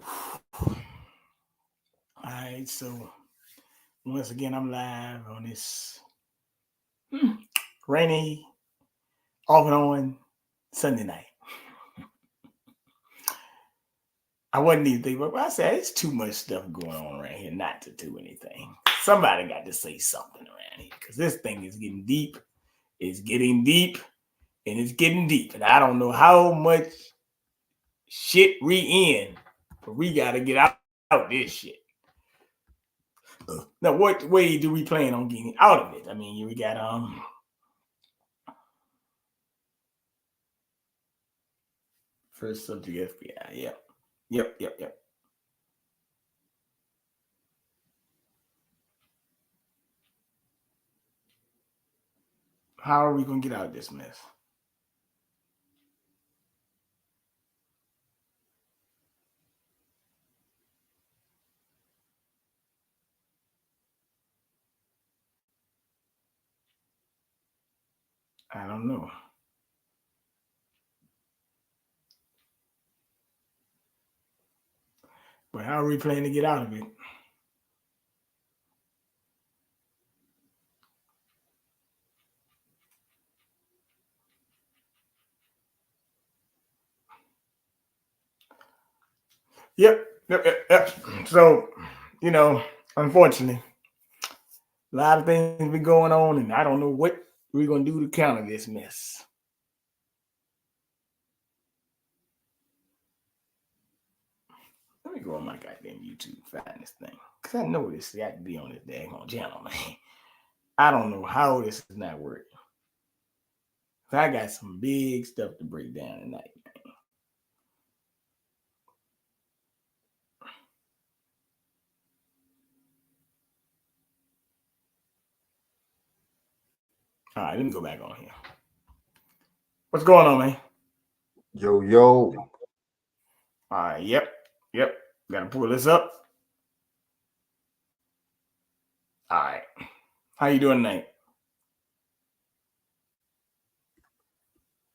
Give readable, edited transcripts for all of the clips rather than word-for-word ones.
All right, so once again, I'm live on this rainy, off and on Sunday night. I wasn't even thinking, but I said it's too much stuff going on around here not to do anything. Somebody got to say something around here because this thing is getting deep. It's getting deep, and it's getting deep, and I don't know how much shit we in, but we got to get out this shit. Now, what way do we plan on getting out of it? I mean, we got first subject FBI. Yep. How are we gonna get out of this mess? I don't know. But how are we planning to get out of it? Yep. So, unfortunately, a lot of things been going on, and I don't know what we're gonna do to counter this mess. Let me go on my goddamn YouTube, find this thing. Because I know this got to be on this daggone channel, man. I don't know how this is not working. I got some big stuff to break down tonight, man. All right, let me go back on here. What's going on, man? Yo. All right, yep. Gotta pull this up. All right. How you doing tonight?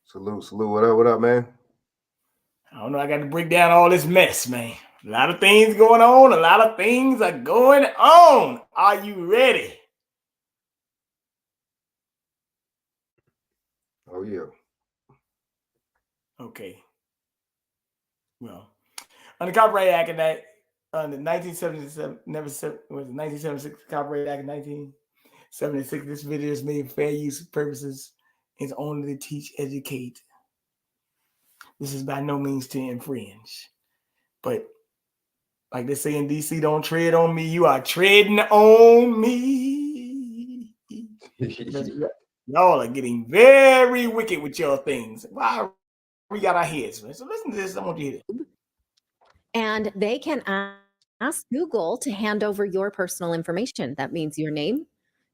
Salute. What up, man? I don't know. I got to break down all this mess, man. A lot of things going on. A lot of things are going on. Are you ready? Oh, yeah. Okay. Well, under Copyright Act of that, the 1977, 1976 Copyright Act of 1976. This video is made for fair use purposes. It's only to teach, educate. This is by no means to infringe. But like they say in DC, don't tread on me. You are treading on me. Y'all are getting very wicked with your things. Why we got our heads, man? So listen to this. I want you to hear it. And they can ask Google to hand over your personal information. That means your name,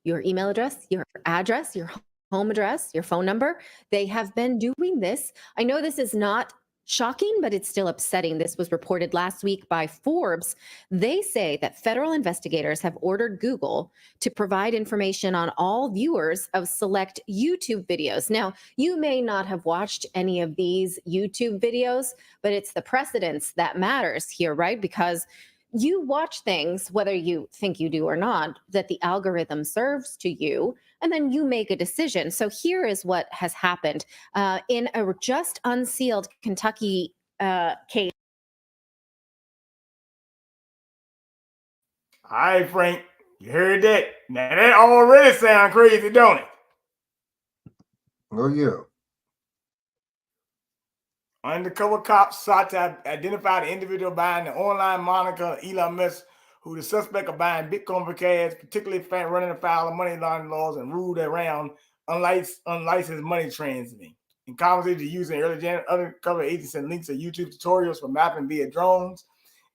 your email address, your address, your home address, your phone number. They have been doing this. I know this is not shocking, but it's still upsetting. This was reported last week by Forbes. They say that federal investigators have ordered Google to provide information on all viewers of select YouTube videos. Now, you may not have watched any of these YouTube videos, but it's the precedence that matters here, right? Because you watch things, whether you think you do or not, that the algorithm serves to you, and then you make a decision. So here is what has happened in a just unsealed Kentucky case. All right, Frank, you heard that. Now that already sounds crazy, don't it? Oh, yeah. Undercover cops sought to identify the individual behind the online moniker Elon Musk, who the suspect of buying Bitcoin for cash, particularly running afoul of money laundering laws and ruled around unlicensed money transmitting. In conversation using early undercover agents and links to YouTube tutorials for mapping via drones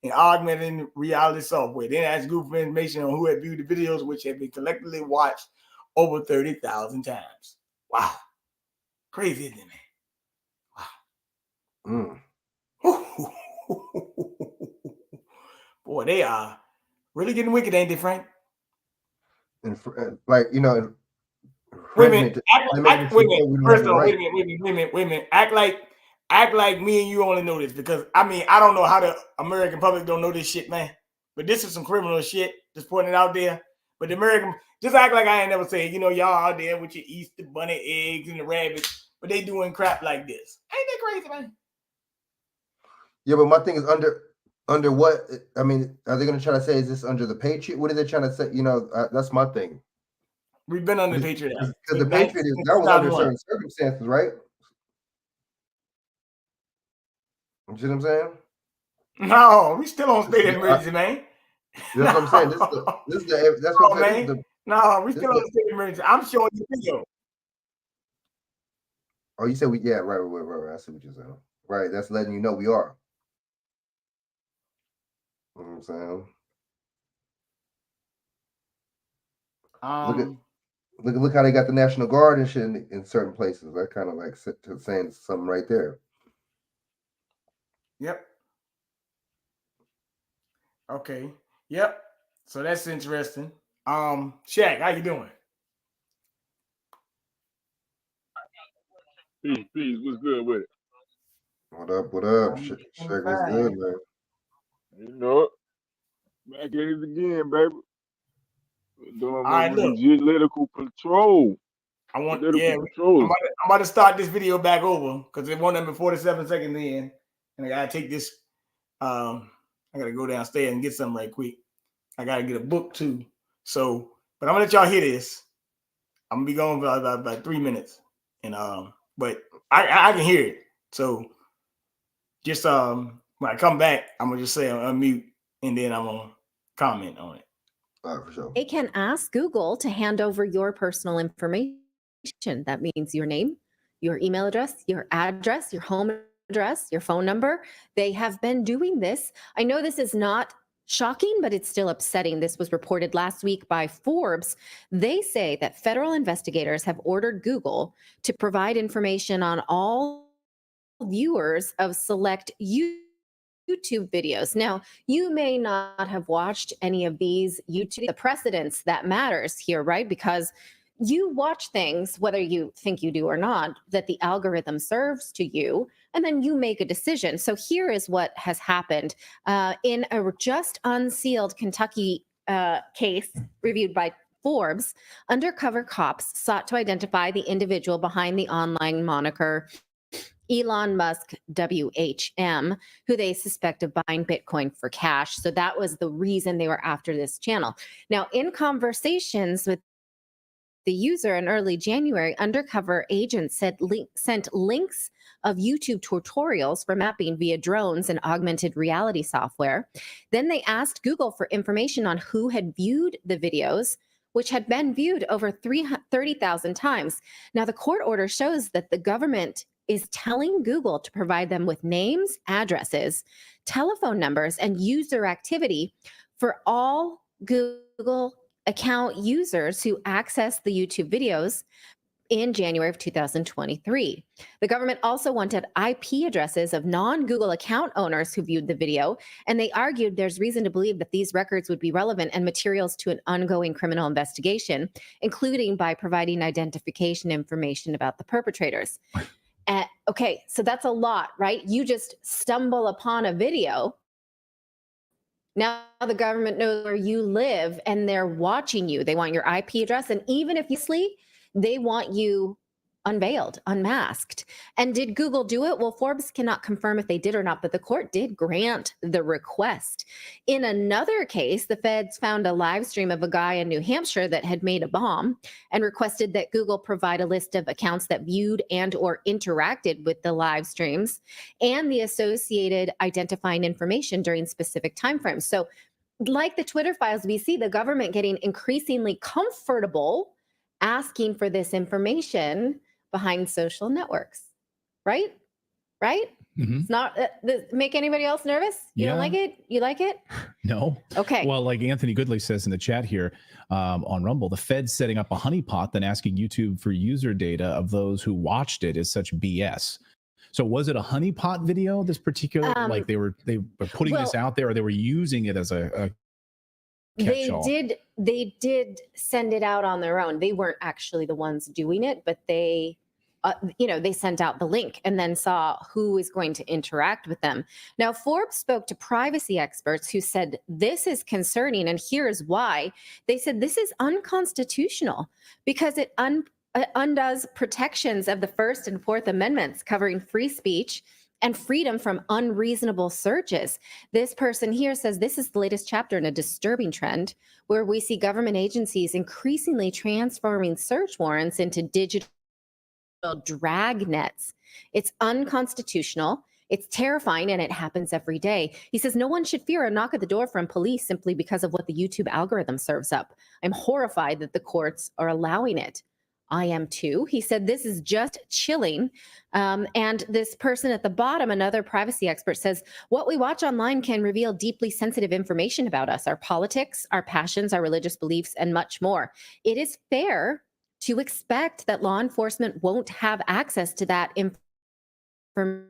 and augmented reality software. Then asked Google for information on who had viewed the videos, which had been collectively watched over 30,000 times. Wow. Crazy, isn't it, man? Boy, they are really getting wicked, ain't they, Frank? And wait a minute. First of all, wait a minute. Act act like me and you only know this, because I mean, I don't know how the American public don't know this shit, man. But this is some criminal shit. Just putting it out there. But the American, just act like I ain't never said, you know, y'all out there with your Easter bunny eggs and the rabbits, but they doing crap like this. Ain't that crazy, man? Yeah, but my thing is under what? I mean, are they going to try to say, is this under the Patriot? What are they trying to say? You know, that's my thing. We've been under the Patriot Act. Because the Patriot that was under certain circumstances, right? You see what I'm saying? No, we still on state of emergency, man. That's what I'm saying. That's what I'm saying. No, we still on state of emergency. I'm showing you the video. Oh, you said we? Yeah, right. I see what you're saying. Right, that's letting you know we are. You know what I'm saying? Look how they got the National Guard and shit in certain places. That kind of like saying something right there. Yep. Okay. Yep. So that's interesting. Chak, how you doing? Peace. What's good with it? What up? Chak is good, man. You know it. Back at it again, baby. Doing my look. political patrol. I'm about to start this video back over because it won't let me 47 seconds in. And I gotta take this. I gotta go downstairs and get something right quick. I gotta get a book too. So, but I'm gonna let y'all hear this. I'm gonna be going for about 3 minutes. And but I can hear it. So just when I come back, I'm gonna just say unmute and then I'm gonna comment on it. All right, for sure. They can ask Google to hand over your personal information. That means your name, your email address, your address, your home address, your phone number. They have been doing this. I know this is not shocking, but it's still upsetting. This was reported last week by Forbes. They say that federal investigators have ordered Google to provide information on all viewers of select YouTube videos. Now, you may not have watched any of these YouTube, the precedence that matters here, right? Because you watch things, whether you think you do or not, that the algorithm serves to you, and then you make a decision. So here is what has happened in a just unsealed Kentucky case reviewed by Forbes. Undercover cops sought to identify the individual behind the online moniker Elon Musk WHM, who they suspect of buying Bitcoin for cash. So that was the reason they were after this channel. Now, in conversations with the user in early January, undercover agents sent links of YouTube tutorials for mapping via drones and augmented reality software. Then they asked Google for information on who had viewed the videos, which had been viewed over 30,000 times. Now, the court order shows that the government is telling Google to provide them with names, addresses, telephone numbers, and user activity for all Google account users who access the YouTube videos in January of 2023. The government also wanted IP addresses of non-Google account owners who viewed the video, and they argued there's reason to believe that these records would be relevant and materials to an ongoing criminal investigation, including by providing identification information about the perpetrators. Okay, so that's a lot, right? You just stumble upon a video. Now the government knows where you live and they're watching you. They want your IP address. And even if you sleep, they want you unveiled, unmasked. And did Google do it? Well, Forbes cannot confirm if they did or not, but the court did grant the request. In another case, the feds found a live stream of a guy in New Hampshire that had made a bomb and requested that Google provide a list of accounts that viewed and or interacted with the live streams and the associated identifying information during specific timeframes. So like the Twitter files, we see the government getting increasingly comfortable asking for this information behind social networks, right? Mm-hmm. It's not make anybody else nervous. You don't like it? You like it? No. Okay. Well, like Anthony Goodley says in the chat here on Rumble, the Fed's setting up a honeypot, then asking YouTube for user data of those who watched it is such BS. So was it a honeypot video? This particular, like they were putting this out there, or they were using it as a They did send it out on their own. They weren't actually the ones doing it, but they they sent out the link and then saw who is going to interact with them. Now, Forbes spoke to privacy experts who said this is concerning, and here's why. They said this is unconstitutional because it undoes protections of the First and Fourth Amendments covering free speech and freedom from unreasonable searches. This person here says this is the latest chapter in a disturbing trend where we see government agencies increasingly transforming search warrants into digital drag nets. It's unconstitutional. It's terrifying, and it happens every day. He says no one should fear a knock at the door from police simply because of what the YouTube algorithm serves up. I'm horrified that the courts are allowing it. I am too. He said this is just chilling. And this person at the bottom, another privacy expert, says what we watch online can reveal deeply sensitive information about us, our politics, our passions, our religious beliefs, and much more. It is fair to expect that law enforcement won't have access to that information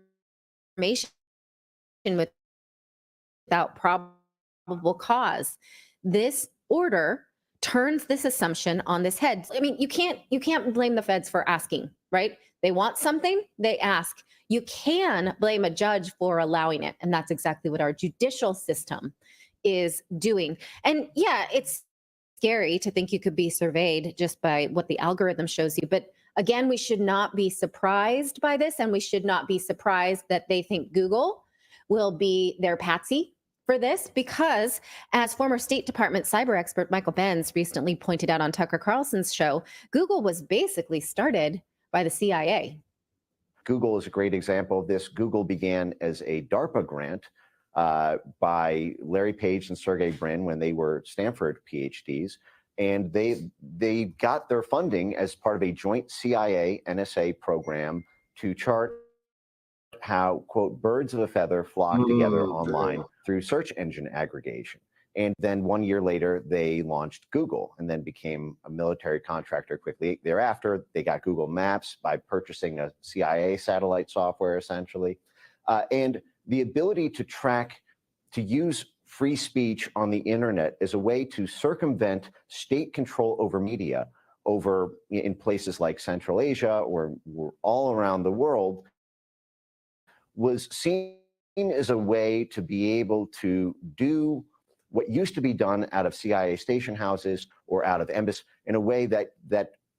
without probable cause. This order turns this assumption on this head. I mean, you can't blame the feds for asking, right? They want something, they ask. You can blame a judge for allowing it, and that's exactly what our judicial system is doing. And yeah, it's scary to think you could be surveyed just by what the algorithm shows you. But again, we should not be surprised by this, and we should not be surprised that they think Google will be their patsy for this, because as former State Department cyber expert Michael Benz recently pointed out on Tucker Carlson's show, Google was basically started by the CIA. Google is a great example of this. Google began as a DARPA grant by Larry Page and Sergey Brin when they were Stanford PhDs. And they got their funding as part of a joint CIA-NSA program to chart how, quote, birds of a feather flock together online through search engine aggregation. And then 1 year later, they launched Google and then became a military contractor quickly. Thereafter, they got Google Maps by purchasing a CIA satellite software, essentially. And the ability to use free speech on the internet as a way to circumvent state control over media in places like Central Asia or all around the world was seen as a way to be able to do what used to be done out of CIA station houses or out of embassies in a way that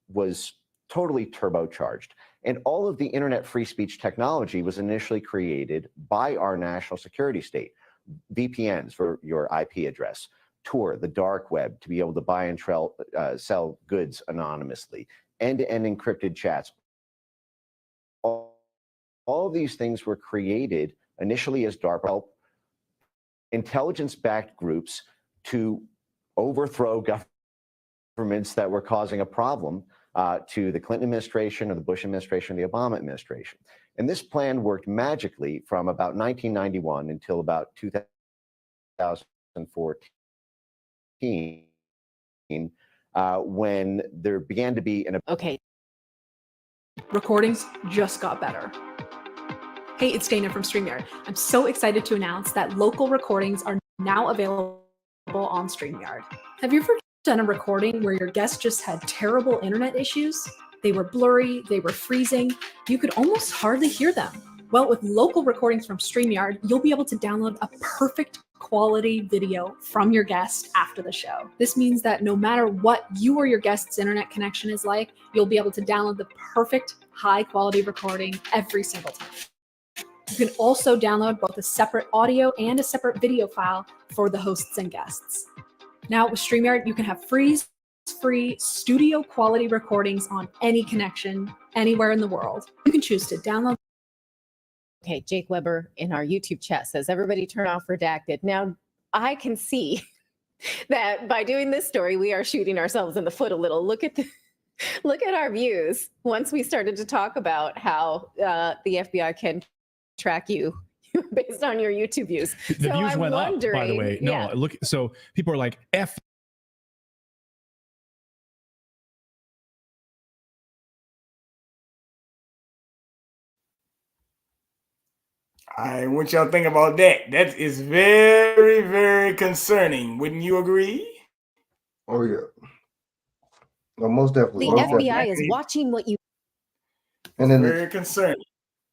was totally turbocharged. And all of the internet free speech technology was initially created by our national security state. VPNs for your IP address, Tor, the dark web, to be able to buy and sell goods anonymously, end-to-end encrypted chats. All of these things were created initially as DARPA, intelligence-backed groups to overthrow governments that were causing a problem to the Clinton administration or the Bush administration, the Obama administration. And this plan worked magically from about 1991 until about 2014, when there began to be an... Okay. Recordings just got better. Hey, it's Dana from StreamYard. I'm so excited to announce that local recordings are now available on StreamYard. Have you ever done a recording where your guest just had terrible internet issues? They were blurry, they were freezing, you could almost hardly hear them. Well, with local recordings from StreamYard, you'll be able to download a perfect quality video from your guest after the show. This means that no matter what you or your guest's internet connection is like, you'll be able to download the perfect high quality recording every single time. You can also download both a separate audio and a separate video file for the hosts and guests. Now with StreamYard, you can have free studio quality recordings on any connection, anywhere in the world. You can choose to download. Okay, Jake Weber in our YouTube chat says, everybody turn off redacted. Now, I can see that by doing this story, we are shooting ourselves in the foot a little. Look at our views once we started to talk about how the FBI can track you based on your YouTube views. The views went up, by the way. No, yeah. Look, so people are like, F. What y'all think about that? That is very, very concerning. Wouldn't you agree? Oh yeah. Well, most definitely. The FBI is watching what you. And then Very concerning.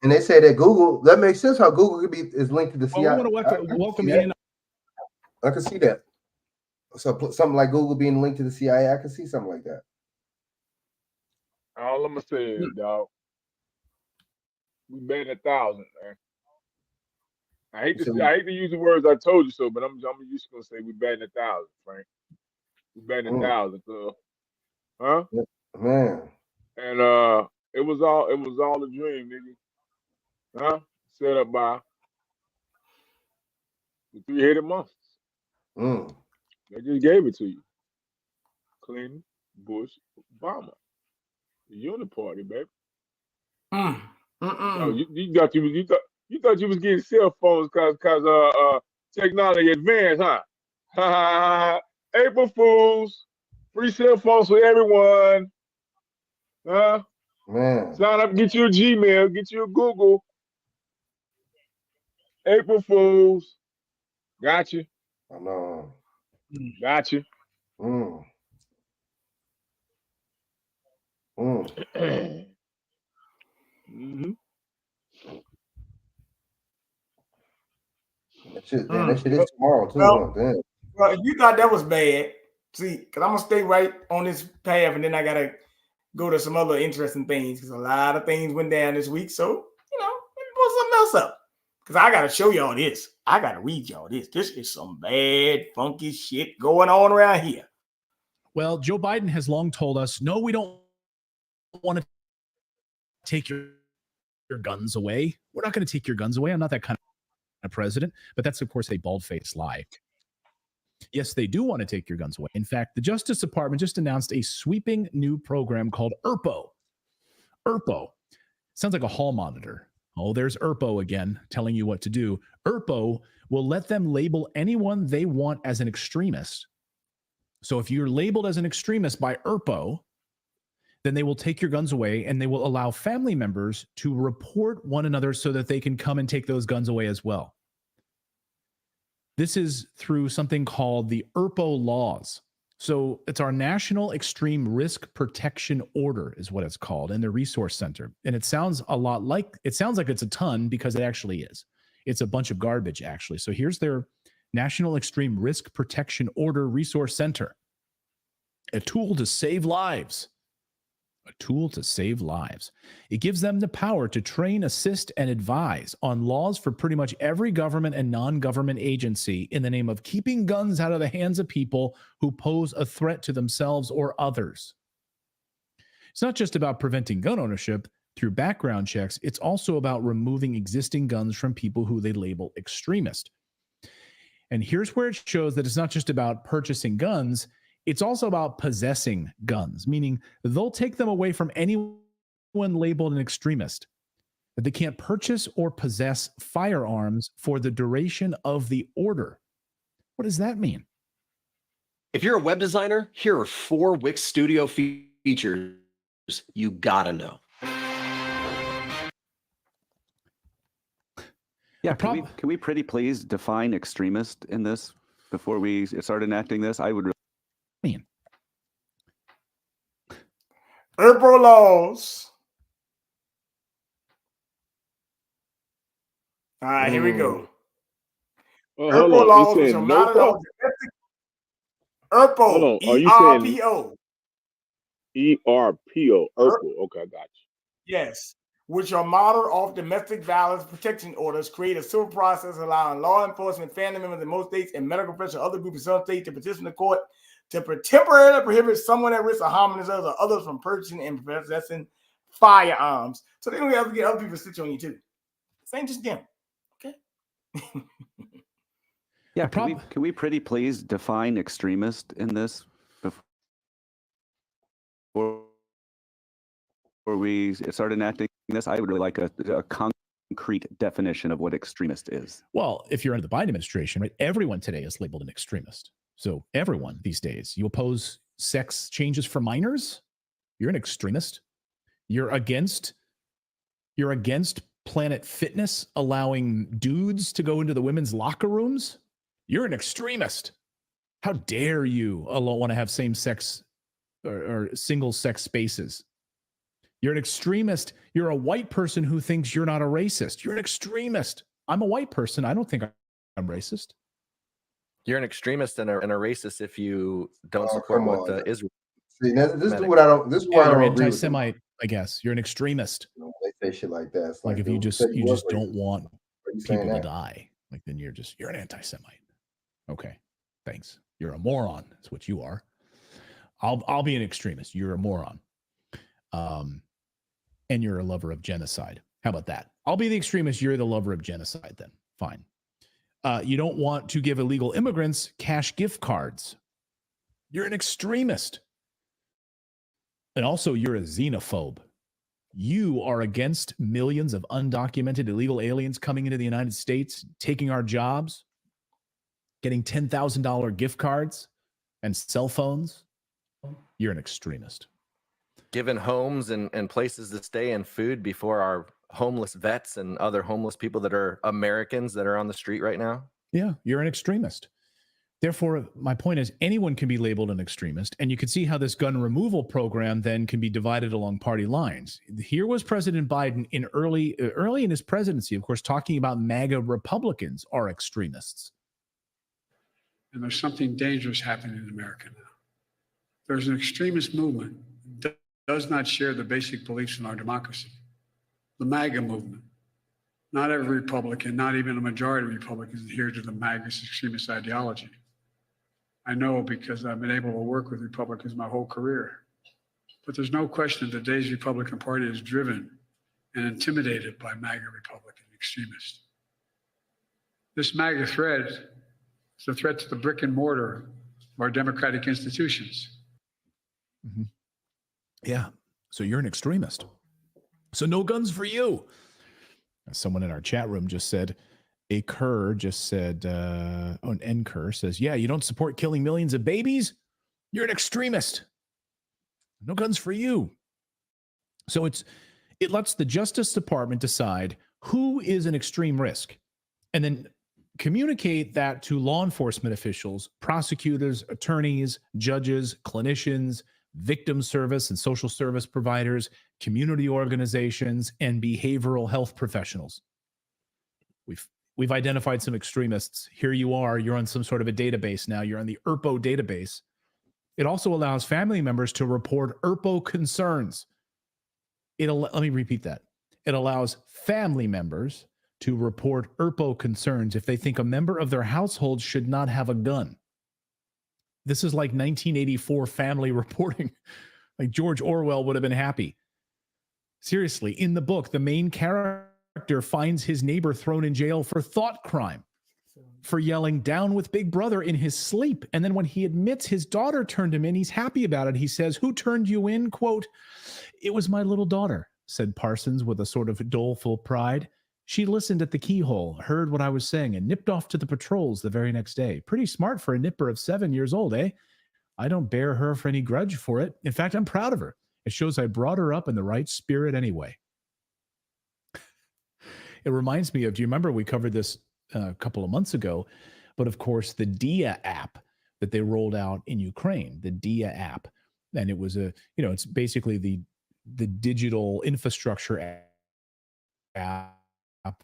and they say that Google, that makes sense how Google could be is linked to the Well, CIA. we want to welcome that. in. I can see that. So put something like Google being linked to the CIA, I can see something like that. All I'm gonna say is, dog, we bet 1,000, man. I hate to use the words "I told you so," but I'm just gonna say we betting 1,000, Frank. We betting 1,000, huh? Man. And it was all a dream, nigga. Huh? Set up by the three-headed monsters. They just gave it to you. Clinton, Bush, Obama. The Uniparty, baby. No, you thought you was getting cell phones cause technology advanced, huh? April Fools, free cell phones for everyone. Huh? Man. Sign up, get you a Gmail, get you a Google. April Fools. Got you. I know. Got you. Mm-hmm. That shit is tomorrow too. Well, if you thought that was bad, see, because I'm gonna stay right on this path, and then I gotta go to some other interesting things because a lot of things went down this week. So let me put something else up because I gotta show y'all this. I gotta read y'all this. This is some bad, funky shit going on around here. Well, Joe Biden has long told us, no, we don't want to take your guns away. We're not going to take your guns away. I'm not that kind of president. But that's, of course, a bald-faced lie. Yes, they do want to take your guns away. In fact, the Justice Department just announced a sweeping new program called ERPO. ERPO. Sounds like a hall monitor. Oh, there's ERPO again, telling you what to do. ERPO will let them label anyone they want as an extremist. So if you're labeled as an extremist by ERPO, then they will take your guns away and they will allow family members to report one another so that they can come and take those guns away as well. This is through something called the ERPO laws. So it's our National Extreme Risk Protection Order is what it's called in the Resource Center. And it sounds like it's a ton because it actually is. It's a bunch of garbage, actually. So here's their National Extreme Risk Protection Order Resource Center. A tool to save lives. A tool to save lives. It gives them the power to train, assist, and advise on laws for pretty much every government and non-government agency in the name of keeping guns out of the hands of people who pose a threat to themselves or others. It's not just about preventing gun ownership through background checks. It's also about removing existing guns from people who they label extremist. And here's where it shows that it's not just about purchasing guns. It's also about possessing guns, meaning they'll take them away from anyone labeled an extremist. That they can't purchase or possess firearms for the duration of the order. What does that mean? If you're a web designer, here are 4 Wix Studio features you gotta know. Yeah, can we pretty please define extremist in this before we start enacting this? I would mean. ERPO laws. All right, here we go. ERPO laws, which are not allowed ERPO, E-R-P-O. E-R-P-O, ERPO. Okay, I got you. Yes, which are modeled off domestic violence protection orders, create a civil process allowing law enforcement, family members in most states, and medical professionals, other groups in some states to petition the court to temporarily prohibit someone at risk of harming themselves or others from purchasing and possessing firearms. So they don't have to get other people to stitch on you too. This ain't just them. Okay. Yeah, can we pretty please define extremist in this before we start enacting this? I would really like a concrete definition of what extremist is. Well, if you're under the Biden administration, right, everyone today is labeled an extremist. So everyone these days, you oppose sex changes for minors, you're an extremist. You're against Planet Fitness allowing dudes to go into the women's locker rooms. You're an extremist. How dare you want to have same-sex or single-sex spaces? You're an extremist. You're a white person who thinks you're not a racist. You're an extremist. I'm a white person. I don't think I'm racist. You're an extremist and a racist if you don't Oh, support come what on. Israel. See, this is what I don't. This is why I You're don't agree with them. anti-Semite, I guess. You're an extremist. You know, they say shit like that. It's Like if dude, you said just was don't racist. want Why are you saying people to that? die, like then you're an anti-Semite. Okay, thanks. You're a moron. That's what you are. I'll be an extremist. You're a moron. And you're a lover of genocide. How about that? I'll be the extremist. You're the lover of genocide. Then fine. You don't want to give illegal immigrants cash gift cards. You're an extremist. And also, you're a xenophobe. You are against millions of undocumented illegal aliens coming into the United States, taking our jobs, getting $10,000 gift cards and cell phones. You're an extremist. Given homes and places to stay and food before our homeless vets and other homeless people that are Americans that are on the street right now. Yeah, you're an extremist. Therefore, my point is anyone can be labeled an extremist, and you can see how this gun removal program then can be divided along party lines. Here was President Biden in early in his presidency, of course, talking about MAGA Republicans are extremists. And there's something dangerous happening in America now. There's an extremist movement that does not share the basic beliefs in our democracy. The MAGA movement. Not every Republican, not even a majority of Republicans adhere to the MAGA extremist ideology. I know because I've been able to work with Republicans my whole career. But there's no question that today's Republican Party is driven and intimidated by MAGA Republican extremists. This MAGA threat is a threat to the brick and mortar of our democratic institutions. Mm-hmm. Yeah. So you're an extremist. So no guns for you. Someone in our chat room just said, a Kerr just said, an N Kerr says, yeah, you don't support killing millions of babies? You're an extremist. No guns for you. So it lets the Justice Department decide who is an extreme risk and then communicate that to law enforcement officials, prosecutors, attorneys, judges, clinicians, victim service and social service providers, community organizations, and behavioral health professionals. We've identified some extremists. Here you are. You're on some sort of a database now. You're on the ERPO database. It also allows family members to report ERPO concerns. Let me repeat that. It allows family members to report ERPO concerns if they think a member of their household should not have a gun. This is like 1984 family reporting. Like George Orwell would have been happy. Seriously, in the book, the main character finds his neighbor thrown in jail for thought crime, for yelling down with Big Brother in his sleep. And then when he admits his daughter turned him in, he's happy about it. He says, who turned you in? Quote, it was my little daughter, said Parsons with a sort of doleful pride. She listened at the keyhole, heard what I was saying, and nipped off to the patrols the very next day. Pretty smart for a nipper of 7 years old, eh? I don't bear her for any grudge for it. In fact, I'm proud of her. It shows I brought her up in the right spirit anyway. It reminds me of, do you remember we covered this a couple of months ago? But of course, the DIA app that they rolled out in Ukraine, the DIA app. And it was it's basically the digital infrastructure app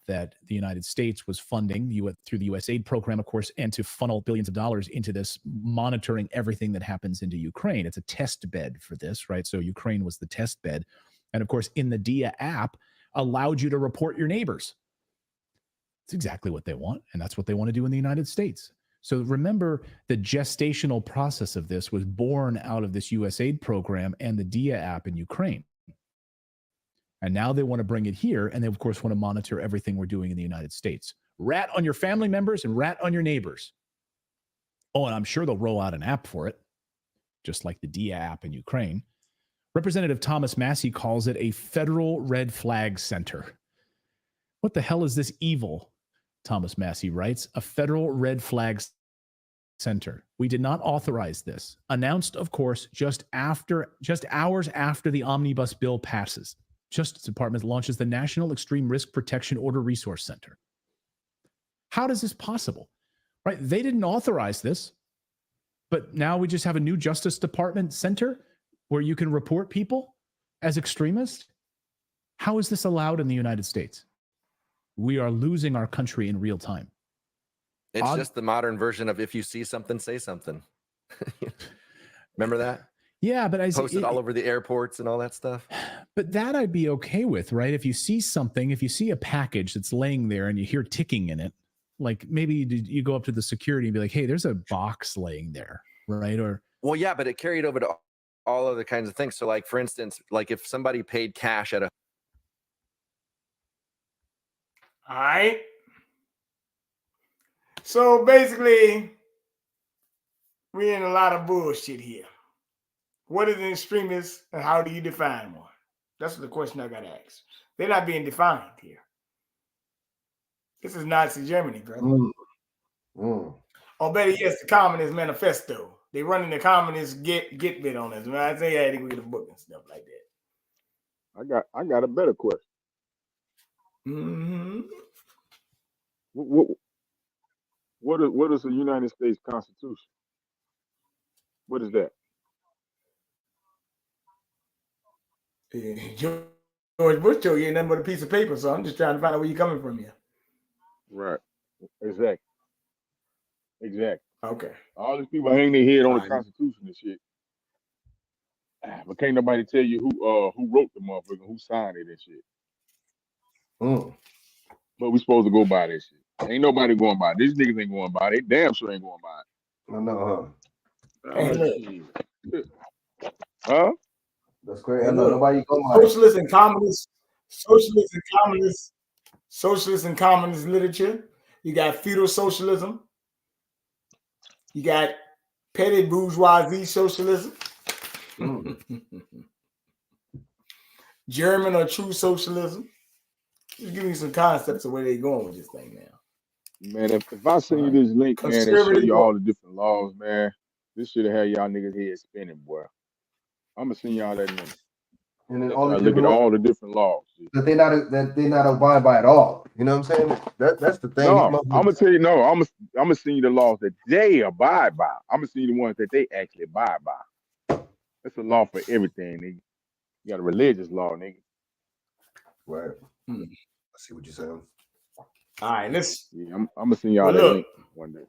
that the United States was funding through the USAID program, of course, and to funnel billions of dollars into this, monitoring everything that happens into Ukraine. It's a test bed for this, right? So Ukraine was the test bed. And of course, in the DIA app, allowed you to report your neighbors. It's exactly what they want, and that's what they want to do in the United States. So remember, the gestational process of this was born out of this USAID program and the DIA app in Ukraine. And now they want to bring it here, and they, of course, want to monitor everything we're doing in the United States. Rat on your family members and rat on your neighbors. Oh, and I'm sure they'll roll out an app for it, just like the DIA app in Ukraine. Representative Thomas Massey calls it a federal red flag center. What the hell is this evil? Thomas Massey writes, a federal red flag center. We did not authorize this. Announced, of course, just hours after the omnibus bill passes. Justice Department launches the National Extreme Risk Protection Order Resource Center. How is this possible? Right? They didn't authorize this, but now we just have a new Justice Department center where you can report people. as extremists? How is this allowed in the United States? We are losing our country in real time. It's just the modern version of if you see something, say something. Remember that? Yeah, but I posted all over the airports and all that stuff. But that I'd be okay with, right? If you see something, if you see a package that's laying there and you hear ticking in it, like maybe you go up to the security and be like, hey, there's a box laying there, right? Or well, yeah, but it carried over to all other kinds of things. So like, for instance, like if somebody paid cash at a all right. So basically, we're in a lot of bullshit here. What is an extremist and how do you define one? That's the question I got to ask. They're not being defined here. This is Nazi Germany, brother. Or better yet, the Communist Manifesto. They running the Communist get bit on us. When I say I had to read a book and stuff like that. I got a better question. Mm-hmm. What is the United States Constitution? What is that? George Bush told you nothing but a piece of paper, so I'm just trying to find out where you're coming from here. Right. Exactly. Okay. All these people hang their head on the Constitution and shit. But can't nobody tell you who wrote the motherfucker, who signed it and shit. But we supposed to go by this shit. Ain't nobody going by it. These niggas ain't going by it. They damn sure ain't going by it. I know, Huh? That's great. I know nobody going by it. Socialist and communist literature. You got feudal socialism. You got petty bourgeoisie socialism. German or true socialism. Just give me some concepts of where they're going with this thing now. Man, if I send you this link, man, and show you all the different laws, man, this should have had y'all niggas head spinning, boy. I'm gonna send y'all that link. And then all look at all the different laws that they not abide by at all. You know what I'm saying? That's the thing. No, I'm gonna tell you. No, I'm gonna send you the laws that they abide by. I'm gonna send you the ones that they actually abide by. That's a law for everything, nigga. You got a religious law, nigga. Right. I see what you're saying. All right, let's. Yeah, I'm gonna send y'all that link one day.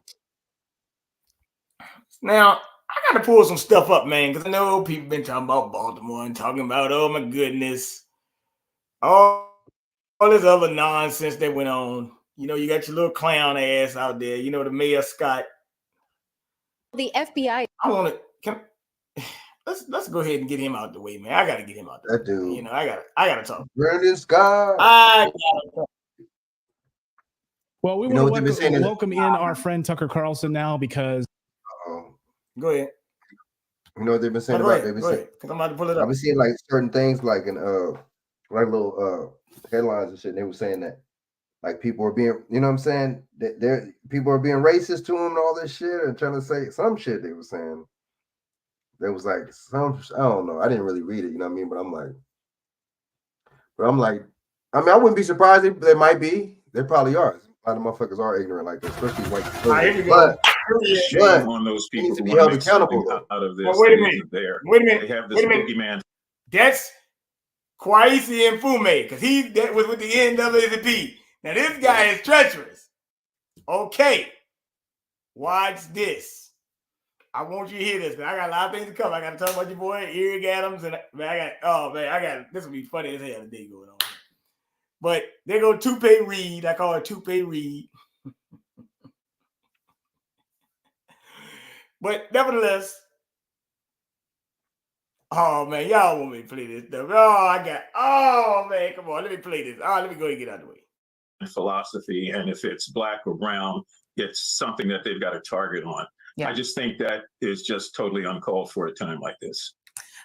Now, I got to pull some stuff up, man, because I know people been talking about Baltimore and talking about, oh my goodness, all this other nonsense that went on. You know, you got your little clown ass out there. You know, the Mayor Scott. The FBI. I want to. Let's go ahead and get him out the way, man. I got to get him out the way. That dude. You know, I got to talk. Brandon Scott. I got to talk. Well, we want to welcome in our friend Tucker Carlson now because. Go ahead. You know what they've been saying about? They've been saying, because I'm about to pull it up. I've been seeing like certain things, like in like little headlines and shit. And they were saying that like people are being, you know what I'm saying? That people are being racist to them and all this shit, and trying to say some shit. They were saying there was like some, I don't know. I didn't really read it, you know what I mean? But I'm like, I mean, I wouldn't be surprised if there might be. There probably are. A lot of motherfuckers are ignorant like this, especially white. But shame on those people to who be want held to make accountable something out of this. Well, wait a minute. They have this boogeyman. That's Kwesi and Fume, because that was with the NAACP. Now this guy is treacherous. Okay, watch this. I want you to hear this, man. I got a lot of things to cover. I got to talk about your boy Eric Adams, and man, I got this will be funny as hell today going on. But they go Toupee Reed. I call her Toupee Reed. But nevertheless, oh man, y'all want me to play this stuff. Oh man, come on, let me play this. Let me go and get out of the way. Philosophy, and if it's black or brown, it's something that they've got a target on. Yeah. I just think that is just totally uncalled for at a time like this.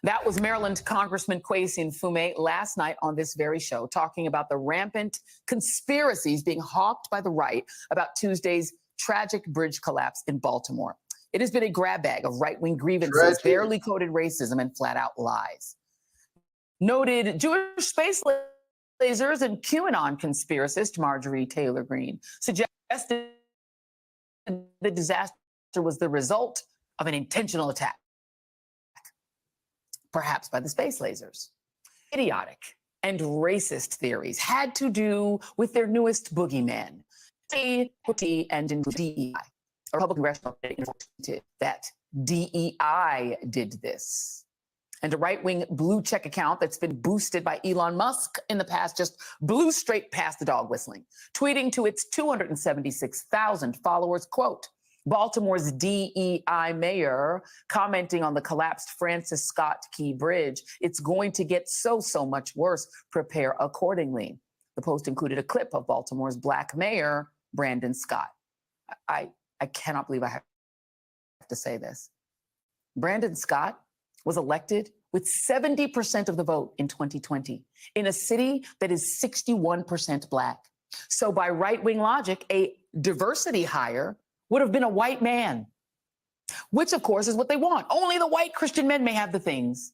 That was Maryland Congressman Kwesi Fume last night on this very show, talking about the rampant conspiracies being hawked by the right about Tuesday's tragic bridge collapse in Baltimore. It has been a grab bag of right-wing grievances, barely coded racism, and flat-out lies. Noted Jewish space lasers and QAnon conspiracist Marjorie Taylor Greene suggested the disaster was the result of an intentional attack, perhaps by the space lasers. idiotic and racist theories had to do with their newest boogeyman, and DEI. A Republican congressional reported that DEI did this. And a right-wing blue check account that's been boosted by Elon Musk in the past just blew straight past the dog whistling, tweeting to its 276,000 followers, quote, Baltimore's DEI mayor commenting on the collapsed Francis Scott Key Bridge. It's going to get so much worse. Prepare accordingly. The post included a clip of Baltimore's black mayor, Brandon Scott. I cannot believe I have to say this. Brandon Scott was elected with 70% of the vote in 2020 in a city that is 61% black. So by right-wing logic, a diversity hire would have been a white man, which of course is what they want. Only the white Christian men may have the things.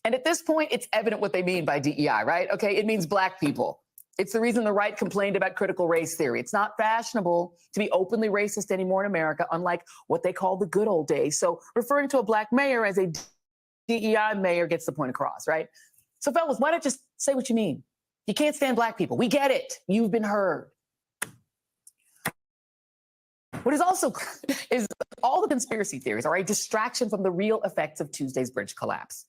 And at this point, it's evident what they mean by DEI, right? Okay, it means black people. It's the reason the right complained about critical race theory. It's not fashionable to be openly racist anymore in America, unlike what they call the good old days. So referring to a black mayor as a DEI mayor gets the point across, right? So fellas, why not just say what you mean? You can't stand black people. We get it. You've been heard. What is also is all the conspiracy theories are a distraction from the real effects of Tuesday's bridge collapse.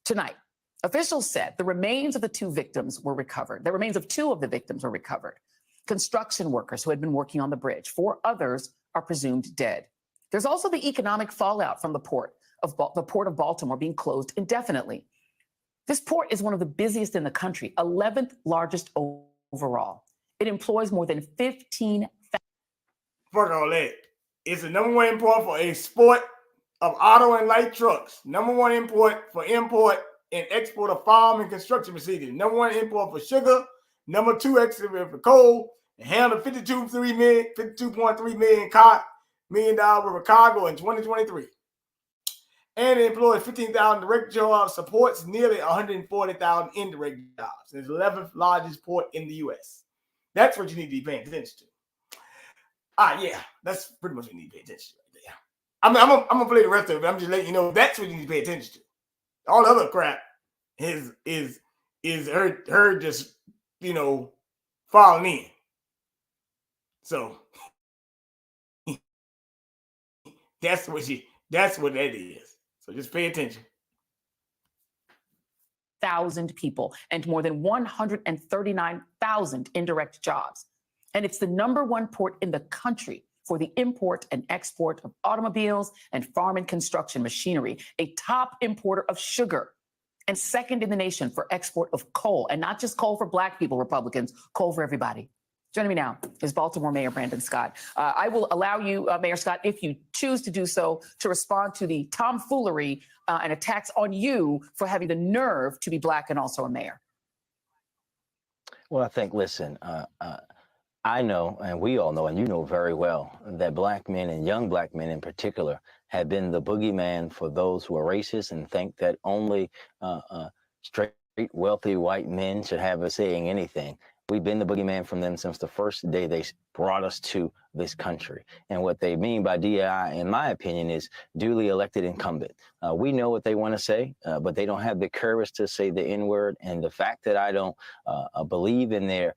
Tonight, officials said the remains of the two victims were recovered. The remains of two of the victims were recovered. Construction workers who had been working on the bridge. 4 others are presumed dead. There's also the economic fallout from the port of Baltimore being closed indefinitely. This port is one of the busiest in the country, 11th largest overall. It employs more than 15,000. Fuck all that. It's the number 1 import for export of auto and light trucks. Number 1 import for import and export of farm and construction procedures. Number 1 import for sugar. Number 2 export for coal. And handled $52.3 million worth of cargo in 2023. And it employs 15,000 direct jobs, supports nearly 140,000 indirect jobs. It's the 11th largest port in the U.S. That's what you need to be paying attention to. Yeah, that's pretty much what you need to pay attention to right there. I'm gonna play the rest of it. I'm just letting you know that's what you need to pay attention to. All the other crap is her just, you know, falling in. So that's what that is. So just pay attention. 1,000 people and more than 139,000 indirect jobs. And it's the number 1 port in the country for the import and export of automobiles and farm and construction machinery, a top importer of sugar, and second in the nation for export of coal, and not just coal for black people, Republicans, coal for everybody. Joining me now is Baltimore Mayor Brandon Scott. I will allow you, Mayor Scott, if you choose to do so, to respond to the tomfoolery and attacks on you for having the nerve to be black and also a mayor. Well, I think, listen, I know, and we all know, and you know very well, that black men and young black men in particular have been the boogeyman for those who are racist and think that only straight, wealthy white men should have a say in anything. We've been the boogeyman from them since the first day they brought us to this country. And what they mean by DEI, in my opinion, is duly elected incumbent. We know what they want to say, but they don't have the courage to say the N-word. And the fact that I don't believe in their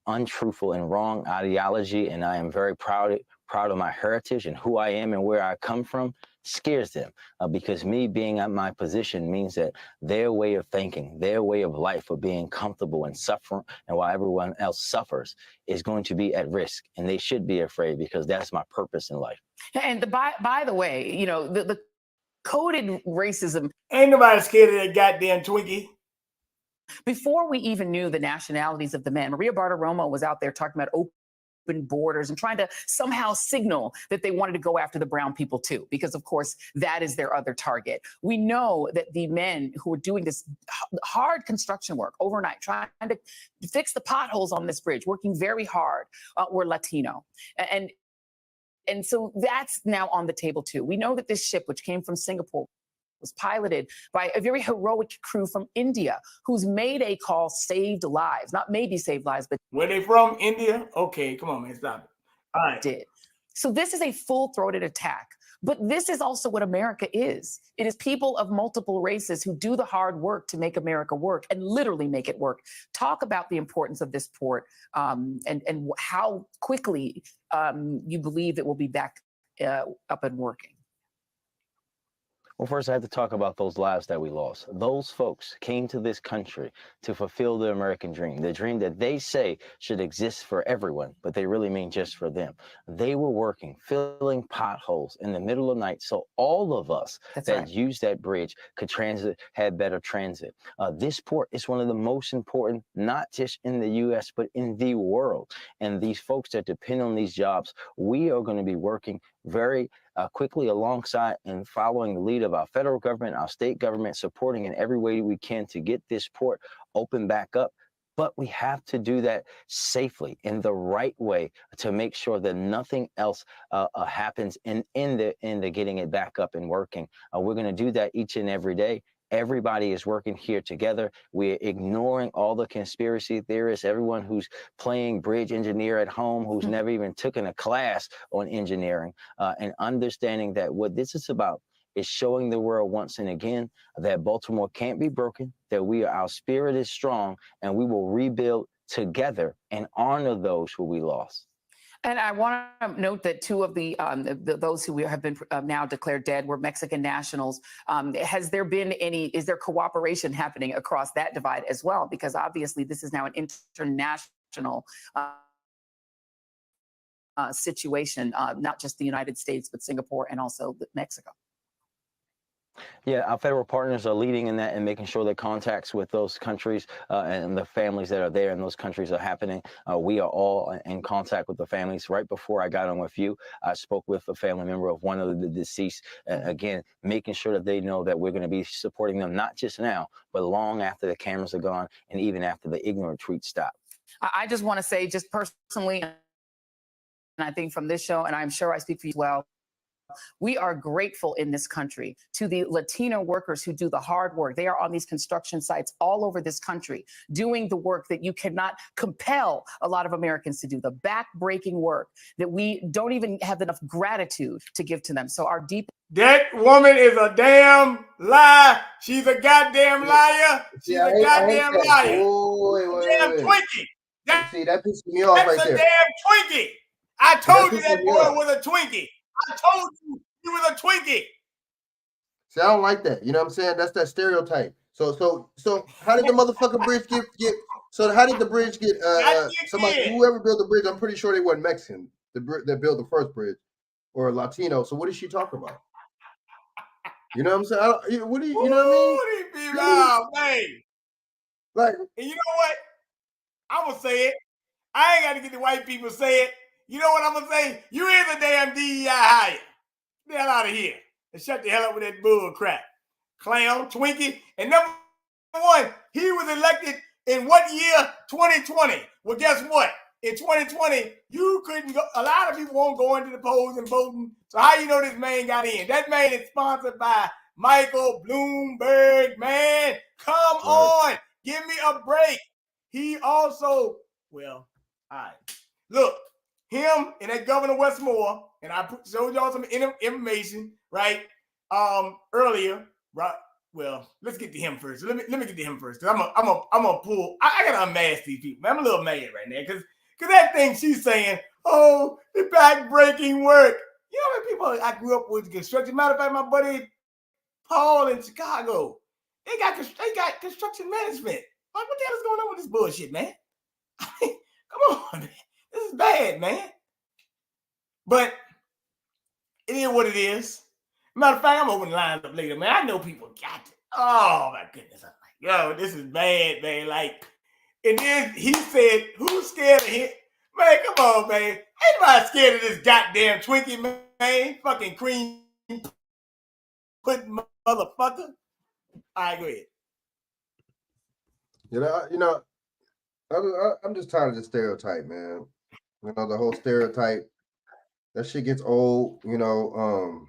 untruthful and wrong ideology, and I am very proud of my heritage and who I am and where I come from, scares them, because me being at my position means that their way of thinking, their way of life of being comfortable and suffering, and while everyone else suffers, is going to be at risk, and they should be afraid, because that's my purpose in life. And by the way, you know, the coded racism. Ain't nobody scared of that goddamn Twinkie. Before we even knew the nationalities of the men, Maria Bartiromo was out there talking about open borders and trying to somehow signal that they wanted to go after the brown people too, because of course that is their other target. We know that the men who were doing this hard construction work overnight, trying to fix the potholes on this bridge, working very hard, were Latino. And so that's now on the table too. We know that this ship, which came from Singapore, was piloted by a very heroic crew from India whose Mayday call saved lives. Not maybe saved lives, but where they from? India? Okay, come on, man, stop it. All right. Did. So this is a full-throated attack But this is also what America is. It is people of multiple races who do the hard work to make America work and literally make it work. Talk about the importance of this port and how quickly you believe it will be back up and working. Well, first, I have to talk about those lives that we lost. Those folks came to this country to fulfill the American dream, the dream that they say should exist for everyone, but they really mean just for them. They were working, filling potholes in the middle of the night, so all of us that use that bridge could transit, had better transit. This port is one of the most important, not just in the U.S., but in the world. And these folks that depend on these jobs, we are going to be working very quickly alongside and following the lead of our federal government, our state government, supporting in every way we can to get this port open back up. But we have to do that safely, in the right way, to make sure that nothing else happens in the getting it back up and working. We're going to do that each and every day. Everybody is working here together. We're ignoring all the conspiracy theorists, everyone who's playing bridge engineer at home, who's never even taken a class on engineering, and understanding that what this is about is showing the world once and again that Baltimore can't be broken, that our spirit is strong, and we will rebuild together and honor those who we lost. And I want to note that two of those who have been now declared dead were Mexican nationals. Is there cooperation happening across that divide as well? Because obviously this is now an international situation, not just the United States, but Singapore and also Mexico. Yeah, our federal partners are leading in that and making sure that contacts with those countries and the families that are there in those countries are happening. We are all in contact with the families. Right before I got on with you, I spoke with a family member of one of the deceased, again, making sure that they know that we're going to be supporting them, not just now, but long after the cameras are gone and even after the ignorant tweets stop. I just want to say, just personally, and I think from this show, and I'm sure I speak for you as well, we are grateful in this country to the Latino workers who do the hard work. They are on these construction sites all over this country doing the work that you cannot compel a lot of Americans to do, the back-breaking work that we don't even have enough gratitude to give to them. So our deep... That woman is a damn lie. She's a goddamn liar. She's a goddamn liar. Damn Twinkie. See, that pisses me off right there. That's a damn Twinkie. I told you that boy was a Twinkie. I told you he was a Twinkie. See, I don't like that. You know what I'm saying? That's that stereotype. So how did the motherfucking bridge get? So how did the bridge get? Somebody, whoever built the bridge, I'm pretty sure they weren't Mexican. That built the first bridge, or Latino. So what is she talking about? You know what I'm saying? What do you? You know what I mean? Man. Like, and you know what? I'm gonna say it. I ain't got to get the white people to say it. You know what I'm gonna say? You is a damn DEI hire. Get the hell out of here and shut the hell up with that bull crap. Clown, Twinkie, and number one, he was elected in what year? 2020. Well, guess what? In 2020, you couldn't go. A lot of people won't go into the polls and voting. So how you know this man got in? That man is sponsored by Michael Bloomberg. Man, come on, give me a break. He also, well, all right. Look. Him and that Governor Westmore, and I showed y'all some information, right? Earlier, right? Well, let's get to him first. Let me get to him first, because I'm a pull. I gotta unmask these people. I'm a little mad right now, because that thing she's saying, oh, the back-breaking work. You know how many people I grew up with construction? Matter of fact, my buddy Paul in Chicago, they got construction management. Like, what the hell is going on with this bullshit, man? I mean, come on, man. This is bad, man. But it is what it is. Matter of fact, I'm opening lines up later, man. I know people got it. Oh, my goodness. I'm like, yo, this is bad, man. Like, and then he said, who's scared of him? Man, come on, man. Ain't nobody scared of this goddamn Twinkie, man. Fucking cream pudding motherfucker. All right, go ahead. You know, I'm just tired of the stereotype, man. You know, the whole stereotype, that shit gets old, you know.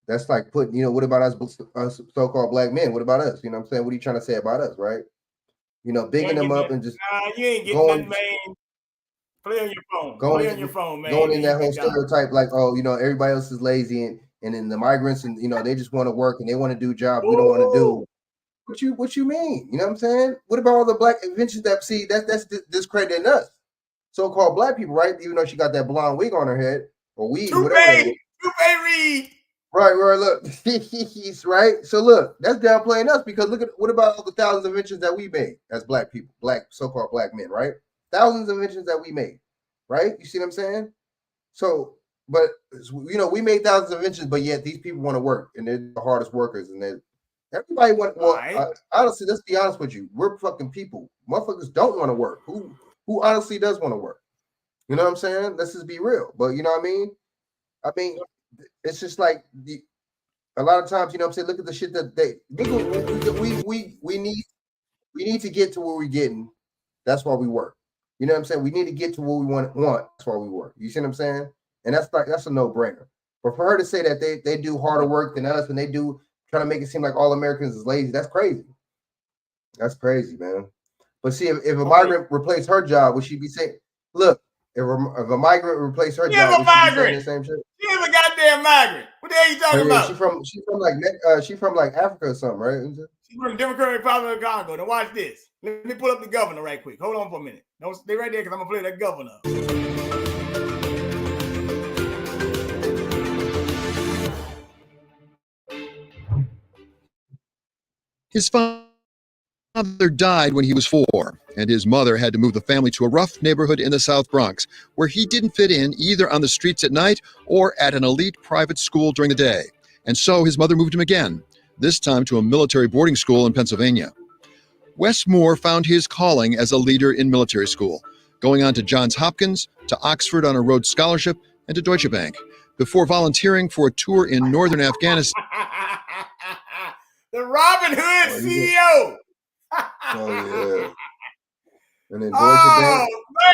That's like putting, you know, what about us so-called black men? What about us? You know what I'm saying? What are you trying to say about us, right? You know, bigging them up and just you ain't getting nothing, man. Play on your phone. Going Play on your phone, man. Going in that whole Good job. stereotype, like, oh, you know, everybody else is lazy, and then the migrants, and you know, they just want to work and they want to do jobs we don't want to do. What you mean? You know what I'm saying? What about all the black inventions that that's discrediting us, so-called black people, right? Even though she got that blonde wig on her head or weave, whatever. Toupee Reed. Right. Look, he's right. So look, that's downplaying us because look at what about all the thousands of inventions that we made as black people, so-called black men, right? Thousands of inventions that we made, right? You see what I'm saying? So, but you know, we made thousands of inventions, but yet these people want to work, and they're the hardest workers, and everybody want. Well, honestly, let's be honest with you. We're fucking people. Motherfuckers don't want to work. Who honestly does want to work? You know what I'm saying? Let's just be real. But you know what I mean? It's just like a lot of times, you know what I'm saying? Look at the shit that we need to get to where we're getting. That's why we work. You know what I'm saying? We need to get to what we want. That's why we work. You see what I'm saying? And that's a no-brainer. But for her to say that they do harder work than us and they do trying to make it seem like all Americans is lazy, that's crazy. That's crazy, man. But see, if a migrant replaced her job, would she be saying, look, if a migrant replaced her job, would she be saying the same shit? She is a goddamn migrant. What the hell you talking about? She from like Africa or something, right? She's from the Democratic Republic of Congo. Now watch this. Let me pull up the governor right quick. Hold on for a minute. Don't stay right there because I'm gonna play that governor. His father died when he was 4, and his mother had to move the family to a rough neighborhood in the South Bronx, where he didn't fit in either on the streets at night or at an elite private school during the day. And so his mother moved him again, this time to a military boarding school in Pennsylvania. Wes Moore found his calling as a leader in military school, going on to Johns Hopkins, to Oxford on a Rhodes Scholarship, and to Deutsche Bank, before volunteering for a tour in northern Afghanistan. The Robin Hood CEO. Oh, yeah. And then Deutsche Bank.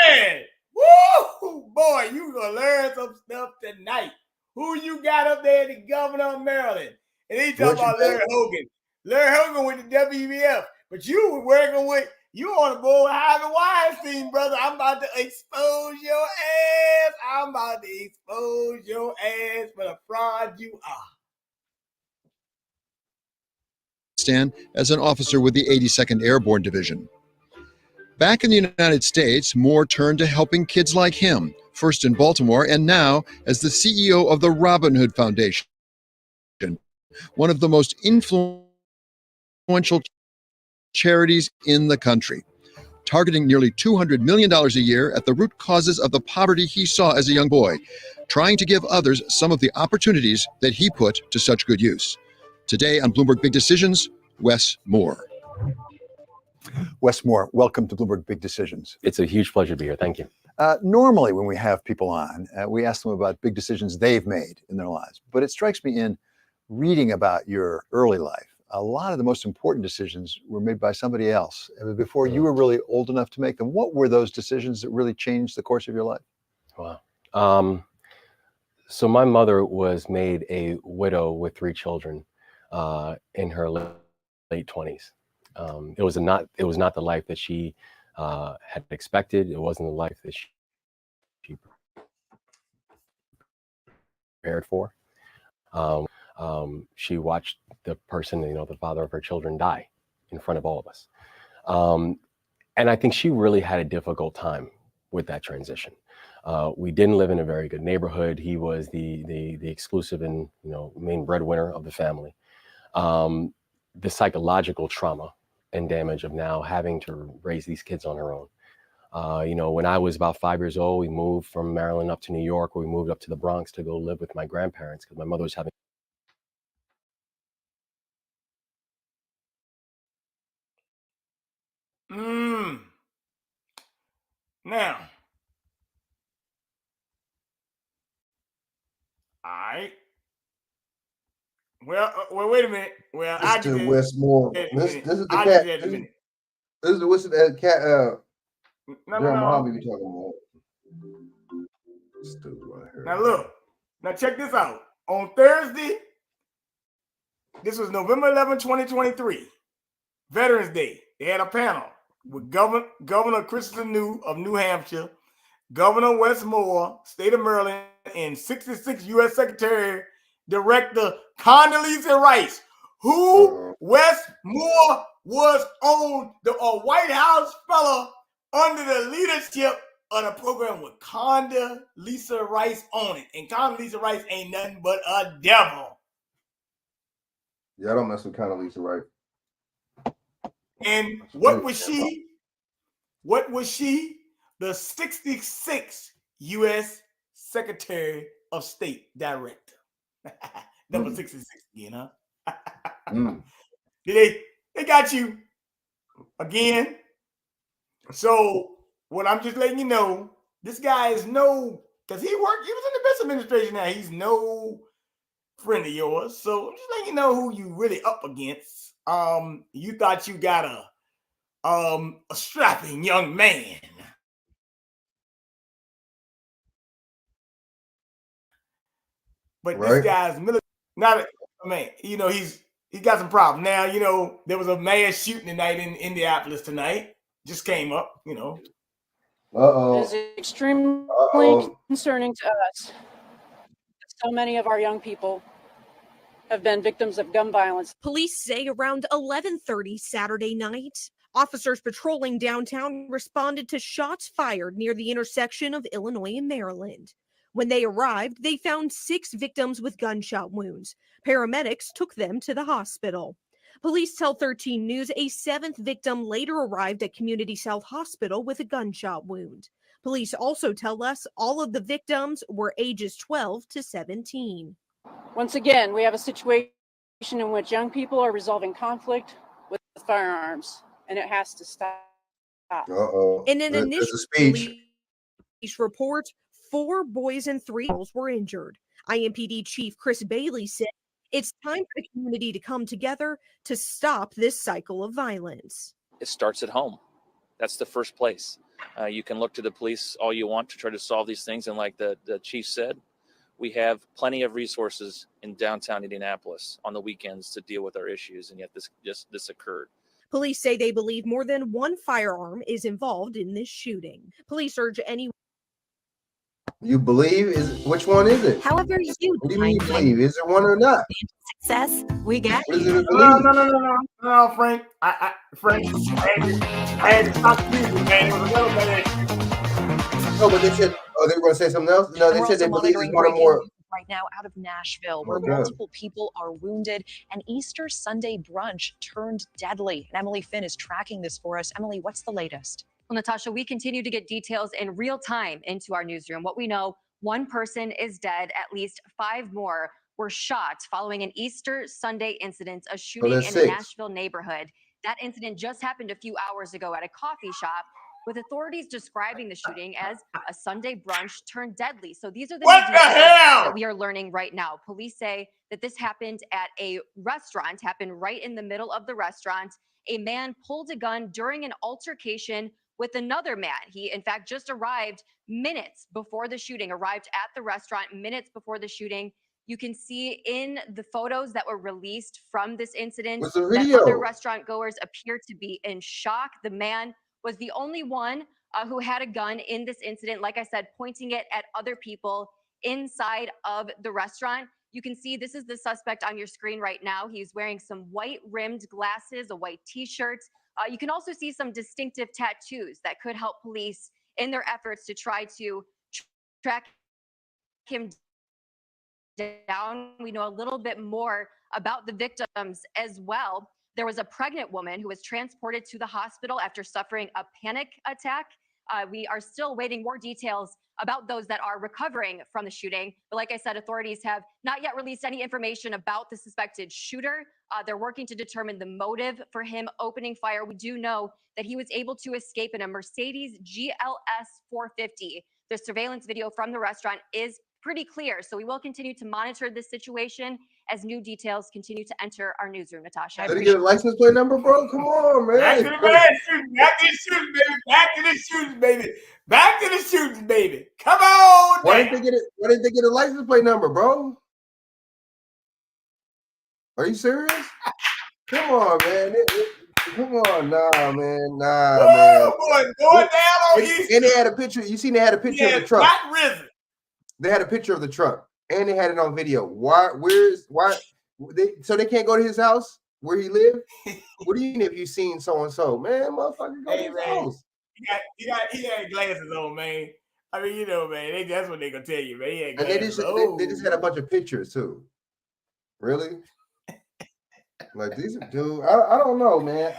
Man. Woo! Boy, you going to learn some stuff tonight. Who you got up there, the governor of Maryland? And he talking about Larry Hogan. Larry Hogan with the WBF. But you were working with, you on the board with Harvey Weinstein, brother. I'm about to expose your ass. I'm about to expose your ass for the fraud you are. As an officer with the 82nd Airborne Division. Back in the United States, Moore turned to helping kids like him, first in Baltimore and now as the CEO of the Robin Hood Foundation, one of the most influential charities in the country, targeting nearly $200 million a year at the root causes of the poverty he saw as a young boy, trying to give others some of the opportunities that he put to such good use. Today on Bloomberg Big Decisions, Wes Moore. Wes Moore, welcome to Bloomberg Big Decisions. It's a huge pleasure to be here. Thank you. Normally, when we have people on, we ask them about big decisions they've made in their lives. But it strikes me in reading about your early life, a lot of the most important decisions were made by somebody else before you were really old enough to make them. What were those decisions that really changed the course of your life? Wow. So my mother was made a widow with 3 children in her late 20s. It was not the life that she had expected. It wasn't the life that she prepared for. She watched the person, the father of her children, die in front of all of us. And I think she really had a difficult time with that transition. We didn't live in a very good neighborhood. He was the exclusive and main breadwinner of the family. The psychological trauma and damage of now having to raise these kids on her own. When I was about 5 years old, we moved from Maryland up to New York, or we moved up to the Bronx to go live with my grandparents because my mother was having. Now, all right. Well, wait a minute. Well, I Mr. Wes Moore. This is the cat. This is the cat. John Muhammad we talking about. Now look. Now check this out. On Thursday, this was November 11, 2023, Veterans Day. They had a panel with Governor Christopher New of New Hampshire Governor Westmore, state of Maryland, and 66 U.S. Secretary Director Condoleezza Rice, who Westmore was on the White House fella under the leadership of the program with Condoleezza Rice on it. And Condoleezza Rice ain't nothing but a devil. Yeah, I don't mess with Condoleezza Rice. And what was she? What was she? The 66th U.S. Secretary of State Director. Number 66 again, huh? They got you again. So what I'm just letting you know, this guy is because he was in the best administration now. He's no friend of yours. So I'm just letting you know who you really up against. You thought you got a strapping young man. But this guy's military. He's got some problems. Now, there was a mass shooting tonight in Indianapolis tonight. Just came up, Uh-oh. It is extremely concerning to us. So many of our young people have been victims of gun violence. Police say around 11:30 Saturday night, officers patrolling downtown responded to shots fired near the intersection of Illinois and Maryland. When they arrived, they found 6 victims with gunshot wounds. Paramedics took them to the hospital. Police tell 13 News a 7th victim later arrived at Community South Hospital with a gunshot wound. Police also tell us all of the victims were ages 12 to 17. Once again, we have a situation in which young people are resolving conflict with firearms, and it has to stop. In an initial police report, 4 boys and 3 girls were injured. IMPD Chief Chris Bailey said it's time for the community to come together to stop this cycle of violence. It starts at home. That's the first place. You can look to the police all you want to try to solve these things. And like the chief said, we have plenty of resources in downtown Indianapolis on the weekends to deal with our issues. And yet this occurred. Police say they believe more than one firearm is involved in this shooting. Police urge anyone. You believe? Which one is it? However you What do you mean you believe? Is it one or not? success, we got What is you. it to believe? No, Frank. Frank, I had to stop music, man. It was a little bit. No, but they said, they were going to say something else? No, they said they believe it's one or more. Right now out of Nashville, where multiple people are wounded. An Easter Sunday brunch turned deadly. And Emily Finn is tracking this for us. Emily, what's the latest? Well, Natasha, we continue to get details in real time into our newsroom. What we know, one person is dead, at least 5 more were shot following an Easter Sunday incident, a shooting in a Nashville neighborhood. That incident just happened a few hours ago at a coffee shop, with authorities describing the shooting as a Sunday brunch turned deadly. So these are the details that we are learning right now. Police say that this happened at a restaurant, happened right in the middle of the restaurant. A man pulled a gun during an altercation with another man. He, in fact, just arrived minutes before the shooting, arrived at the restaurant minutes before the shooting. You can see in the photos that were released from this incident that other restaurant goers appear to be in shock. The man was the only one who had a gun in this incident, like I said, pointing it at other people inside of the restaurant. You can see this is the suspect on your screen right now. He's wearing some white rimmed glasses, a white t-shirt. You can also see some distinctive tattoos that could help police in their efforts to try to track him down. We know a little bit more about the victims as well. There was a pregnant woman who was transported to the hospital after suffering a panic attack. We are still waiting more details about those that are recovering from the shooting. But like I said, authorities have not yet released any information about the suspected shooter. They're working to determine the motive for him opening fire. We do know that he was able to escape in a Mercedes GLS 450. The surveillance video from the restaurant is pretty clear. So we will continue to monitor this situation as new details continue to enter our newsroom, Natasha. Did he get a license plate number, bro? Come on, man. Back to the shooting. Back to the shooting, baby. Back to the shooting, baby. Back to the shooting, baby. Come on. Why didn't they get a license plate number, bro? Are you serious? Come on, man. Come on, nah, man, nah, Woo, man. going down on Easter. And they had a picture. You seen they had a picture of the truck. Not risen. They had a picture of the truck, and they had it on video. Why? So they can't go to his house where he lived? What do you mean if you seen so and so, man? Motherfucker, go to his house. He had glasses on, man. I mean, you know, man, that's what they gonna tell you, man. He had And glasses they just had a bunch of pictures too. Really? Like these, dude. I don't know, man.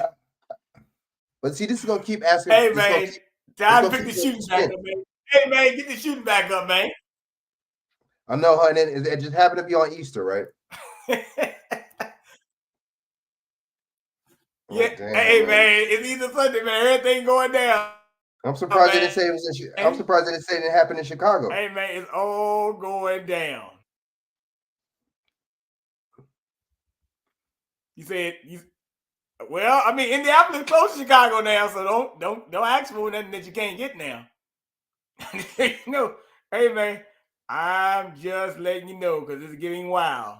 But see, this is gonna keep asking. Hey, man, time to pick the shooting back up, man. Hey, man, get the shooting back up, man. I know, honey. It just happened to be on Easter, right? Yeah. Damn, hey, man, it's Easter Sunday, man. Everything going down. I'm surprised they didn't say it was I'm surprised they didn't say it happened in Chicago. Hey, man, it's all going down. You said well, I mean, Indianapolis close to Chicago now, so don't ask for nothing that you can't get now. You know, hey man, I'm just letting you know because it's getting wild.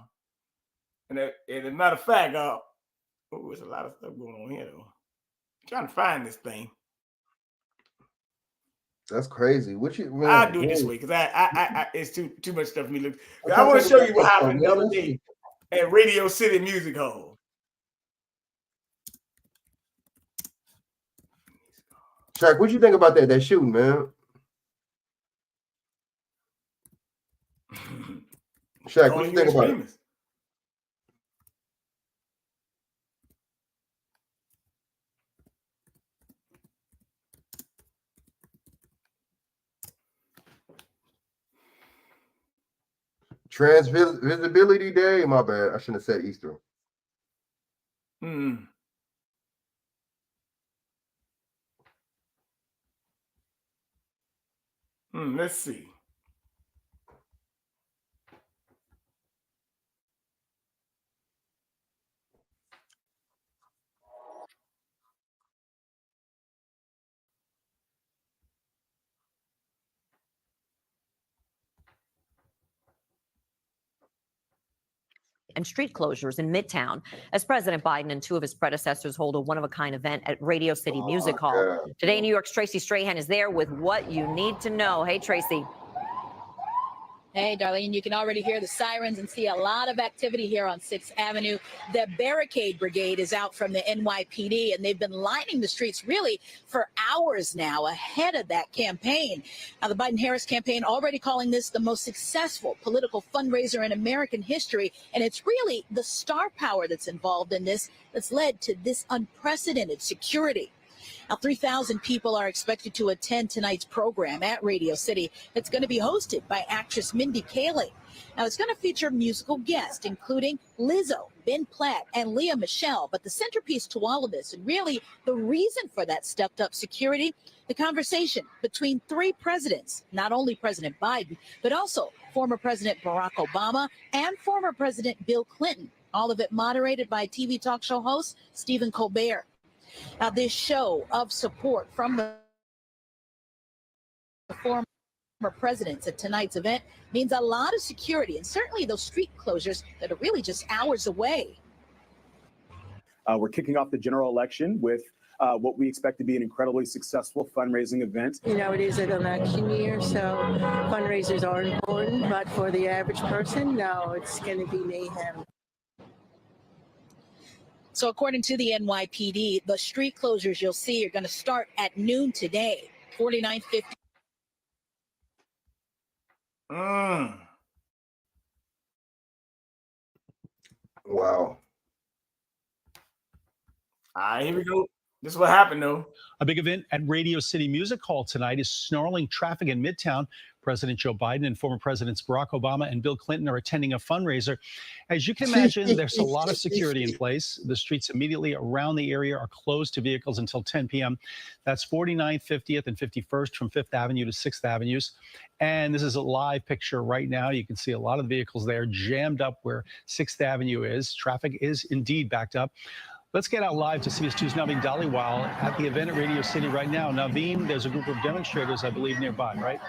And as a matter of fact, there's a lot of stuff going on here though. I'm trying to find this thing. That's crazy. I'll do it this way because I it's too much stuff for me to look. I want to show you what happened the other day at Radio City Music Hall. Chak, what you think about that shooting, man? Chak, what you think about it? Visibility Day. My bad. I shouldn't have said Easter. Let's see. And street closures in Midtown as President Biden and two of his predecessors hold a one-of-a-kind event at Radio City Music Hall. Today, New York's Tracy Strahan is there with what you need to know. Hey, Tracy. Hey, Darlene, you can already hear the sirens and see a lot of activity here on 6th Avenue. The Barricade Brigade is out from the NYPD, and they've been lining the streets really for hours now ahead of that campaign. Now, the Biden-Harris campaign already calling this the most successful political fundraiser in American history, and it's really the star power that's involved in this that's led to this unprecedented security. Now, 3,000 people are expected to attend tonight's program at Radio City. It's going to be hosted by actress Mindy Kaling. Now, it's going to feature musical guests, including Lizzo, Ben Platt, and Lea Michele. But the centerpiece to all of this, and really the reason for that stepped-up security, the conversation between three presidents, not only President Biden, but also former President Barack Obama and former President Bill Clinton. All of it moderated by TV talk show host Stephen Colbert. Now, this show of support from the former presidents at tonight's event means a lot of security, and certainly those street closures that are really just hours away. We're kicking off the general election with what we expect to be an incredibly successful fundraising event. You know, it is an election year, so fundraisers are important, but for the average person, no, it's going to be mayhem. So according to the NYPD, the street closures you'll see are going to start at noon today, 4950. Wow. Here we go. This is what happened, though. A big event at Radio City Music Hall tonight is snarling traffic in Midtown. President Joe Biden and former Presidents Barack Obama and Bill Clinton are attending a fundraiser. As you can imagine, there's a lot of security in place. The streets immediately around the area are closed to vehicles until 10 p.m. That's 49th, 50th, and 51st from 5th Avenue to 6th Avenues. And this is a live picture right now. You can see a lot of the vehicles there jammed up where 6th Avenue is. Traffic is indeed backed up. Let's get out live to CBS 2's Naveen Dhaliwal at the event at Radio City right now. Naveen, there's a group of demonstrators, I believe, nearby, right?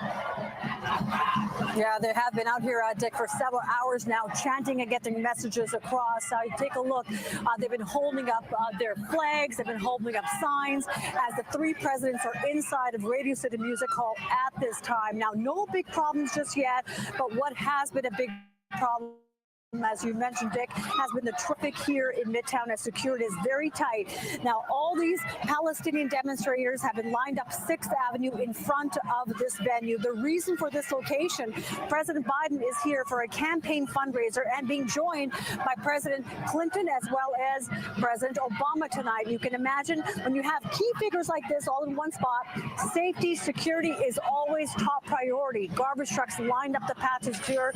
Yeah, they have been out here, Dick, for several hours now, chanting and getting messages across. Take a look. They've been holding up their flags. They've been holding up signs as the three presidents are inside of Radio City Music Hall at this time. Now, no big problems just yet, but what has been a big problem, as you mentioned, Dick, has been the traffic here in Midtown as security is very tight. Now, all these Palestinian demonstrators have been lined up 6th Avenue in front of this venue. The reason for this location, President Biden is here for a campaign fundraiser and being joined by President Clinton as well as President Obama tonight. You can imagine when you have key figures like this all in one spot, safety, security is always top priority. Garbage trucks lined up the path to secure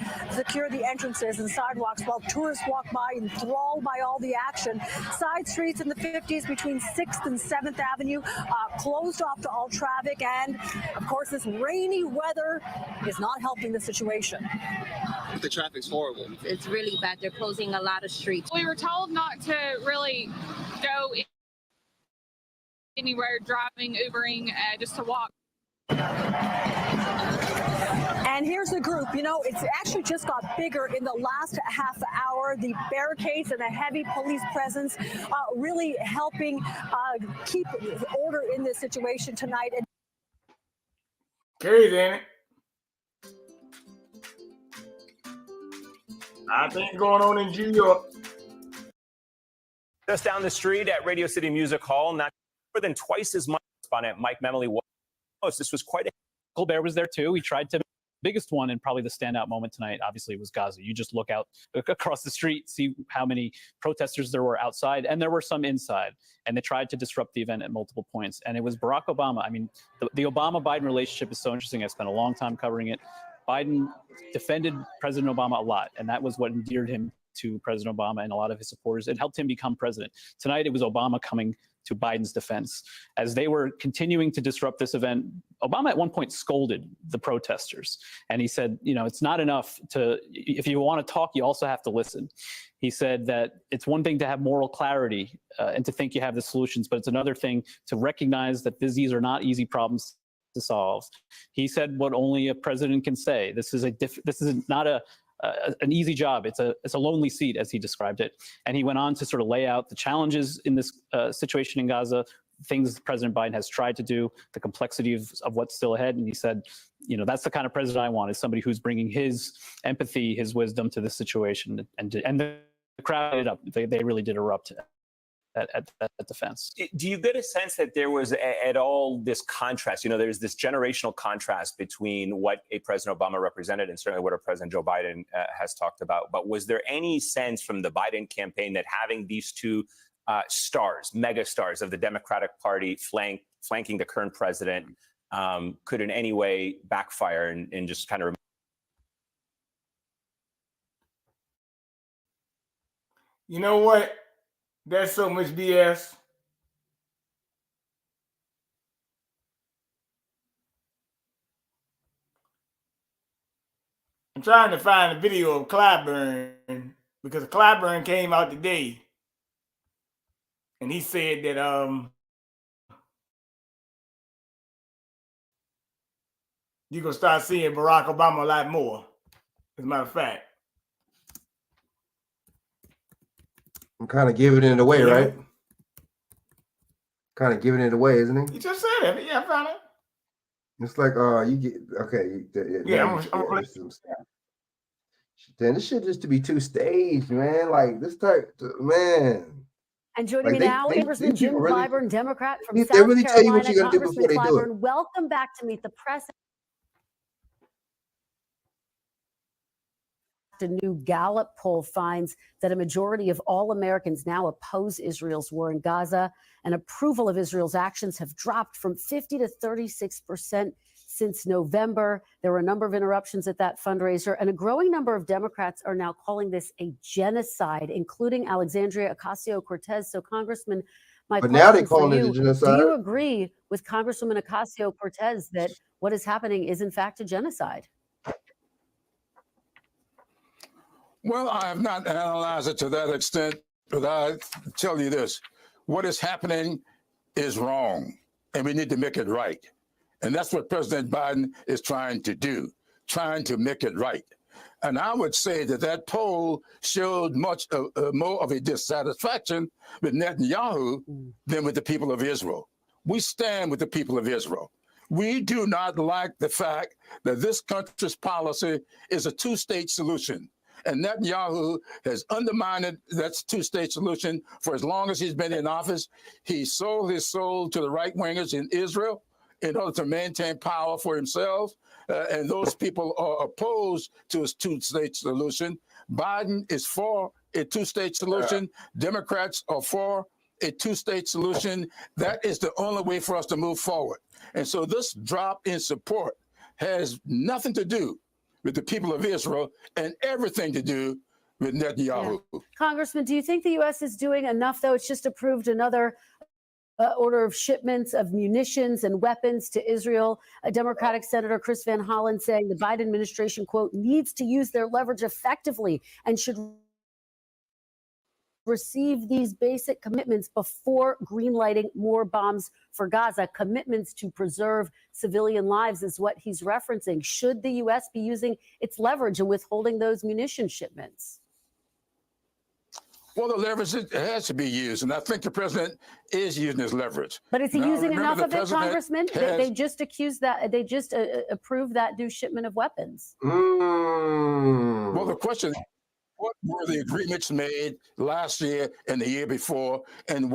the entrances and sidewalks while tourists walk by enthralled by all the action. Side streets in the 50s between 6th and 7th Avenue closed off to all traffic. And, of course, this rainy weather is not helping the situation. The traffic's horrible. It's really bad. They're closing a lot of streets. We were told not to really go anywhere, driving, Ubering, just to walk. And here's the group. You know, it's actually just got bigger in the last half hour. The barricades and the heavy police presence really helping keep order in this situation tonight. Crazy, ain't it? I think going on in New York. Just down the street at Radio City Music Hall, not more than twice as much respondent Mike Memley was. This was quite a... Colbert was there too. He tried to... biggest one and probably the standout moment tonight, obviously, was Gaza. You just look out across the street, see how many protesters there were outside, and there were some inside. And they tried to disrupt the event at multiple points. And it was Barack Obama. I mean, the Obama-Biden relationship is so interesting. I spent a long time covering it. Biden defended President Obama a lot, and that was what endeared him to President Obama and a lot of his supporters. It helped him become president. Tonight, it was Obama coming to Biden's defense. As they were continuing to disrupt this event, Obama at one point scolded the protesters. And he said, you know, it's not enough to, if you want to talk, you also have to listen. He said that it's one thing to have moral clarity and to think you have the solutions, but it's another thing to recognize that these are not easy problems to solve. He said what only a president can say. This is not an easy job. It's a lonely seat, as he described it. And he went on to sort of lay out the challenges in this situation in Gaza, things President Biden has tried to do, the complexity of what's still ahead. And he said, you know, that's the kind of president I want, is somebody who's bringing his empathy, his wisdom to this situation. And the crowd ate up. They really did erupt at defense. Do you get a sense that there was at all this contrast? You know, there's this generational contrast between what a President Obama represented and certainly what a President Joe Biden has talked about. But was there any sense from the Biden campaign that having these two stars, mega stars of the Democratic Party flanking the current president could in any way backfire and just kind of... You know what? That's so much BS. I'm trying to find a video of Clyburn because Clyburn came out today and he said that you're going to start seeing Barack Obama a lot more, as a matter of fact. I'm kind of giving it away, right? Kind of giving it away, isn't he? You just said it. Yeah, I found it. It's like, you get, okay. Then this shit just to be two staged, man. Like this type, man. And joining me now, Congressman Jim Clyburn, Democrat from South Carolina. Carolina. Tell you what you're gonna do before they do it. Welcome back to Meet the Press. A new Gallup poll finds that a majority of all Americans now oppose Israel's war in Gaza, and approval of Israel's actions have dropped from 50 to 36% since November. There were a number of interruptions at that fundraiser, and a growing number of Democrats are now calling this a genocide, including Alexandria Ocasio-Cortez. So, Congressman, but now they're calling it a genocide. Do you agree with Congresswoman Ocasio-Cortez that what is happening is in fact a genocide? Well, I have not analyzed it to that extent, but I tell you this. what is happening is wrong, and we need to make it right. And that's what President Biden is trying to do, trying to make it right. And I would say that that poll showed much more of a dissatisfaction with Netanyahu than with the people of Israel. We stand with the people of Israel. We do not like the fact that this country's policy is a two-state solution. And Netanyahu has undermined that two-state solution for as long as he's been in office. He sold his soul to the right-wingers in Israel in order to maintain power for himself. And those people are opposed to his two-state solution. Biden is for a two-state solution. Democrats are for a two-state solution. That is the only way for us to move forward. And so this drop in support has nothing to do with the people of Israel and everything to do with Netanyahu. Yeah. Congressman, do you think the U.S. is doing enough, though? It's just approved another order of shipments of munitions and weapons to Israel. A Democratic Senator Chris Van Hollen saying the Biden administration, quote, needs to use their leverage effectively and should receive these basic commitments before greenlighting more bombs for Gaza. Commitments to preserve civilian lives is what he's referencing. Should the U.S. be using its leverage and withholding those munition shipments? Well, the leverage has to be used, and I think the president is using his leverage. But is he using enough of it, Congressman? Has... They just accused that, they just approved that new shipment of weapons. Well, the question is, what were the agreements made last year and the year before, and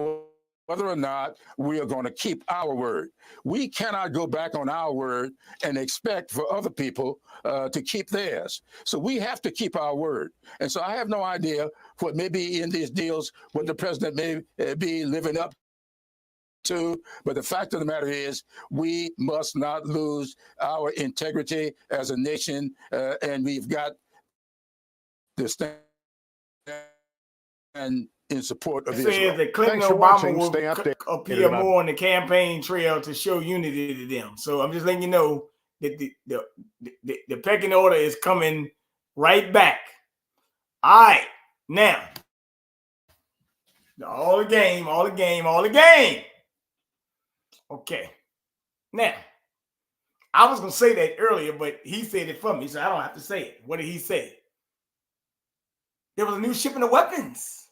whether or not we are going to keep our word? We cannot go back on our word and expect for other people to keep theirs. So we have to keep our word. And so I have no idea what may be in these deals, what the president may be living up to. But the fact of the matter is, we must not lose our integrity as a nation, and we've got to stand in support of Israel. Says that Clinton and Obama will appear more on the campaign trail to show unity to them. So I'm just letting you know that the pecking order is coming right back. All right, now all the game. Okay, now I was gonna say that earlier, but he said it for me, so I don't have to say it. What did he say? There was a new shipment of weapons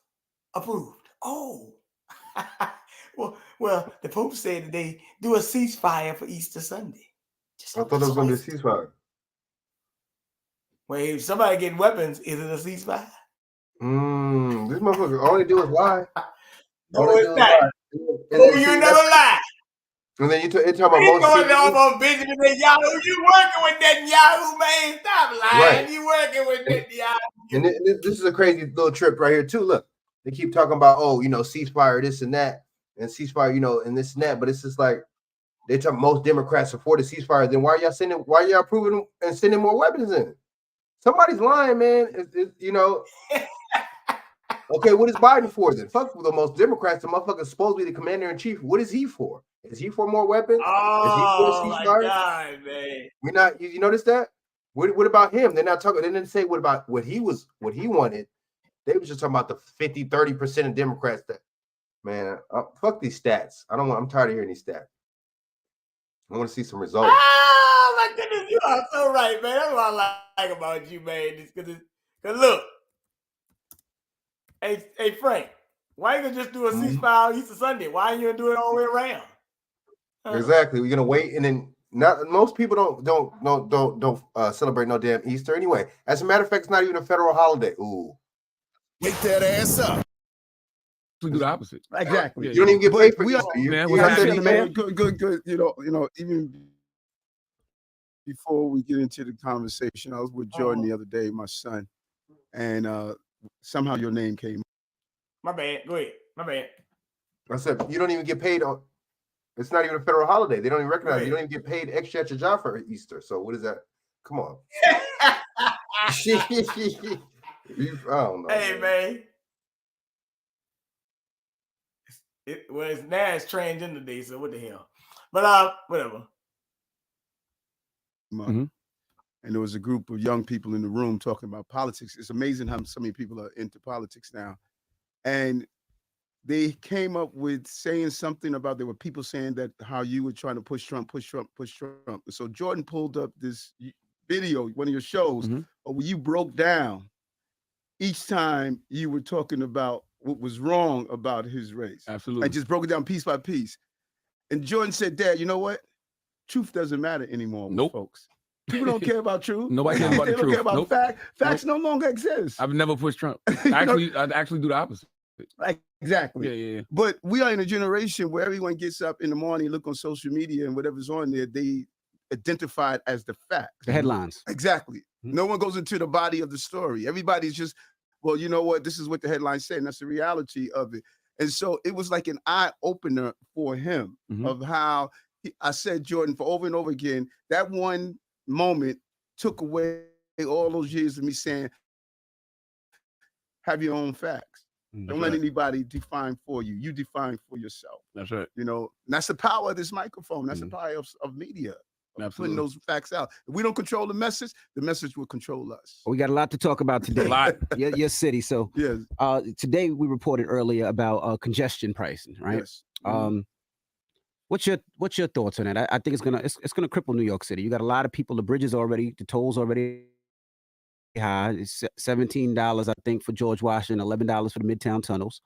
approved. Oh, well, the Pope said that they do a ceasefire for Easter Sunday. I thought it was going to be a ceasefire. Well, if somebody getting weapons, is it a ceasefire? This motherfucker, all they do is lie. No, it's not. Oh, you never lie. And then you talk about most on Benjamin Netanyahu. You working with Netanyahu, man? Stop lying. Right. You working with Netanyahu. And this is a crazy little trip right here too. Look, they keep talking about, oh, ceasefire, this and that, and ceasefire, and this and that. But it's just like they talk most Democrats support a ceasefire. Then why are y'all approving and sending more weapons in? Somebody's lying, man. Okay, what is Biden for then? Fuck the most Democrats. The motherfucker's supposed to be the commander in chief. What is he for? Is he for more weapons? Oh, is he for a ceasefire? My God, man. We're not. You notice that? What about him? They're not talking. They didn't say what about what he wanted. They was just talking about the 50-30% of Democrats that, man, fuck these stats. I'm tired of hearing these stats. I want to see some results. Oh my goodness, you are so right, man. That's what I like about you, man. Because look, hey Frank, why you gonna just do a ceasefire on Easter Sunday? Why you gonna do it all the way around? Exactly. We're gonna wait, and then most people don't celebrate no damn Easter anyway. As a matter of fact, it's not even a federal holiday. Ooh, wake that ass up. We do the opposite. Exactly. You don't even get paid for Easter. Man, good. Even before we get into the conversation, I was with Jordan the other day, my son, and somehow your name came. My bad. Go ahead. My bad. I said you don't even get paid on. It's not even a federal holiday. They don't even recognize it. You don't even get paid extra at your job for Easter. So what is that? Come on. I don't know. Hey, man. It's transgender day, so what the hell? But whatever. And there was a group of young people in the room talking about politics. It's amazing how so many people are into politics now. And they came up with saying something about, there were people saying that how you were trying to push Trump. And so Jordan pulled up this video, one of your shows, where you broke down each time you were talking about what was wrong about his race. Absolutely. And just broke it down piece by piece. And Jordan said, Dad, you know what? Truth doesn't matter anymore with folks. People don't care about truth. Nobody cares about the truth. They don't care about fact. Facts no longer exist. I've never pushed Trump. I actually do the opposite. Exactly. Yeah. But we are in a generation where everyone gets up in the morning, look on social media, and whatever's on there, they identify it as the fact. The headlines. Exactly. No one goes into the body of the story. Everybody's just, well, you know what? This is what the headline said, and that's the reality of it. And so it was like an eye opener for him of how I said, Jordan, for over and over again, that one moment took away all those years of me saying, have your own facts. Don't let anybody define for you. You define for yourself. That's right. You know, and that's the power of this microphone. That's the power of media. Putting those facts out. If we don't control the message will control us. We got a lot to talk about today. A lot. Your city. So yes. Today we reported earlier about congestion pricing, right? Yes. What's your thoughts on that? I think it's gonna cripple New York City. You got a lot of people. The bridges already, the tolls already high. It's $17, I think, for George Washington, $11 for the Midtown tunnels.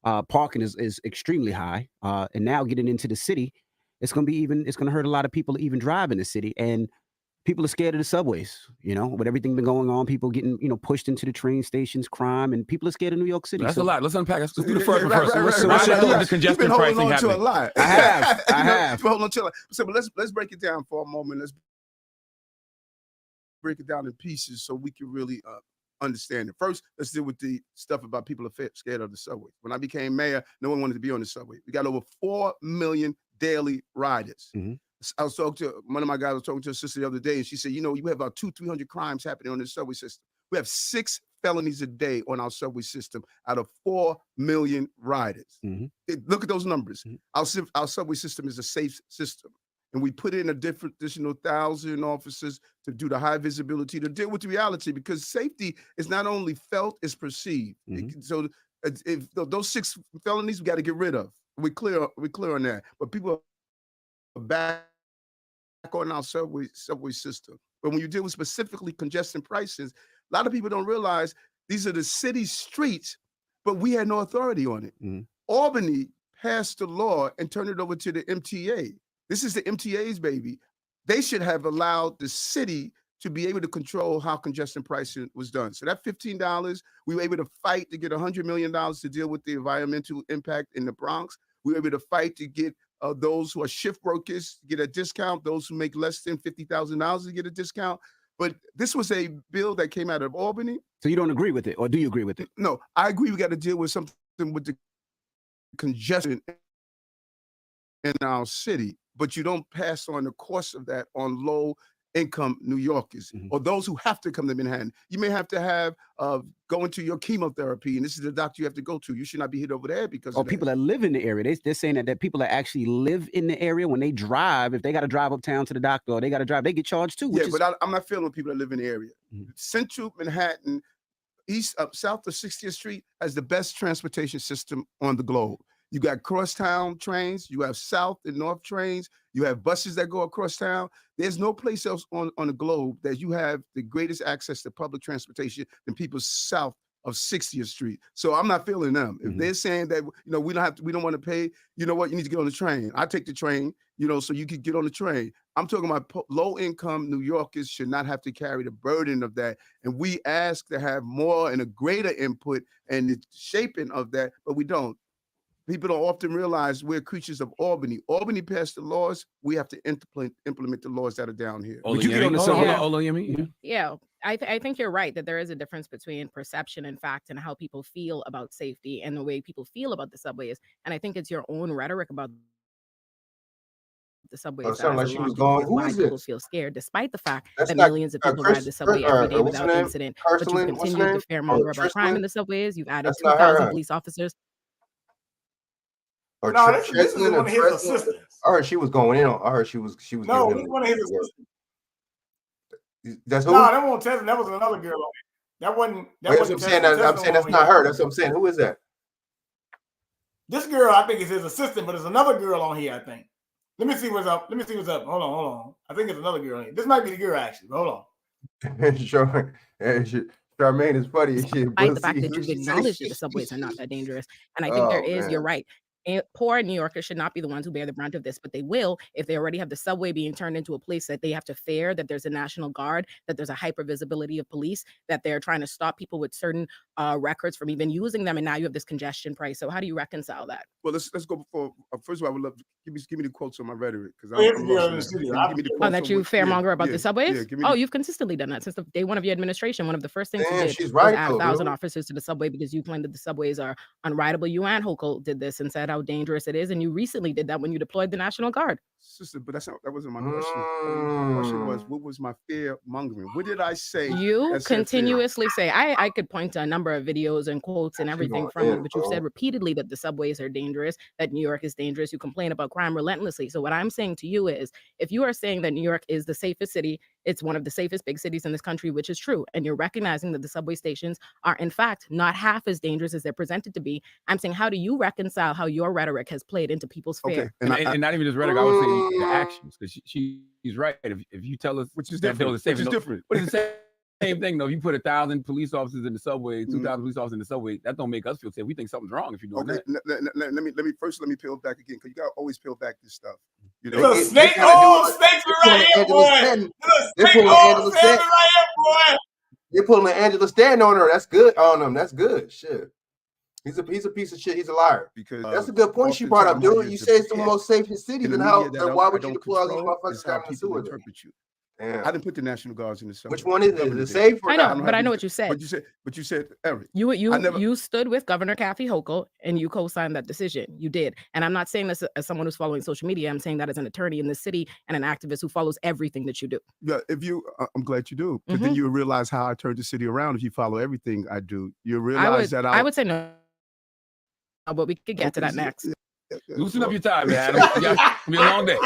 Parking is extremely high. And now getting into the city, it's gonna hurt a lot of people to even drive in the city. And people are scared of the subways, you know, with everything been going on, people getting, pushed into the train stations, crime, and people are scared of New York City. That's a lot. Let's unpack. Let's do the first one Right, first. right, What's right. the congestion You've been pricing holding on to a happening? lot. I have. Hold on to a lot. So, but let's break it down for a moment. Let's break it down in pieces so we can really understand it. First, let's deal with the stuff about people are scared of the subway. When I became mayor, no one wanted to be on the subway. We got over 4 million daily riders. I was talking to one of my guys. I was talking to a sister the other day, and she said, you have about 200-300 crimes happening on the subway system. We have 6 felonies a day on our subway system out of 4 million riders. Look at those numbers. Our subway system is a safe system, and we put in additional 1,000 officers to do the high visibility to deal with the reality, because safety is not only felt, it's perceived. So if those 6 felonies, we got to get rid of. We're clear on that. But people are back on our subway system. But when you deal with specifically congestion prices, a lot of people don't realize these are the city streets, but we had no authority on it. Albany passed the law and turned it over to the MTA. This is the MTA's baby. They should have allowed the city to be able to control how congestion pricing was done. So that $15, we were able to fight to get $100 million to deal with the environmental impact in the Bronx. We were able to fight to get those who are shift workers get a discount. Those who make less than $50,000 to get a discount. But this was a bill that came out of Albany. So you don't agree with it, or do you agree with it? No, I agree. We got to deal with something with the congestion in our city, but you don't pass on the cost of that on low-income New Yorkers or those who have to come to Manhattan. You may have to have go into your chemotherapy, and this is the doctor you have to go to. You should not be hit over there because of people that live in the area. They're saying that people that actually live in the area, when they drive, if they got to drive uptown to the doctor or they got to drive, they get charged too. But I'm not feeling people that live in the area. Central Manhattan, south of 60th Street, has the best transportation system on the globe. You got crosstown trains, you have south and north trains, you have buses that go across town. There's no place else on the globe that you have the greatest access to public transportation than people south of 60th Street. So I'm not feeling them. If they're saying that, we don't want to pay, you know what, you need to get on the train. I take the train, so you could get on the train. I'm talking about low-income New Yorkers should not have to carry the burden of that. And we ask to have more and a greater input and the shaping of that, but we don't. People don't often realize we're creatures of Albany. Albany passed the laws. We have to implement the laws that are down here. Would you get on the subway? Yeah, I think you're right that there is a difference between perception and fact and how people feel about safety and the way people feel about the subways. And I think it's your own rhetoric about the subways. It sounded like she was going, who why is people this? feel scared, despite the fact That's that not- millions of people ride the subway every day without incident. But you Kirstland, what's her continue to name? fearmonger about crime Tristan? in the subways. You've added That's not her, 2,000 huh? police officers. Or No, this is Tristan one of his Tristan? assistants. I heard she was going in on. I heard she was No, giving he's him one of his the assistants. word. That's who? No, that won't tell him. That was another girl on it. That wasn't. That's what I'm saying. I'm saying that's not her. That's what I'm saying. Who is that? This girl, I think, is his assistant, but there's another girl on here, I think. Let me see what's up. Hold on. I think it's another girl on here. This might be the girl, actually, but hold on. Sure. Charmaine is funny. Despite the fact that you've acknowledged that the subways are not that dangerous. And I think you're right. Poor New Yorkers should not be the ones who bear the brunt of this, but they will if they already have the subway being turned into a place that they have to fare, that there's a National Guard, that there's a hyper visibility of police, that they're trying to stop people with certain records from even using them, and now you have this congestion price. So how do you reconcile that? Well, let's go before. First of all, I would love to give me the quotes on my rhetoric because that you fairmonger about the subways. You've consistently done that since the day one of your administration. One of the first things you did was add 1,000 officers to the subway because you claimed that the subways are unrideable. You and Hochul did this and said how dangerous it is, and you recently did that when you deployed the National Guard. Sister, but that wasn't my question. My question was, what was my fear mongering? What did I say? You continuously say, I could point to a number of videos and quotes and everything from you, but you've said repeatedly that the subways are dangerous, that New York is dangerous. You complain about crime relentlessly. So what I'm saying to you is, if you are saying that New York is the safest city, it's one of the safest big cities in this country, which is true, and you're recognizing that the subway stations are in fact not half as dangerous as they're presented to be, I'm saying, how do you reconcile how your rhetoric has played into people's fear? And not even just rhetoric, I would say the actions, because she's right. If you tell us which is different, which is different, but it's the same thing though. If you put 1,000 police officers in the subway, 2,000 police officers in the subway, that don't make us feel safe. We think something's wrong if you're doing that. Let me peel back again, because you gotta always peel back this stuff. You know, Look, snake snakes right here, boy. They're pulling an Angela Stanton on her. That's good on him. That's good. Shit. He's a piece of shit. He's a liar. Because that's a good point she brought up, dude. You say it's the most safest cities, and how? Why would you deploy all these motherfuckers down the sewer? I didn't put the National Guards in the subway. Which one is it? Is it safe? I know, but I know what you said. But you said, Eric. You stood with Governor Kathy Hochul and you co-signed that decision. You did. And I'm not saying this as someone who's following social media. I'm saying that as an attorney in the city and an activist who follows everything that you do. Yeah, I'm glad you do. But then you realize how I turned the city around if you follow everything I do. You realize I would say no. But we could get to that next. Loosen up your tie, man. It's be a long day.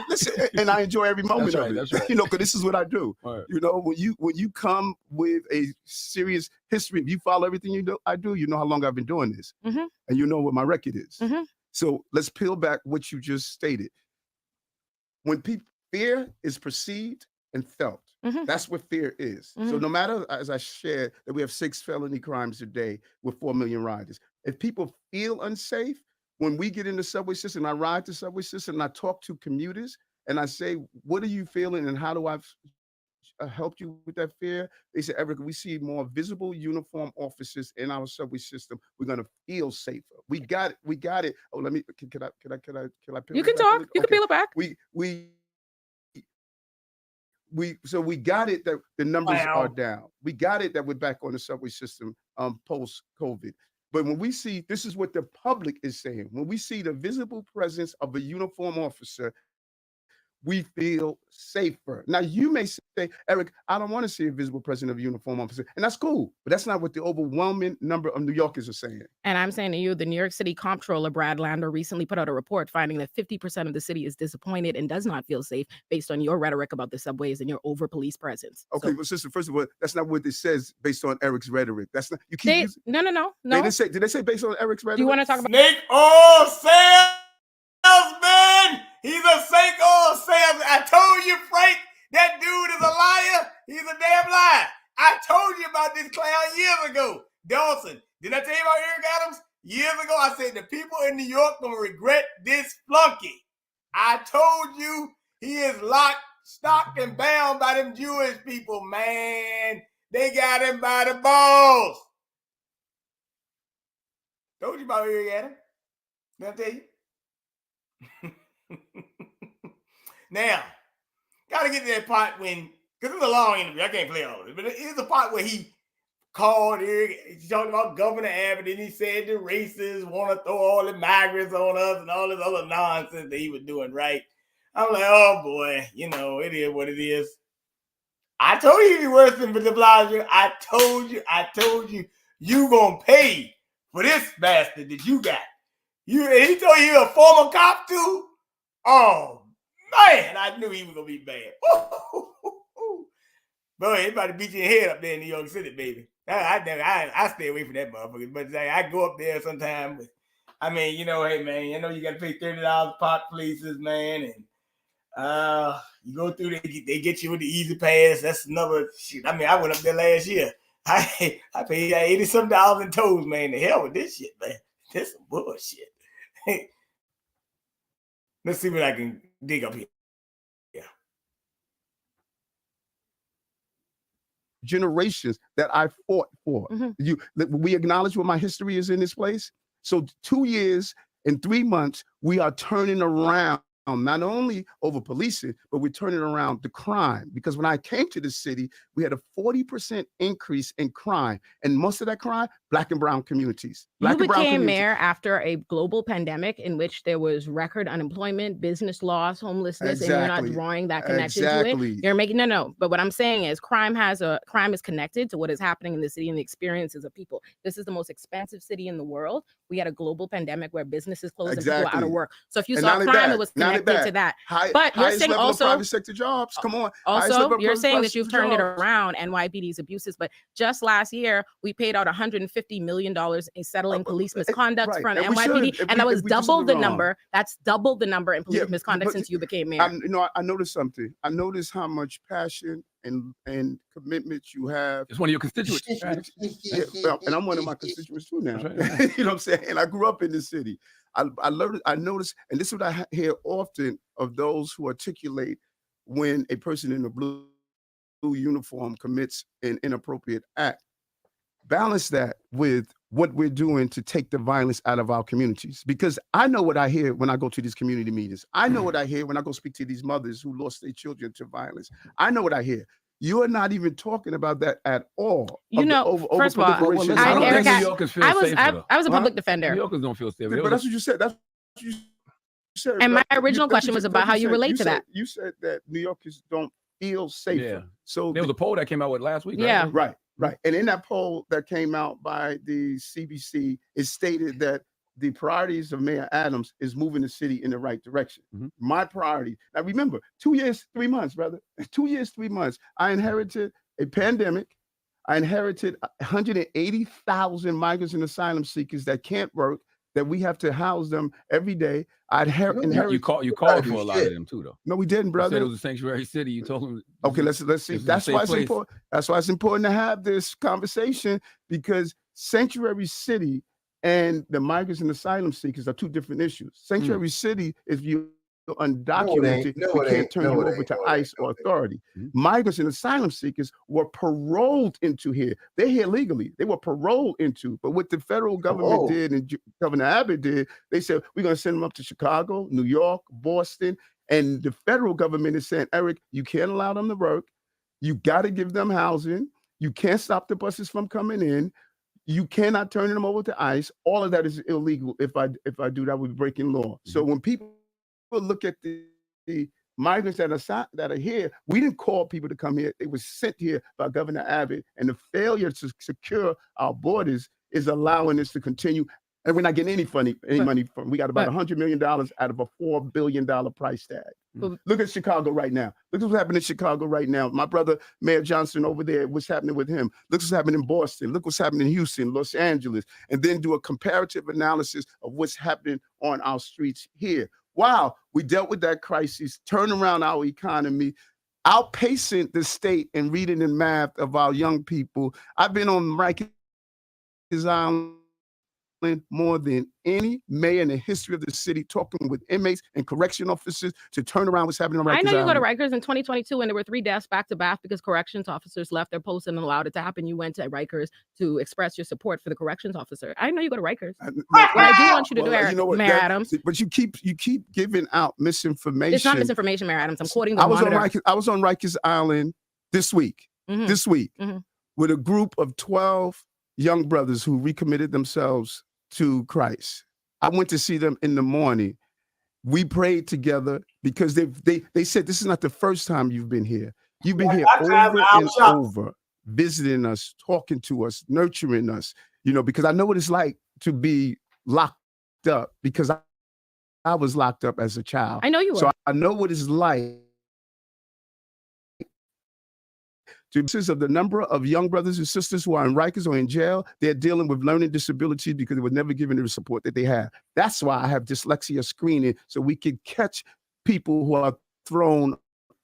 Listen, and I enjoy every moment of it. That's right. You know, because this is what I do. Right. You know, when you come with a serious history, if you follow everything I do, you know how long I've been doing this, and you know what my record is. So let's peel back what you just stated. When fear is perceived and felt, that's what fear is. So no matter, as I shared, that we have 6 felony crimes a day with 4 million riders, if people feel unsafe, when we get in the subway system, I ride the subway system and I talk to commuters and I say, what are you feeling and how do I help you with that fear? They say, Eric, we see more visible uniform officers in our subway system. We're going to feel safer. We got it. Oh, let me, can I peel You can talk. You can peel it back. So we got it that the numbers are down. We got it that we're back on the subway system post-COVID. But when we see, this is what the public is saying, when we see the visible presence of a uniform officer, we feel safer. Now, you may say, Eric, I don't want to see a visible presence of a uniform officer. And that's cool. But that's not what the overwhelming number of New Yorkers are saying. And I'm saying to you, the New York City comptroller, Brad Lander, recently put out a report finding that 50% of the city is disappointed and does not feel safe based on your rhetoric about the subways and your over-police presence. Okay, well, sister, first of all, that's not what it says based on Eric's rhetoric. That's not, you keep using... No. Did they say based on Eric's rhetoric? Do you want to talk about... Snake salesman! He's a snake salesman. I told you, Frank, that dude is a liar. He's a damn liar. I told you about this clown years ago. Dawson, did I tell you about Eric Adams? Years ago, I said the people in New York gonna regret this flunky. I told you he is locked, stock, and bound by them Jewish people, man. They got him by the balls. Told you about Eric Adams. Did I tell you? Now, gotta get to that part when, because it's a long interview, I can't play all of it, but it's a part where he called Eric, he's talking about Governor Abbott, and he said the racists want to throw all the migrants on us and all this other nonsense that he was doing, right? I'm like, oh boy, you know, it is what it is. I told you he'd be worse than de Blasio. I told you, you gonna pay for this bastard that you got. And he told you you're a former cop too? Oh, man, I knew he was going to be bad. Boy, everybody beat your head up there in New York City, baby. I stay away from that motherfucker. But I go up there sometime with I mean, hey man, you got to pay $30 pot places, man, and you go through, they get you with the easy pass. That's another shit. I mean, I went up there last year. I paid $80-some in tolls, man. The hell with this shit, man. This some bullshit. Let's see what I can dig up here. Generations that I fought for. We acknowledge what my history is in this place. So 2 years and 3 months, we are turning around not only over policing, but we're turning around the crime. Because when I came to the city, we had a 40% increase in crime. And most of that crime, Black and brown communities. You became mayor after a global pandemic in which there was record unemployment, business loss, homelessness, and you're not drawing that connection to it. You're making no. But what I'm saying is crime is connected to what is happening in the city and the experiences of people. This is the most expensive city in the world. We had a global pandemic where businesses closed and people were out of work. So if you saw crime, it was connected to that. But you're saying also private sector jobs. Come on. Also, you're saying that you've turned it around, NYPD's abuses. But just last year, we paid out $150 million in settling police misconduct from NYPD, and that was double the number. That's double the number in police misconduct since you became mayor. I noticed something. I noticed how much passion and commitment you have. It's one of your constituents. And I'm one of my constituents too now. You know what I'm saying? And I grew up in the city. I noticed, and this is what I hear often of those who articulate when a person in a blue uniform commits an inappropriate act. Balance that with what we're doing to take the violence out of our communities. Because I know what I hear when I go to these community meetings. I know what I hear when I go speak to these mothers who lost their children to violence. I know what I hear. You're not even talking about that at all. First of all, I was a public defender. New Yorkers don't feel safe. But that's what you said. That's what you said. And my original question was about how you relate to that. You said that New Yorkers don't feel safer. Yeah. So there was a poll that came out with last week. Yeah. Right. And in that poll that came out by the CBC, it stated that the priorities of Mayor Adams is moving the city in the right direction. My priority. Now remember, 2 years, 3 months, brother. 2 years, 3 months. I inherited a pandemic. I inherited 180,000 migrants and asylum seekers that can't work, that we have to house them every day. You called for a lot of them too, though. No, we didn't, brother. You said it was a sanctuary city. You told them. Okay, let's see. That's why it's important. That's why it's important to have this conversation, because sanctuary city and the migrants and asylum seekers are two different issues. Sanctuary city, if you undocumented, we can't turn you over to ICE or authority. Migrants and asylum seekers were paroled into here. They're here legally. They were paroled into. But what the federal government did and Governor Abbott did, they said, we're going to send them up to Chicago, New York, Boston. And the federal government is saying, Eric, you can't allow them to work. You got to give them housing. You can't stop the buses from coming in. You cannot turn them over to ICE. All of that is illegal. If I do that, we're breaking law. So when people look at the migrants that are here, we didn't call people to come here. They were sent here by Governor Abbott, and the failure to secure our borders is allowing this to continue. And we're not getting any money from. We got about $100 million out of a $4 billion price tag. Look at Chicago right now. Look at what's happening in Chicago right now. My brother, Mayor Johnson over there, what's happening with him. Look what's happening in Boston. Look what's happening in Houston, Los Angeles. And then do a comparative analysis of what's happening on our streets here. Wow, we dealt with that crisis, turned around our economy, outpacing the state in reading and math of our young people. I've been on Rikers Island more than any mayor in the history of the city, talking with inmates and correction officers to turn around what's happening on Rikers Island. I know you go to Rikers in 2022 and there were 3 deaths back to back because corrections officers left their posts and allowed it to happen. You went to Rikers to express your support for the corrections officer. I know you go to Rikers. What I do want you to do, Mayor Adams. But you keep giving out misinformation. It's not misinformation, Mayor Adams. I'm quoting the monitor. I was on Rikers Island this week. With a group of 12 young brothers who recommitted themselves to Christ. I went to see them in the morning. We prayed together because they said, this is not the first time you've been here. You've been here over and over, visiting us, talking to us, nurturing us, because I know what it's like to be locked up, because I was locked up as a child. I know you were. So I know what it's like of the number of young brothers and sisters who are in Rikers or in jail, they're dealing with learning disabilities because they were never given the support that they have. That's why I have dyslexia screening, so we can catch people who are thrown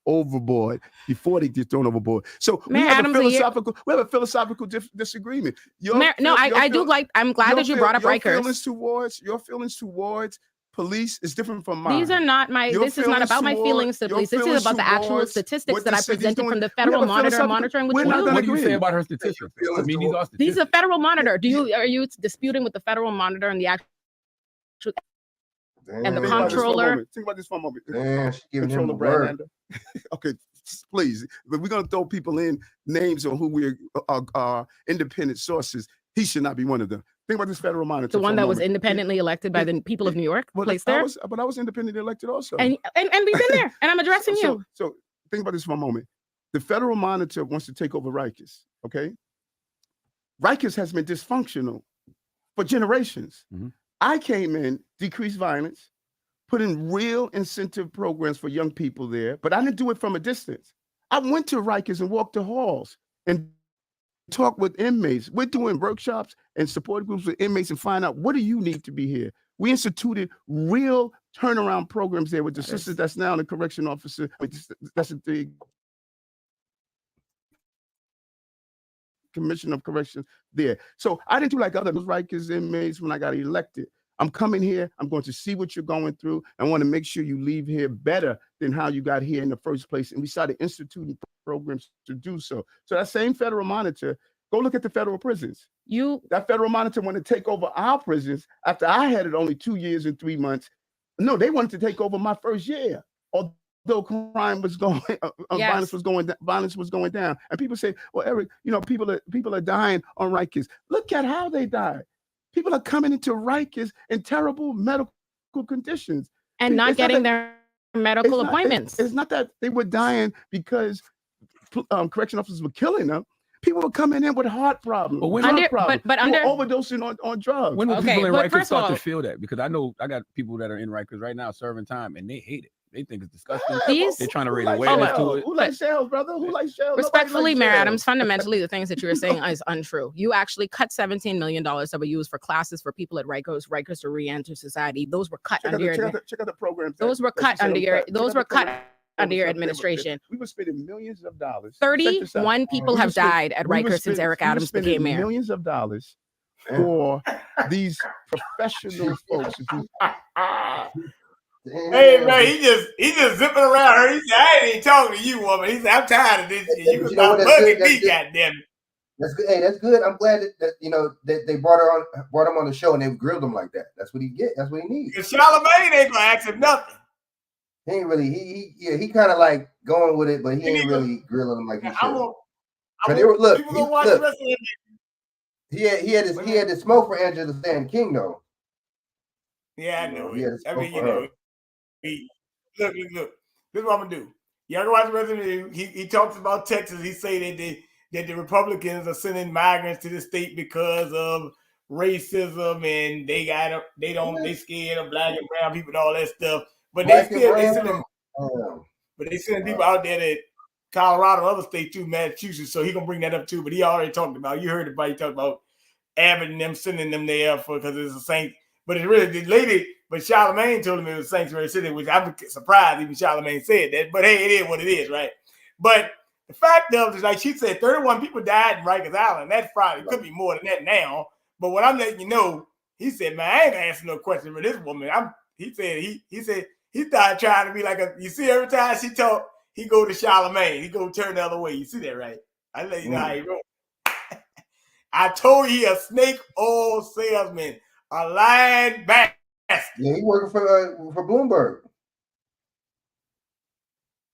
overboard before they get thrown overboard. So we have a philosophical disagreement. I'm glad that you brought up Rikers. Your feelings towards police is different from mine. These are not this is not about my feelings to police. This is about the actual statistics that I presented from the Federal Monitor monitoring with What do you say about her statistics? I mean, these are statistics. These are Federal Monitor. Are you disputing with the Federal Monitor and the actual and the comptroller? Think about this for a moment. Damn, she giving him the word. Okay, please. But we're gonna throw people in names on who we are independent sources. He should not be one of them. Think about this Federal Monitor. The one that was independently elected by the people of New York, placed there. But I was independently elected also. And we've been there. And I'm addressing you. So think about this for a moment. The Federal Monitor wants to take over Rikers. Okay, Rikers has been dysfunctional for generations. Mm-hmm. I came in, decreased violence, put in real incentive programs for young people there, but I didn't do it from a distance. I went to Rikers and walked the halls and talked with inmates. We're doing workshops and support groups with inmates and find out, what do you need to be here? We instituted real turnaround programs there with the sisters that's now the correction officer. That's the Commission of Corrections there. So I didn't do like other Rikers inmates when I got elected. I'm coming here. I'm going to see what you're going through. I want to make sure you leave here better than how you got here in the first place. And we started instituting programs to do so. So that same Federal Monitor, go look at the federal prisons. That Federal Monitor wanted to take over our prisons after I had it only 2 years and 3 months. No, they wanted to take over my first year. Although crime was going, violence was going down. And people say, well, Eric, people are dying on Rikers. Look at how they died. People are coming into Rikers in terrible medical conditions. And not getting their medical appointments. It's not that they were dying because correction officers were killing them. People were coming in with heart problems. But overdosing on drugs. When will people in Rikers start to feel that? Because I know I got people that are in Rikers right now serving time, and they hate it. They think it's disgusting. They're trying to raise awareness to it. Who likes shells, brother? Who likes shells? Respectfully, Mayor Adams, fundamentally, the things that you were saying is untrue. You actually cut $17 million that were used for classes for people at Rikers to re-enter society. Those were cut under your check out the programs. Those were cut under your administration. We were spending millions of dollars. 31 people have died at Rikers since Eric Adams became mayor. Millions of dollars for these professional folks. Hey man, he just zipping around her. He said, "I ain't even talking to you, woman." He said, "I'm tired of this shit. You can stop bugging me, goddamn it." That's good. Hey, that's good. I'm glad that they brought him on the show and they grilled him like that. That's what he get. That's what he needs. Because Charlamagne ain't gonna ask him nothing. He ain't really. He kind of like going with it, but he ain't really grilling him like he should. Look, people gonna watch the rest of it. He had the smoke for Angela Stan King though. Yeah, I know. I mean, look. This is what I'm gonna do. Y'all go watch the rest of it. He talks about Texas. He say that the Republicans are sending migrants to the state because of racism and they scared of black and brown people and all that stuff. But they sending people out there that Colorado, other states too, Massachusetts. So he gonna bring that up too. But he already talked about. You heard about he talked about Abbott and them sending them there because it's a Saint. But it's really the lady. But Charlamagne told him it was Sanctuary City, which I'm surprised even Charlamagne said that. But hey, it is what it is, right? But the fact of it is, like she said, 31 people died in Rikers Island. That's probably could be more than that now. But what I'm letting you know, he said, man, I ain't gonna answer no question for this woman. He said he started trying to be like you see, every time she talk, he go to Charlamagne. He go turn the other way. You see that, right? I let you know how he wrote. I told you, he a snake oil salesman, a lying bastard. Yeah, he working for Bloomberg,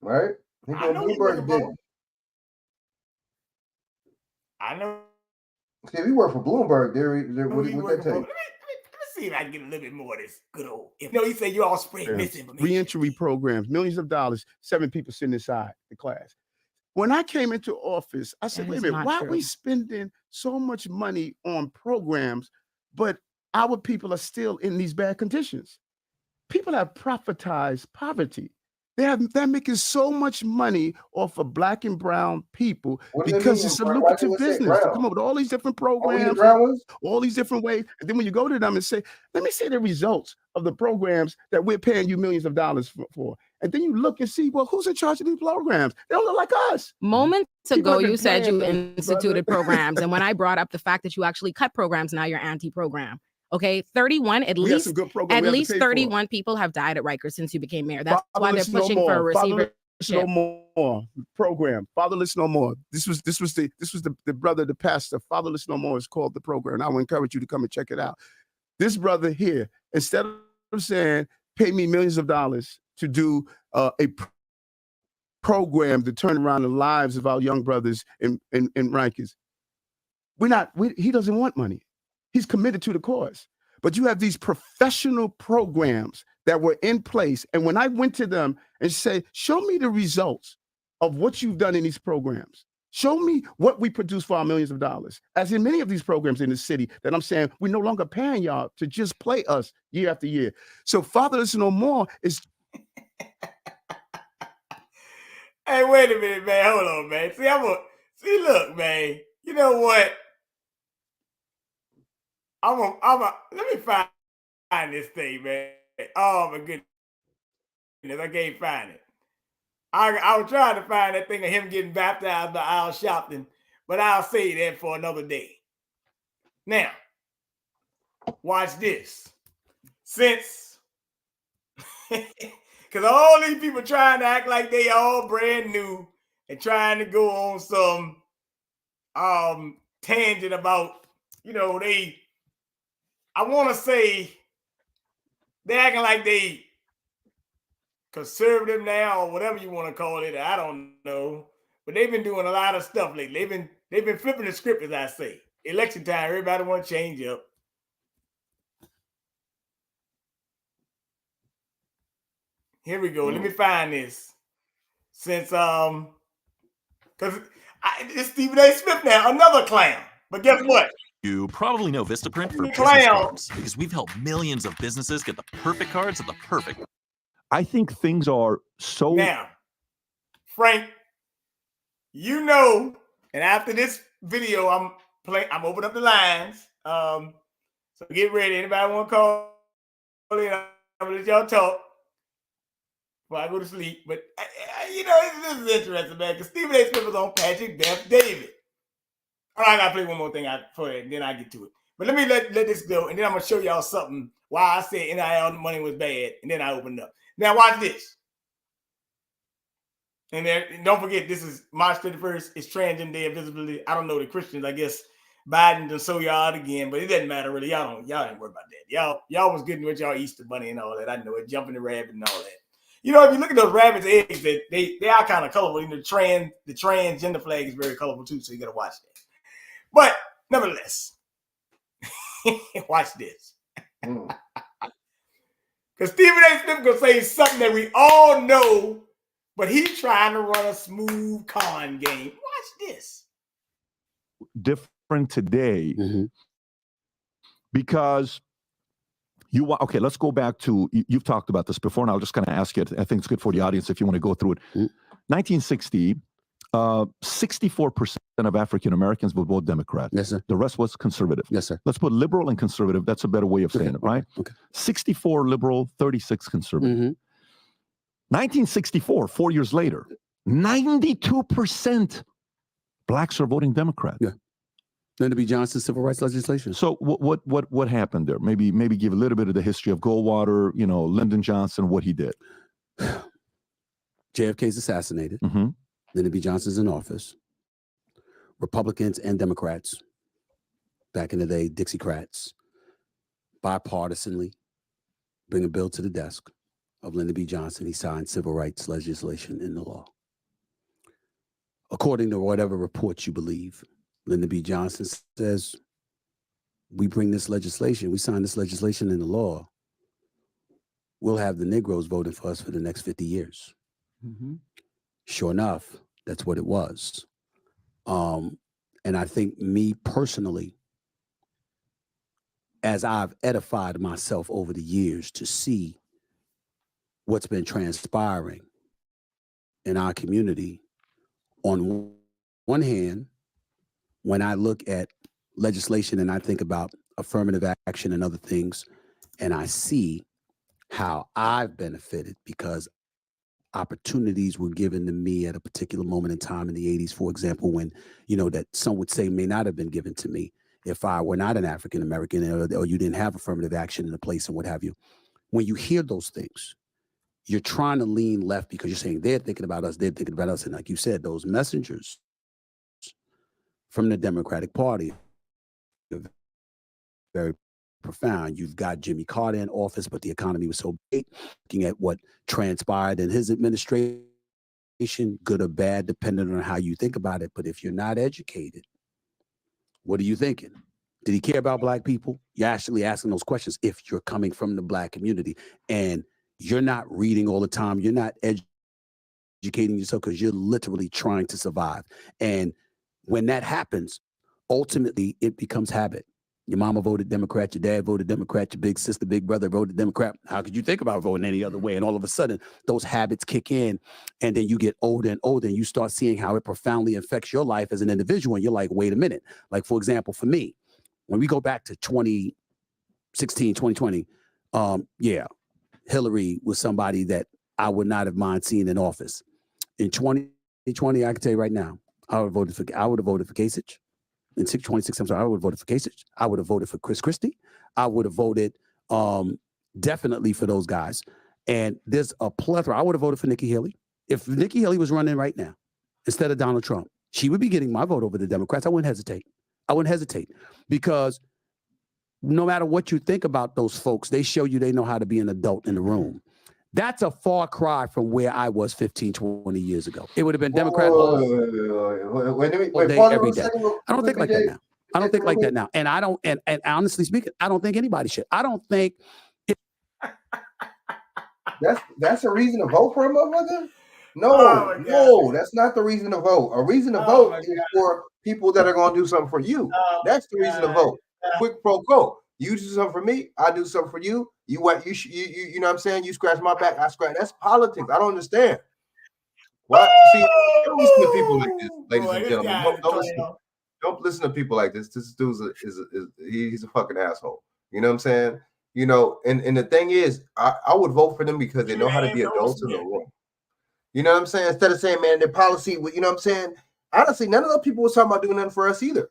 right? He got Bloomberg did. I know. See, we work for Bloomberg. What they take? Let me see if I can get a little bit more of this good old. He said you all spread misinformation. Reentry programs, millions of dollars, 7 people sitting inside the class. When I came into office, I said, wait a minute, why are we spending so much money on programs, but our people are still in these bad conditions? People have profitized poverty. They're making so much money off of black and brown people What does that because mean? it's a Why lucrative do it say business to brown? come up with all these different Are we the programs, brown ones? all these different ways. And then when you go to them and say, let me see the results of the programs that we're paying you millions of dollars for. And then you look and see, well, who's in charge of these programs? They don't look like us. Moments People ago, have been you said you paying us, instituted brother. programs. And when I brought up the fact that you actually cut programs, now you're anti-program. Okay, 31, at We have some least, good programs at we have to least pay for. 31 people have died at Rikers since you became mayor. That's why they're Fatherless No pushing for a More. receivership. Fatherless No More program. Fatherless No More. This was the brother, the pastor. Fatherless No More is called the program. And I would encourage you to come and check it out. This brother here, instead of saying, pay me millions of dollars to do a program to turn around the lives of our young brothers in Rikers, he doesn't want money. He's committed to the cause. But you have these professional programs that were in place. And when I went to them and say, show me the results of what you've done in these programs. Show me what we produce for our millions of dollars. As in many of these programs in the city that I'm saying, we're no longer paying y'all to just play us year after year. So Fatherless No More is... Hey, wait a minute, man. Hold on, man. Look, man. You know what? Let me find this thing, man. Oh my goodness, I can't find it. I was trying to find that thing of him getting baptized by Al Sharpton, but I'll say that for another day. Now, watch this. Since, because all these people trying to act like they all brand new and trying to go on some tangent about, I want to say they're acting like they conservative now or whatever you want to call it. I don't know, but they've been doing a lot of stuff lately. They've been flipping the script, as I say. Election time, everybody want to change up. Here we go. Let me find this. Since because it's Stephen A. Smith now, another clown. But guess what? You probably know Vistaprint for business Clown. cards because we've helped millions of businesses get the perfect cards at the perfect. I think things are so. Now, Frank, and after this video, I'm opening up the lines. So get ready. Anybody want to call in? I'm gonna let y'all talk before I go to sleep. But this is interesting, man, because Stephen A. Smith was on Patrick Death David. All right, I gotta play one more thing for it, and then I get to it. But let me let this go, and then I'm gonna show y'all something why I said NIL money was bad, and then I open it up. Now watch this. And then don't forget, this is March 31st. It's Transgender Day of Visibility. I don't know the Christians. I guess Biden to show y'all out again, but it doesn't matter really. Y'all ain't worried about that. Y'all was getting with y'all Easter bunny and all that. I know it, jumping the rabbit and all that. If you look at those rabbits' eggs, they are kind of colorful. The transgender flag is very colorful too, so you gotta watch that. But nevertheless, watch this. Because Stephen A. Smith gonna say something that we all know, but he's trying to run a smooth con game. Watch this. Different today because you want. Okay, let's go back to you've talked about this before, and I'll just kind of ask you. I think it's good for the audience if you want to go through it. 1960. 64% of African Americans would vote Democrat. Yes, sir. The rest was conservative. Yes, sir. Let's put liberal and conservative. That's a better way of saying it, right? Okay. 64 liberal, 36 conservative. 1964, 4 years later, 92% blacks are voting Democrat. Yeah. Lyndon B. Johnson's civil rights legislation. So what happened there? Maybe give a little bit of the history of Goldwater, Lyndon Johnson, what he did. JFK's assassinated. Lyndon B. Johnson's in office. Republicans and Democrats, back in the day, Dixiecrats, bipartisanly bring a bill to the desk of Lyndon B. Johnson. He signed civil rights legislation into law. According to whatever reports you believe, Lyndon B. Johnson says, we bring this legislation, we sign this legislation into law, we'll have the Negroes voting for us for the next 50 years. Sure enough, that's what it was. And I think me personally, as I've edified myself over the years to see what's been transpiring in our community, on one hand, when I look at legislation and I think about affirmative action and other things, and I see how I've benefited because opportunities were given to me at a particular moment in time in the 80s, for example, when, that some would say may not have been given to me if I were not an African American or you didn't have affirmative action in the place and what have you. When you hear those things, you're trying to lean left because you're saying they're thinking about us, they're thinking about us. And like you said, those messengers from the Democratic Party are very profound. You've got Jimmy Carter in office, but the economy was so big. Looking at what transpired in his administration, good or bad, depending on how you think about it. But if you're not educated, what are you thinking? Did he care about black people? You're actually asking those questions if you're coming from the black community and you're not reading all the time. You're not educating yourself because you're literally trying to survive. And when that happens, ultimately it becomes habit. Your mama voted Democrat, your dad voted Democrat, your big sister, big brother voted Democrat. How could you think about voting any other way? And all of a sudden, those habits kick in, and then you get older and older, and you start seeing how it profoundly affects your life as an individual. And you're like, wait a minute. Like, for example, for me, when we go back to 2016, 2020, Hillary was somebody that I would not have mind seeing in office. In 2020, I can tell you right now, I would have voted for Kasich. In 2016, I'm sorry, I would have voted for Kasich. I would have voted for Chris Christie. I would have voted definitely for those guys. And there's a plethora. I would have voted for Nikki Haley. If Nikki Haley was running right now instead of Donald Trump, she would be getting my vote over the Democrats. I wouldn't hesitate. Because no matter what you think about those folks, they show you they know how to be an adult in the room. That's a far cry from where I was 15, 20 years ago. It would have been Democrat every day. I don't think like that now. I don't think like that now. And I don't, and honestly speaking, I don't think anybody should. I don't think that's a reason to vote for a motherfucker? No, that's not the reason to vote. A reason to vote is for people that are going to do something for you. That's the reason to vote. Quick pro quo. You do something for me, I do something for you. You know what I'm saying? You scratch my back, I scratch. That's politics. I don't understand. What? See, don't listen to people like this, ladies and gentlemen. Don't listen to people like this. This dude he's a fucking asshole. You know what I'm saying? And the thing is, I would vote for them because they know how to be adults in the room. You know what I'm saying? Instead of saying, man, their policy, you know what I'm saying? Honestly, none of those people was talking about doing nothing for us either.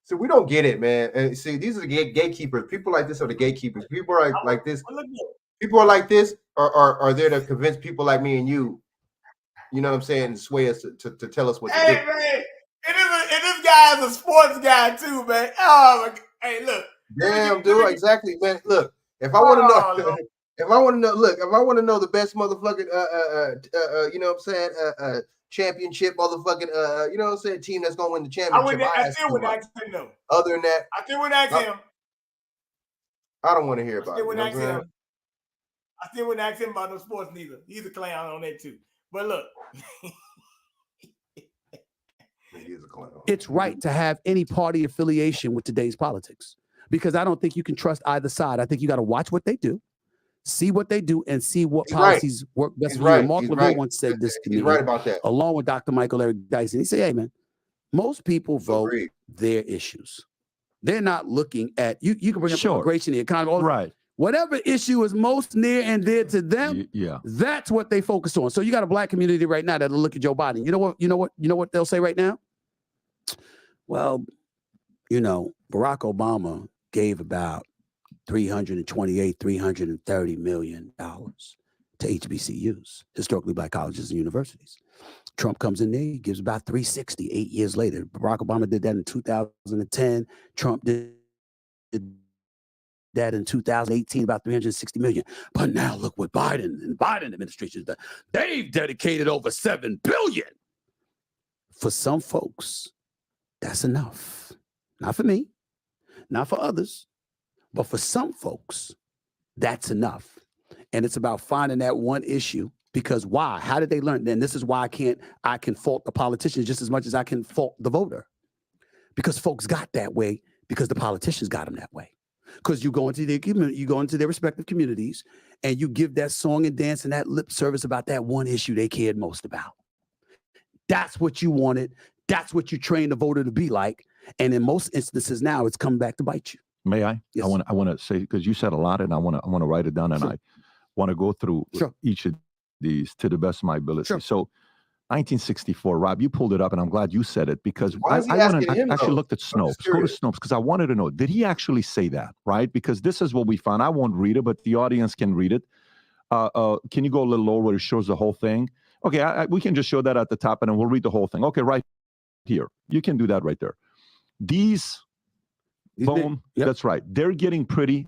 So we don't get it, man. And see, these are the gatekeepers. People like this are the gatekeepers. People are like this. People are like this are there to convince people like me and you know what I'm saying, and sway us to tell us what to do. Man, and this guy is a sports guy too, man. Oh my God. Hey, look. Damn, dude, exactly, man. Look, if I want to know, if I want to know the best motherfucking you know what I'm saying, championship motherfucking you know what I'm saying, team that's gonna win the championship. I still wouldn't ask him though. Other than that, I still wouldn't ask him. I don't want to hear about it. I still wouldn't ask him about no sports neither. He's a clown on that too. But look. it's right to have any party affiliation with today's politics, because I don't think you can trust either side. I think you got to watch what they do, see what they do, and see what policies work best for you. Mark Levin once said this to me, right about that, along with Dr. Michael Eric Dyson. He said, hey, man, most people vote their issues. They're not looking at, you can bring up immigration, the economy, whatever issue is most near and dear to them, that's what they focus on. So you got a black community right now that'll look at Joe Biden. You know what they'll say right now? Well, Barack Obama gave about $330 million to HBCUs, historically black colleges and universities. Trump comes in there, he gives about 360 8 years later. Barack Obama did that in 2010. Trump did that in 2018, about 360 million. But now look what Biden and Biden administration done. They've dedicated over 7 billion. For some folks, that's enough. Not for me, not for others, but for some folks, that's enough. And it's about finding that one issue. Because why? How did they learn? Then this is why I can fault the politicians just as much as I can fault the voter. Because folks got that way because the politicians got them that way. because you go into their community, you go into their respective communities, and you give that song and dance and that lip service about that one issue they cared most about. That's what you wanted. That's what you trained the voter to be like. And in most instances now, it's come back to bite you. May I? Yes. I want to say, because you said a lot, and I want to write it down, and I want to go through each of these to the best of my ability. So 1964, Rob, you pulled it up, and I'm glad you said it, because I actually looked at Snopes. Go to Snopes, because I wanted to know, did he actually say that, right? Because this is what we found. I won't read it, but the audience can read it. Can you go a little lower where it shows the whole thing? Okay, we can just show that at the top, and then we'll read the whole thing. Okay, right here. You can do that right there. These boom, that's right. They're getting pretty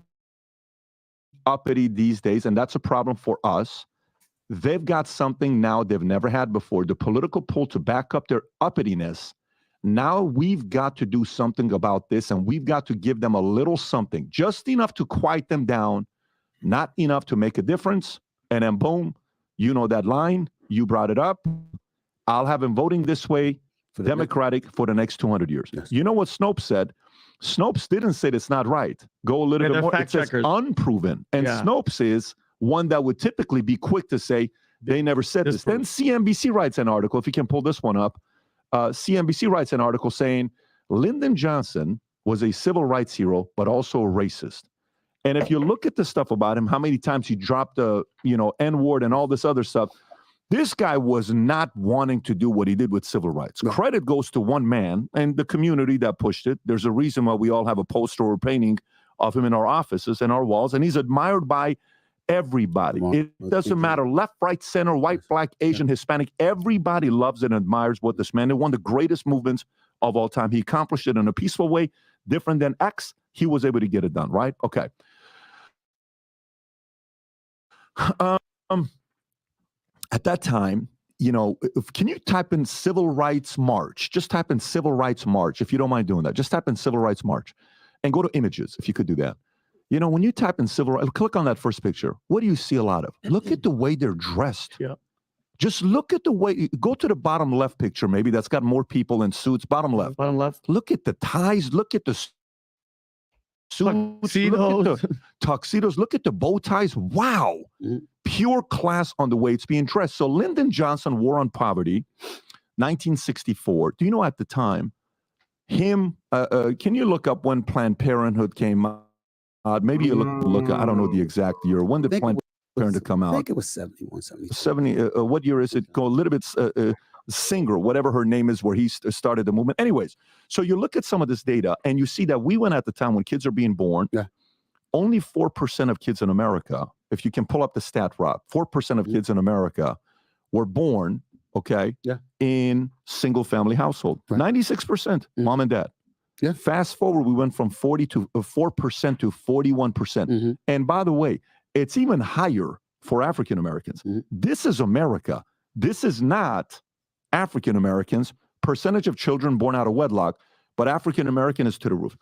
uppity these days, and that's a problem for us. They've got something now they've never had before, the political pull to back up their uppityness. Now we've got to do something about this, and we've got to give them a little something, just enough to quiet them down, not enough to make a difference. And then boom, you know that line, you brought it up. I'll have him voting this way, Democratic, for the next 200 years. Yes. You know what Snopes said? Snopes didn't say it's not right. Go a little bit more. It says unproven. And Snopes is one that would typically be quick to say they never said this. Then CNBC writes an article, if you can pull this one up. CNBC writes an article saying Lyndon Johnson was a civil rights hero, but also a racist. And if you look at the stuff about him, how many times he dropped the N-word and all this other stuff, this guy was not wanting to do what he did with civil rights. Credit goes to one man and the community that pushed it. There's a reason why we all have a poster or painting of him in our offices and our walls, and he's admired by everybody. It doesn't matter, left, right, center, white, black, Asian, Hispanic. Everybody loves and admires what this man did. One of the greatest movements of all time. He accomplished it in a peaceful way, different than X. He was able to get it done, right? Okay. At that time, can you type in civil rights march? Just type in civil rights march, if you don't mind doing that. Just type in civil rights march and go to images, if you could do that. When you type in civil rights, click on that first picture. What do you see a lot of? Look at the way they're dressed. Yeah. Just look at the way, go to the bottom left picture, maybe that's got more people in suits. Bottom left. Bottom left. Look at the ties. Look at the suits. Tuxedos. Look at the tuxedos. Look at the bow ties. Wow. Pure class on the way it's being dressed. So Lyndon Johnson, War on Poverty, 1964. Do you know at the time, can you look up when Planned Parenthood came out? Maybe you look, I don't know the exact year. When did Planned Parenthood come out? I think it was 71, 72. 70. What year is it? Go a little bit, Singer, whatever her name is, where he started the movement. Anyways, so you look at some of this data and you see that we went at the time when kids are being born, only 4% of kids in America, if you can pull up the stat, Rob, 4% of kids in America were born, in single family household. 96%, mom and dad. Yeah. Fast forward, we went from 4% to 41%. And by the way, it's even higher for African Americans. This is America. This is not African Americans. Percentage of children born out of wedlock, but African American is to the roof.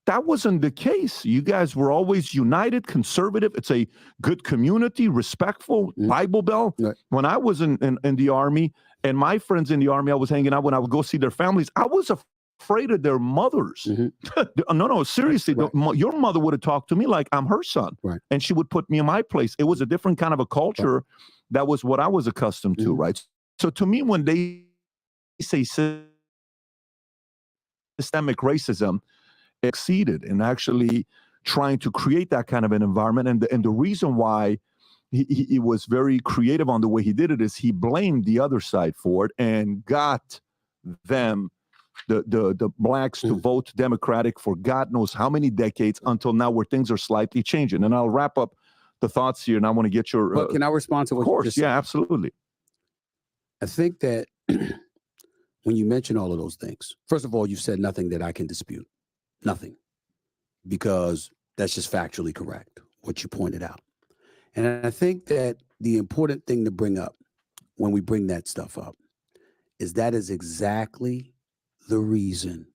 That wasn't the case. You guys were always united, conservative. It's a good community, respectful, Bible Belt. When I was in the Army and my friends in the Army, I was hanging out when I would go see their families. I was afraid of their mothers. No, seriously. Your mother would have talked to me like I'm her son. And she would put me in my place. It was a different kind of a culture. That was what I was accustomed to, right? So to me, when they say systemic racism, exceeded in actually trying to create that kind of an environment. And the reason why he was very creative on the way he did it is he blamed the other side for it and got them, the blacks, to vote Democratic for God knows how many decades until now, where things are slightly changing. And I'll wrap up the thoughts here, and I want to get your... can I respond to what you just said? Yeah, absolutely. I think that when you mention all of those things, first of all, you said nothing that I can dispute. Nothing. Because that's just factually correct, what you pointed out. And I think that the important thing to bring up when we bring that stuff up is that is exactly the reason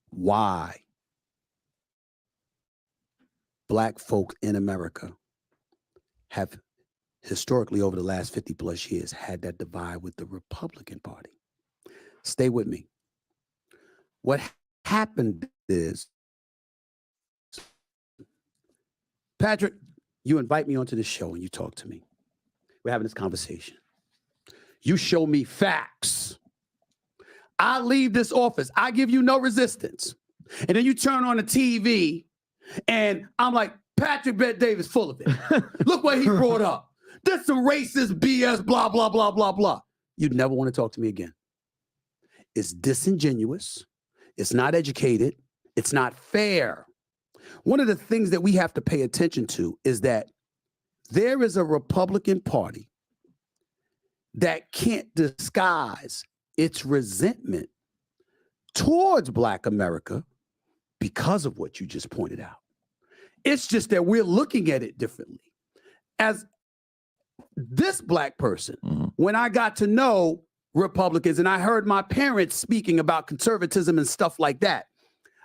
why Black folk in America have historically over the last 50 plus years had that divide with the Republican Party. Stay with me. What happened is Patrick, you invite me onto the show and you talk to me. We're having this conversation. You show me facts. I leave this office. I give you no resistance. And then you turn on the TV and I'm like, Patrick Bet-Davis full of it. Look what he brought up. This some racist BS, blah, blah, blah, blah, blah. You'd never want to talk to me again. It's disingenuous. It's not educated. It's not fair. One of the things that we have to pay attention to is that there is a Republican Party that can't disguise its resentment towards Black America because of what you just pointed out. It's just that we're looking at it differently. As this Black person, when I got to know Republicans and I heard my parents speaking about conservatism and stuff like that,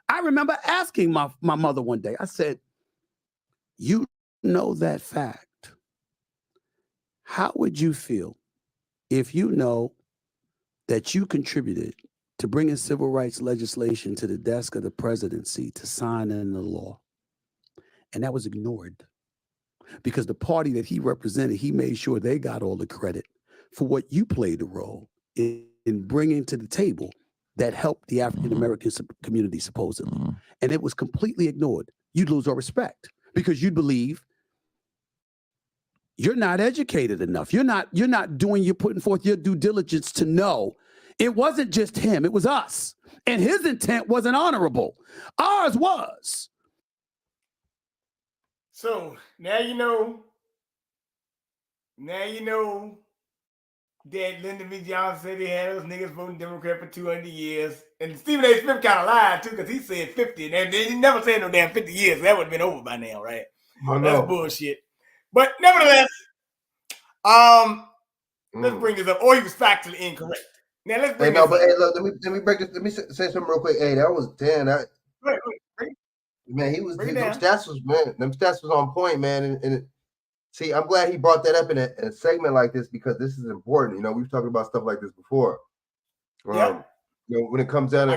I remember asking my mother one day, I said, you know that fact. How would you feel if you know that you contributed to bringing civil rights legislation to the desk of the presidency to sign in the law? And that was ignored because the party that he represented, he made sure they got all the credit for what you played a role in bringing to the table that helped the African-American community, supposedly. And it was completely ignored. You'd lose our respect because you'd believe you're not educated enough. You're not putting forth your due diligence to know it wasn't just him, it was us. And his intent wasn't honorable. Ours was. So now you know that Lyndon B. Johnson said he had those niggas voting Democrat for 200 years. And Stephen A. Smith kind of lied too, because he said 50. And he never said no damn 50 years. That would have been over by now, right? That's bullshit. But nevertheless, let's bring this up. Or he was factually incorrect. Now let's bring this up. Hey, look, let me break this. Let me say something real quick. Hey, that was man, them stats was on point, man. And see, I'm glad he brought that up in a segment like this because this is important. You know, we've talked about stuff like this before. You know, when it comes down to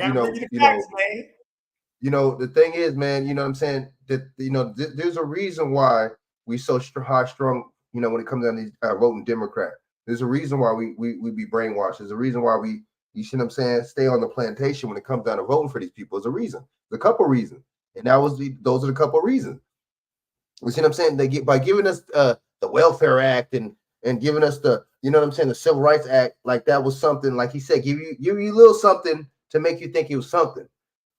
the thing is, man, you know what I'm saying, that there's a reason why we so high strung, when it comes down to these voting Democrat. There's a reason why we be brainwashed. There's a reason why you see what I'm saying, stay on the plantation when it comes down to voting for these people. There's a reason. There's a couple of reasons. And those are the couple of reasons. You see what I'm saying? They by giving us the Welfare Act and giving us the Civil Rights Act, like that was something, like he said, give you a little something to make you think it was something,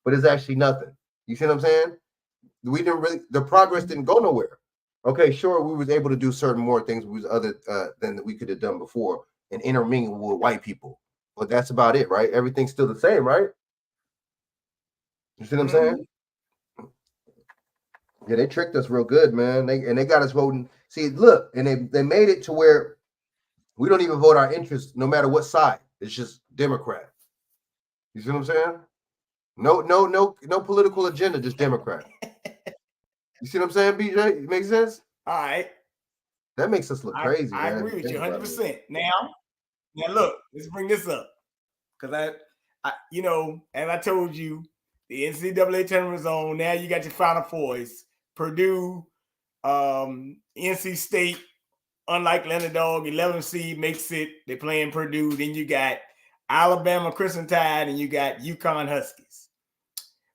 but it's actually nothing. You see what I'm saying? The progress didn't go nowhere. Okay, sure, we was able to do certain more things than we could have done before and intermingle with white people, but that's about it, right? Everything's still the same, right? You see what I'm saying? Yeah, they tricked us real good, man. They got us voting. See, look, and they made it to where we don't even vote our interests, no matter what side. It's just Democrat. You see what I'm saying? No political agenda, just Democrat. You see what I'm saying, BJ? It makes sense? All right. That makes us look crazy, I man. agree with you 100%. Now look, let's bring this up. Because I as I told you, the NCAA tournament is on. Now you got your Final Fours. Purdue, NC State, unlike underdog, 11 seed makes it. They're playing Purdue. Then you got Alabama Crimson Tide, and you got UConn Huskies.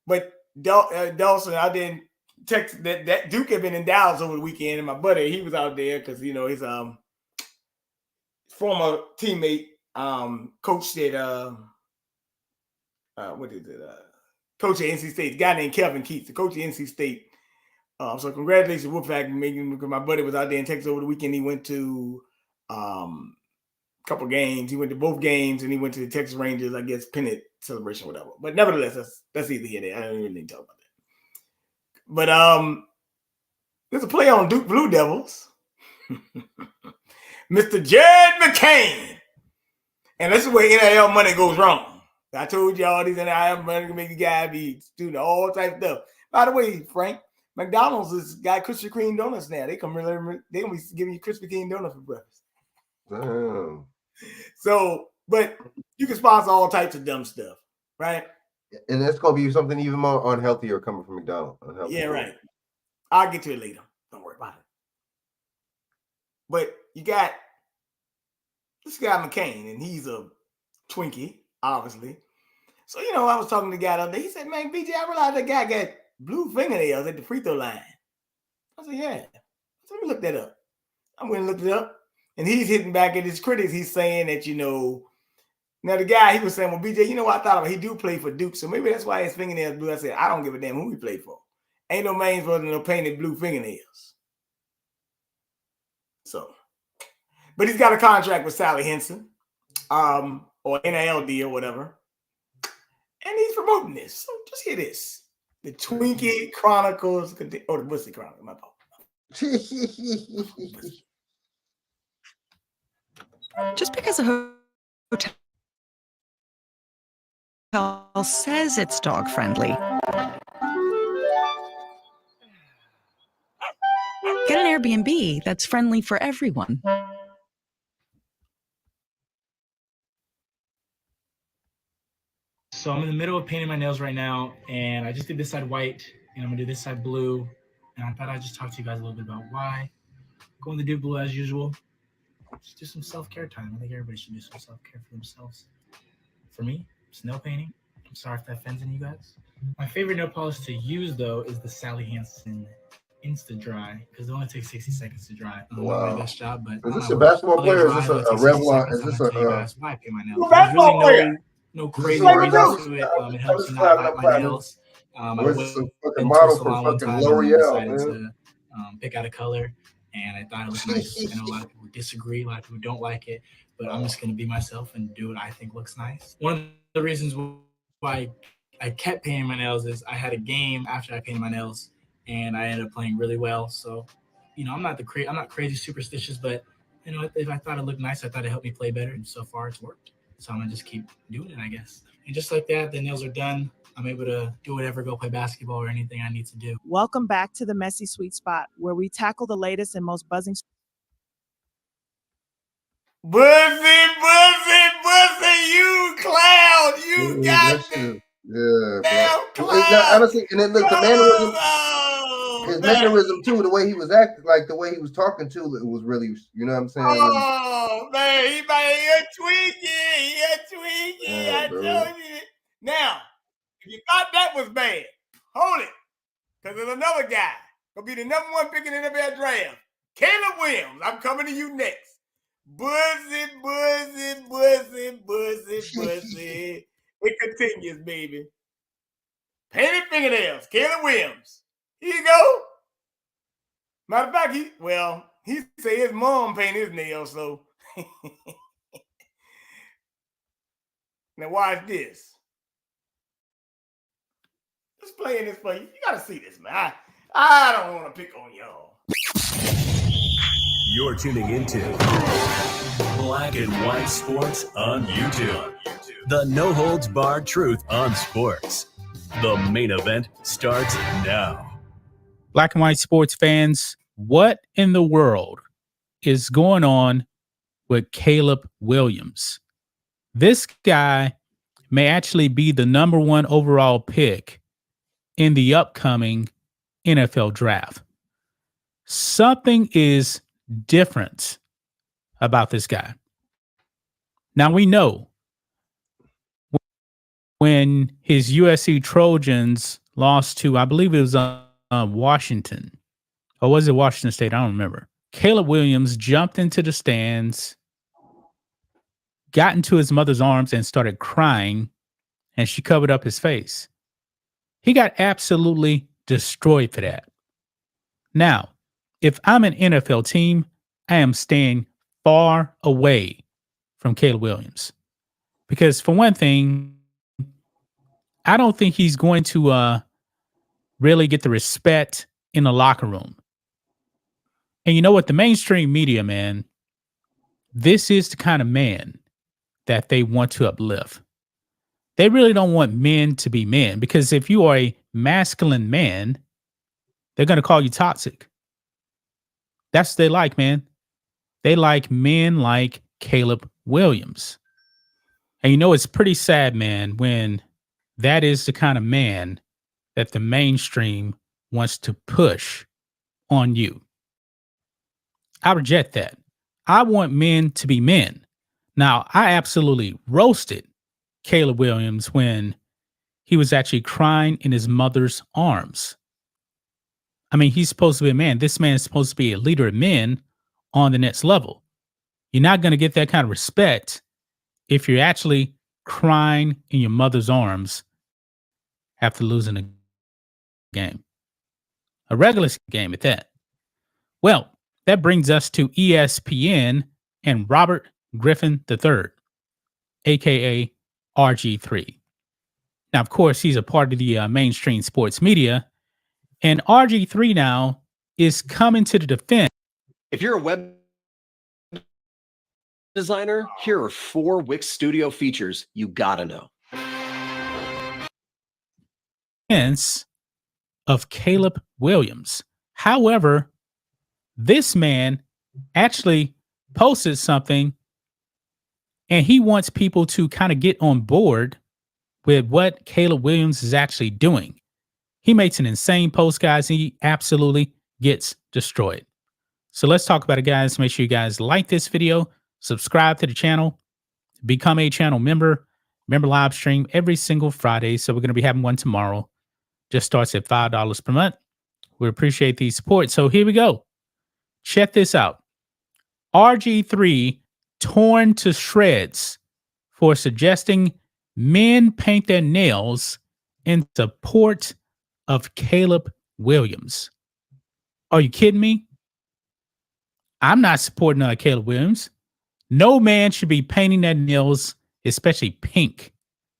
But Dawson, I didn't text that Duke had been in Dallas over the weekend, and my buddy, he was out there because his former teammate coached at coach at NC State, a guy named Kelvin Keats, the coach at NC State. So congratulations, Wolfpack, because my buddy was out there in Texas over the weekend. He went to a couple games. He went to both games, and he went to the Texas Rangers, I guess, pennant celebration, whatever. But nevertheless, that's either here or there. I don't even need to talk about that. But there's a play on Duke Blue Devils. Mr. Jared McCain. And this is where NIL money goes wrong. I told y'all these NIL money can make the guy be doing all type of stuff. By the way, Frank, McDonald's has got Krispy Kreme donuts now. They gonna be giving you Krispy Kreme donuts for breakfast. Damn. So, but you can sponsor all types of dumb stuff, right? And that's gonna be something even more unhealthier coming from McDonald's. Yeah, right. I'll get to it later. Don't But you got this guy McCain, and he's a Twinkie, obviously. So, I was talking to the guy the other day. He said, man, BJ, I realized that guy got blue fingernails at the free throw line. I said, yeah. So let me look that up. I went and looked it up. And he's hitting back at his critics. He's saying that, now the guy, he was saying, well, BJ, what I thought about? He do play for Duke. So maybe that's why his fingernails blue. I said, I don't give a damn who he played for. Ain't no man for no painted blue fingernails. So, but he's got a contract with Sally Henson, or NIL deal, whatever. And he's promoting this. So just hear this. The Twinkie Chronicles, or the Bussy Chronicles, my fault. Just because a hotel says it's dog friendly, get an Airbnb that's friendly for everyone. So I'm in the middle of painting my nails right now, and I just did this side white, and I'm gonna do this side blue. And I thought I'd just talk to you guys a little bit about why. Going to do blue as usual. Just do some self-care time. I think everybody should do some self-care for themselves. For me, it's nail painting. I'm sorry if that offends any of you guys. My favorite nail polish to use, though, is the Sally Hansen Insta Dry, because it only takes 60 seconds to dry. Wow. Not my best job, but Is this a basketball player? Is this a Revlon? Is this a why I paint my nails? There's really no crazy reason to it. It helps me not bite my nails. I went some fucking into model a for salon one fucking time and L'Oreal, decided man. to pick out a color, and I thought it looked nice. I know a lot of people disagree, a lot of people don't like it, but I'm just gonna be myself and do what I think looks nice. One of the reasons why I kept painting my nails is I had a game after I painted my nails, and I ended up playing really well. So, I'm not crazy superstitious, but if I thought it looked nice, I thought it helped me play better, and so far it's worked. So I'm gonna just keep doing it, I guess. And just like that, the nails are done. I'm able to do whatever, go play basketball or anything I need to do. Welcome back to the Messy Sweet Spot, where we tackle the latest and most buzzing. Bussy, you clown, you got Bro. Honestly, and then look, the mannerism, his mannerism too, the way he was acting, like the way he was talking to, it was really, you know what I'm saying? Oh man, he a Twinkie, I told you. Now, if you thought that was bad, hold it, because there's another guy gonna be the #1 pick in the NFL draft, Caleb Williams. I'm coming to you next. Bussy. It continues, baby. Painted fingernails, Caleb Williams. Here you go. Matter of fact, he said his mom painted his nails, so. Now watch this. Just playing this for you. You gotta see this, man. I don't want to pick on y'all. You're tuning into Black and White Sports on YouTube. The no-holds-barred truth on sports. The main event starts now. Black and White Sports fans, what in the world is going on with Caleb Williams? This guy may actually be the #1 overall pick in the upcoming NFL draft. Something is different about this guy. Now we know when his USC Trojans lost to, I believe it was Washington, or was it Washington State? I don't remember. Caleb Williams jumped into the stands, got into his mother's arms and started crying, and she covered up his face. He got absolutely destroyed for that. Now, if I'm an NFL team, I am staying far away from Caleb Williams. Because for one thing, I don't think he's going to really get the respect in the locker room. And you know what? The mainstream media, man, this is the kind of man that they want to uplift. They really don't want men to be men, because if you are a masculine man, they're going to call you toxic. That's what they like, man. They like men like Caleb Williams. And you know, it's pretty sad, man, when that is the kind of man that the mainstream wants to push on you. I reject that. I want men to be men. Now, I absolutely roasted Caleb Williams when he was actually crying in his mother's arms. I mean, he's supposed to be a man. This man is supposed to be a leader of men on the next level. You're not going to get that kind of respect if you're actually crying in your mother's arms after losing a game, a regular game at that. Well, that brings us to ESPN and Robert Griffin III, aka RG3. Now, of course, he's a part of the mainstream sports media, and RG3 now is coming to the defense. If you're a web designer, here are 4 Wix Studio features you gotta know. Of Caleb Williams. However, this man actually posted something and he wants people to kind of get on board with what Caleb Williams is actually doing. He makes an insane post, guys. He absolutely gets destroyed. So let's talk about it, guys. Make sure you guys like this video, subscribe to the channel, become a channel member. Remember, live stream every single Friday. So we're going to be having one tomorrow. Just starts at $5 per month. We appreciate the support. So here we go. Check this out. RG3 torn to shreds for suggesting men paint their nails in support of Caleb Williams. Are you kidding me? I'm not supporting Caleb Williams. No man should be painting their nails, especially pink.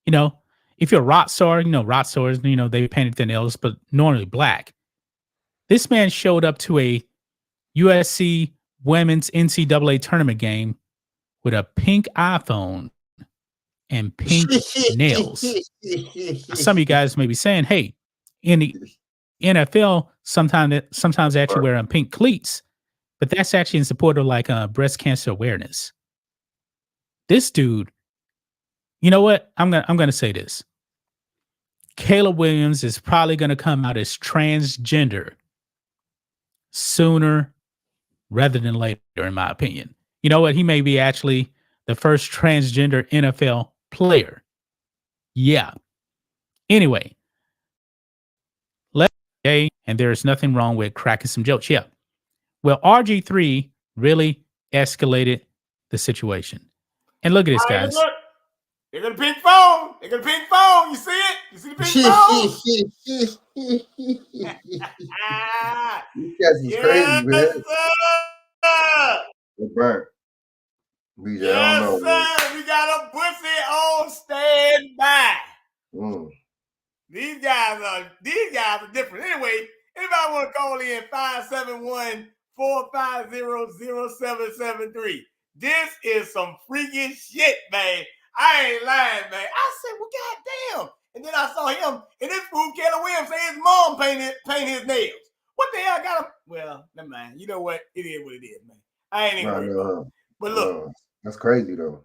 You know, if you're a rock star, rock stars, they painted their nails, but normally black. This man showed up to a USC women's NCAA tournament game with a pink iPhone and pink nails. Some of you guys may be saying, hey, in the NFL, sometimes they actually wear pink cleats, but that's actually in support of like breast cancer awareness. This dude, you know what? I'm gonna say this. Caleb Williams is probably gonna come out as transgender sooner rather than later, in my opinion. You know what? He may be actually the first transgender NFL player. Yeah. Anyway, and there's nothing wrong with cracking some jokes. Yeah. Well, RG3 really escalated the situation. And look at this, guys. Look. They got a pink phone. They got a pink phone. You see it? You see the pink phone? These guys is crazy, man. Burnt. Yes, I don't know, sir. We got a pussy on standby. These guys are different. Anyway, anybody want to call in 571-450-0773. This is some freaking shit, man. I ain't lying, man. I said, well, goddamn. And then I saw him, and this fool, Caleb Williams, say his mom painted his nails. What the hell got him? Well, never mind. You know what? It is what it is, man. I ain't even worried about it. But look. That's crazy, though.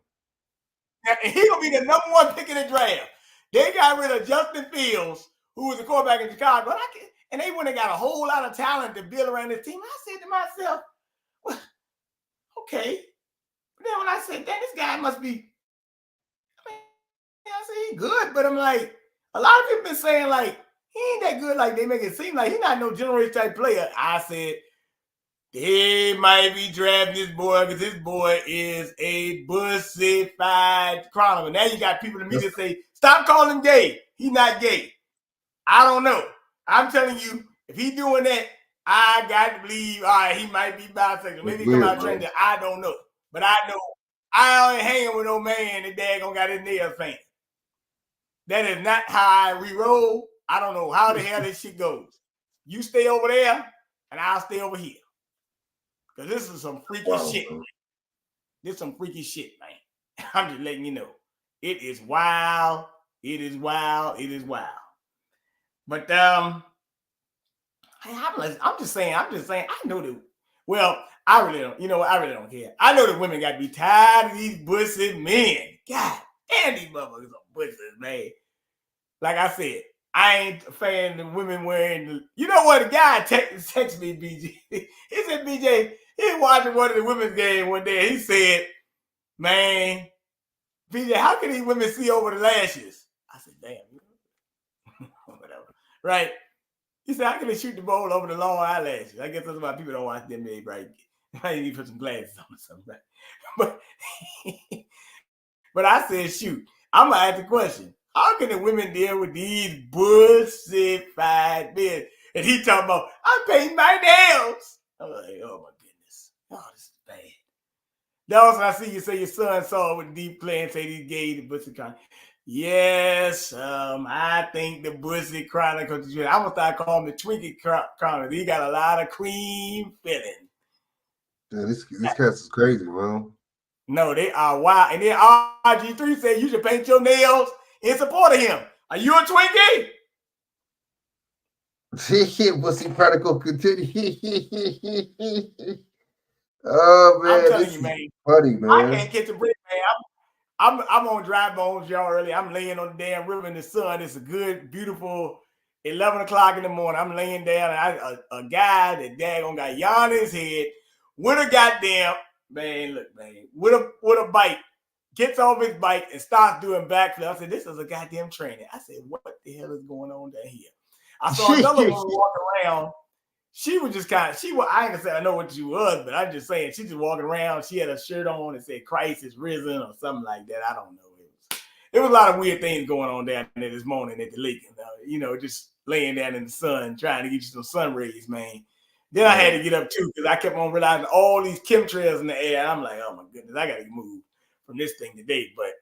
And he's going to be the number 1 pick in the draft. They got rid of Justin Fields, who was the quarterback in Chicago. And they went and got a whole lot of talent to build around this team. I said to myself, well, okay. But then when I said, damn, this guy must be, I said, he good. But I'm like, a lot of people been saying, like, he ain't that good. Like, they make it seem like he's not no generation type player. I said, they might be drafting this boy because this boy is a bussified chronicle. Now you got people in the media say, stop calling him gay. He's not gay. I don't know. I'm telling you, if he's doing that, I got to believe, all right, he might be bisexual. Maybe he come out transgender. I don't know. But I know I ain't hanging with no man that daggone got his nails painted. That is not how we roll. I don't know how the hell this shit goes. You stay over there, and I'll stay over here. Because this is some freaky shit. Man. This is some freaky shit, man. I'm just letting you know. It is wild. It is wild. It is wild. But I'm just saying, I know that. Well, I really don't. You know what? I really don't care. I know that women got to be tired of these bussy men. God damn, these motherfuckers are bussies, man. Like I said, I ain't a fan of women wearing. You know what? The guy text me, BJ. He said, BJ, he watching one of the women's game one day. He said, "Man, PJ, how can these women see over the lashes?" I said, "Damn, whatever." Right? He said, "How can they shoot the ball over the long eyelashes?" I guess that's why people don't watch them. Right? I need to put some glasses on or something. But but I said, "Shoot, I'm gonna ask the question: how can the women deal with these bullshit-fied men?" And he talking about, "I paint my nails." I'm like, "Oh my goodness, oh this is bad." That was when I see you say your son saw with deep play and say he's gay the Bussy Chronicle. Yes, I think the Bussy Chronicle. I'm gonna start calling the Twinkie Chronicle. He got a lot of cream filling. Yeah, this cast is crazy, bro. No, they are wild. And then RG3 said you should paint your nails in support of him. Are you a Twinkie? Pussy Prodigal continue. Oh man, I'm telling this you, is man. funny, I man. can't catch a break, man. I'm on dry bones, y'all. Early. I'm laying on the damn river in the sun. It's a good, beautiful 11 o'clock in the morning. I'm laying down, and a guy that daggone got yarn in his head with a goddamn man. Look, man, with a bike, gets off his bike and starts doing backflips. I said, "This is a goddamn training." I said, "What the hell is going on down here?" I saw another woman walking around. She was just kind of, I ain't gonna say I know what she was, but I'm just saying she just walking around. She had a shirt on that said Christ is risen or something like that. I don't know. It was a lot of weird things going on down there this morning at the lake. Just laying down in the sun, trying to get you some sun rays, man. Then I had to get up too because I kept on realizing all these chemtrails in the air. I'm like, oh my goodness, I gotta move from this thing today. But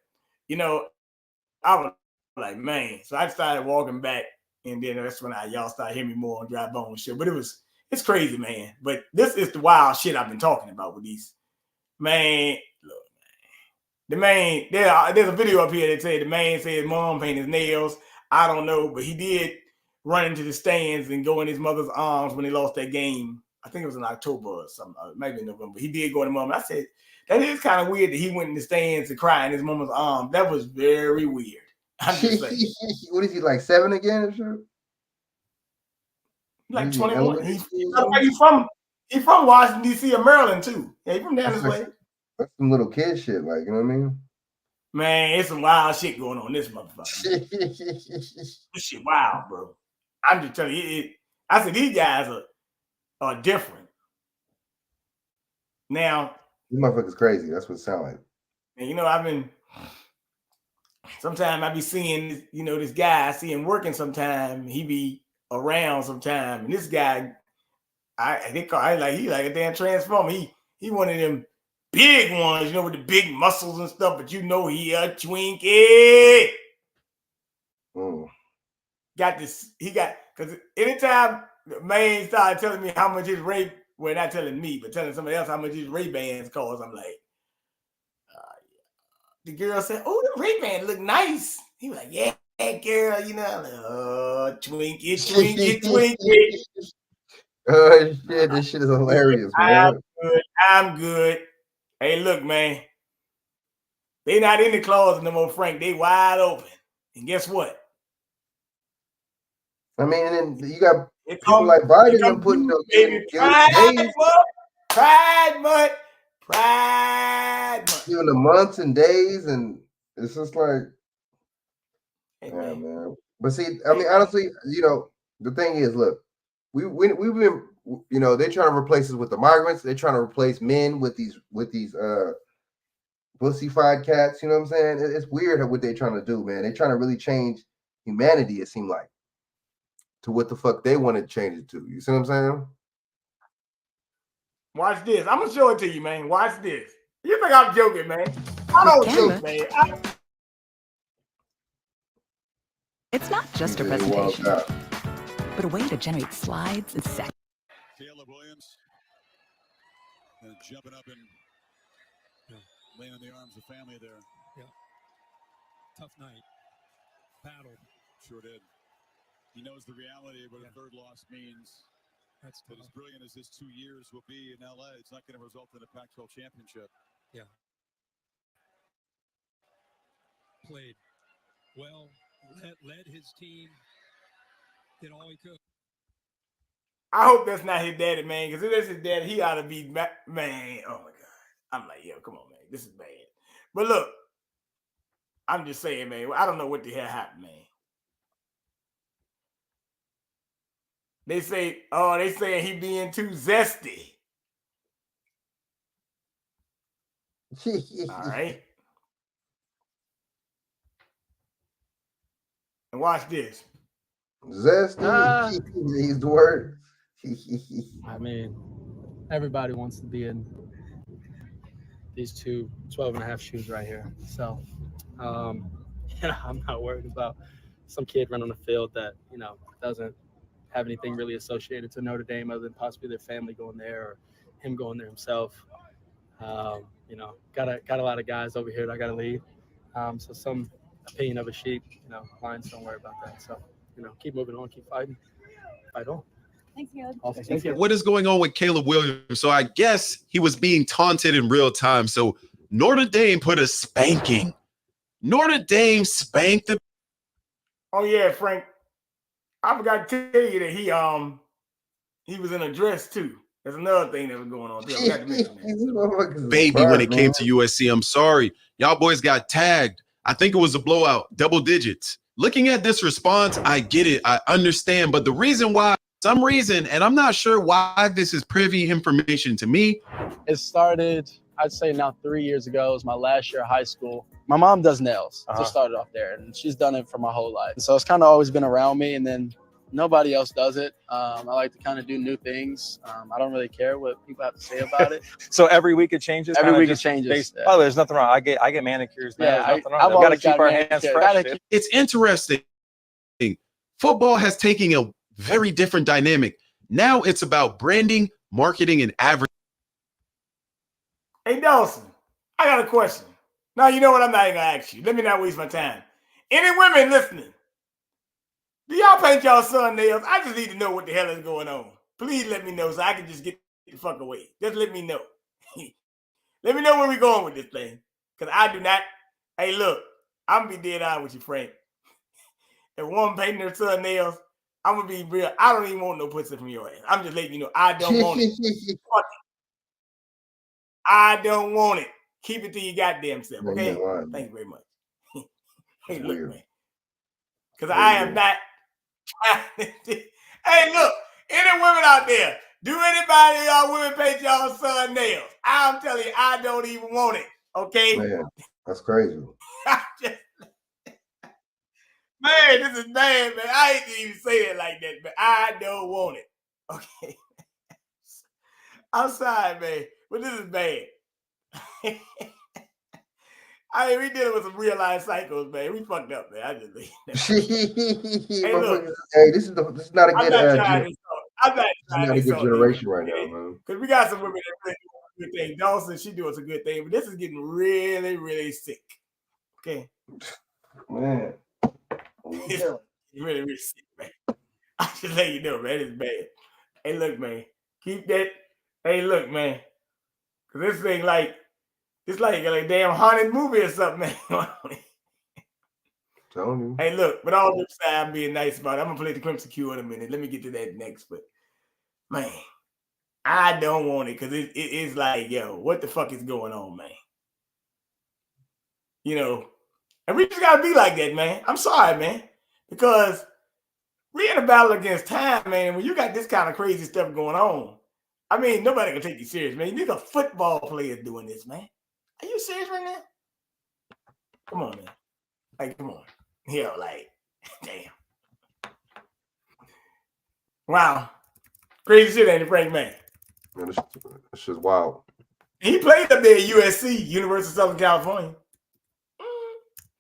I was like, man. So I started walking back, and then that's when y'all started hearing me more on Dry Bone shit. But it's crazy, man. But this is the wild shit I've been talking about with these. Man, look, the man, there's a video up here that said the man said his mom painted his nails. I don't know, but he did run into the stands and go in his mother's arms when they lost that game. I think it was in October or something, maybe in November. He did go in the mom. I said, that is kind of weird that he went in the stands and cried in his mama's arms. That was very weird. I'm just saying. What is he, like 7 again or something? Like 21. He's from Washington, D.C. or Maryland, too. Yeah, he's from down this way. That's some little kid shit, like, you know what I mean? Man, it's some wild shit going on in this motherfucker. This shit wild, bro. I'm just telling you, I said these guys are different. Now, this motherfucker's crazy. That's what it sounds like. And sometimes I be seeing, this guy, I see him working sometime. He be around sometime. And this guy, he like a damn transformer. He one of them big ones, with the big muscles and stuff, but he a Twinkie. Because anytime the man started telling me how much his not telling me, but telling somebody else how much his Ray-Bans cost, I'm like, the girl said, "Oh, the Ray-Ban look nice." He was like, "Yeah, girl, I'm like, oh, Twinkie. Oh shit, this shit is hilarious, man. I'm good. Hey, look, man. They not in the closet no more, Frank. They wide open. And guess what? I mean, and then you got people like Biden them putting them Pride month. Even the months and days, and it's just like, yeah, man. But see, I mean, honestly, the thing is, look, we've been, they're trying to replace us with the migrants. They're trying to replace men with these pussy-fied cats. You know what I'm saying? It's weird what they're trying to do, man. They're trying to really change humanity. It seemed like to what the fuck they want to change it to. You see what I'm saying? Watch this. I'm gonna show it to you, man. Watch this. You think I'm joking, man? I don't joke, man. It's not just a presentation, but a way to generate slides and seconds. Caleb Williams jumping up and laying in the arms of family there. Yeah. Tough night. Battle. Sure did. He knows the reality of what a third loss means. That's but as brilliant as his 2 years will be in LA, it's not going to result in a Pac-12 championship. Yeah. Played well, led his team, did all he could. I hope that's not his daddy, man, because if that's his daddy, he ought to be, man, oh my God. I'm like, yo, come on, man. This is bad. But look, I'm just saying, man, I don't know what the hell happened, man. They say, oh, they saying he being too zesty. All right. And watch this. Zesty. He's the word. I mean, everybody wants to be in these two 12.5 shoes right here. So, I'm not worried about some kid running on the field that, doesn't have anything really associated to Notre Dame other than possibly their family going there or him going there himself. Got a lot of guys over here that I got to lead. So some opinion of a sheep, clients don't worry about that. So, keep moving on, keep fighting, fight on. Thanks, Caleb. Awesome. Thank you. What is going on with Caleb Williams? So I guess he was being taunted in real time. So Notre Dame put a spanking. Notre Dame spanked the. Oh yeah, Frank. I forgot to tell you that he was in a dress too. There's another thing that was going on too. I forgot to mention that. Baby, when it came to USC, I'm sorry. Y'all boys got tagged. I think it was a blowout, double digits. Looking at this response, I get it. I understand. But the reason why, some reason, and I'm not sure why this is privy information to me. It started, I'd say now 3 years ago. It was my last year of high school. My mom does nails. Just started off there, and she's done it for my whole life. So it's kind of always been around me, and then nobody else does it. I like to kind of do new things. I don't really care what people have to say about it. So every week it changes? Every week it changes. Yeah. Oh, there's nothing wrong. I get manicures, man. Yeah, there's nothing wrong. We've got to keep our hands fresh. It's interesting. Football has taken a very different dynamic. Now it's about branding, marketing, and advertising. Hey, Dawson, I got a question. Now, you know what? I'm not even going to ask you. Let me not waste my time. Any women listening? Do y'all paint y'all son nails? I just need to know what the hell is going on. Please let me know so I can just get the fuck away. Just let me know. Let me know where we're going with this thing. Because I do not. Hey, look, I'm going to be dead on with you, Frank. If a woman painting her son nails, I'm going to be real. I don't even want no pussy from your ass. I'm just letting you know. I don't want it. Fuck it. I don't want it. Keep it to your goddamn self, okay? Thank you very much. Hey, look, man. Because I am not trying to. Hey, look, any women out there, do anybody of y'all women paint y'all son nails? I'm telling you, I don't even want it, okay? Man, that's crazy. Man, this is bad, man. I hate to even say it like that, but I don't want it, okay? I'm sorry, man, but this is bad. I mean, we dealing with some real life cycles, man. We fucked up, man. I just hey, look, hey, this is not a good. I'm not trying a good generation right now, man. Because we got some women that really do a good thing. Dawson, she doing some good thing, but this is getting really, really sick. Okay, man. It's really, really sick, man. I just let you know, man. It's bad. Hey, look, man. Keep that. Hey, look, man. Because this thing it's like a damn haunted movie or something, man. Telling you. Hey, look, but all this time I'm being nice about it. I'm gonna play the Crimson Q in a minute. Let me get to that next. But man, I don't want it because it's like, yo, what the fuck is going on, man? And we just gotta be like that, man. I'm sorry, man, because we're in a battle against time, man. When you got this kind of crazy stuff going on, I mean, nobody can take you serious, man. These are football players doing this, man. Are you serious right now? Come on, man. Like, come on. Damn. Wow. Crazy shit, ain't it, Frank, man? Man, this shit's wild. He played up there at USC, University of Southern California.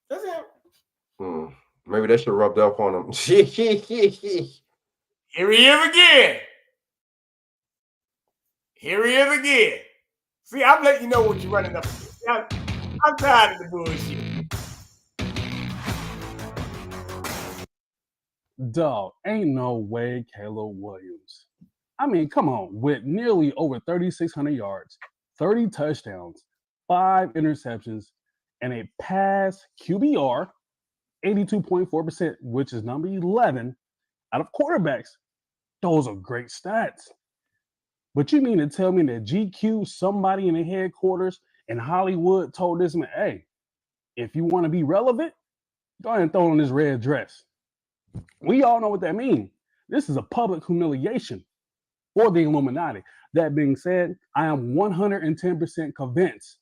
That's it. Maybe that shit rubbed off on him. Here he is again. See, I'm letting you know what you're running up to. I'm tired of the bullshit. Dog, ain't no way Caleb Williams. I mean, come on, with nearly over 3,600 yards, 30 touchdowns, 5 interceptions, and a pass QBR, 82.4%, which is number 11 out of quarterbacks. Those are great stats. But you mean to tell me that GQ, somebody in the headquarters in Hollywood, told this man, hey, if you want to be relevant, go ahead and throw on this red dress. We all know what that means. This is a public humiliation for the Illuminati. That being said, I am 110% convinced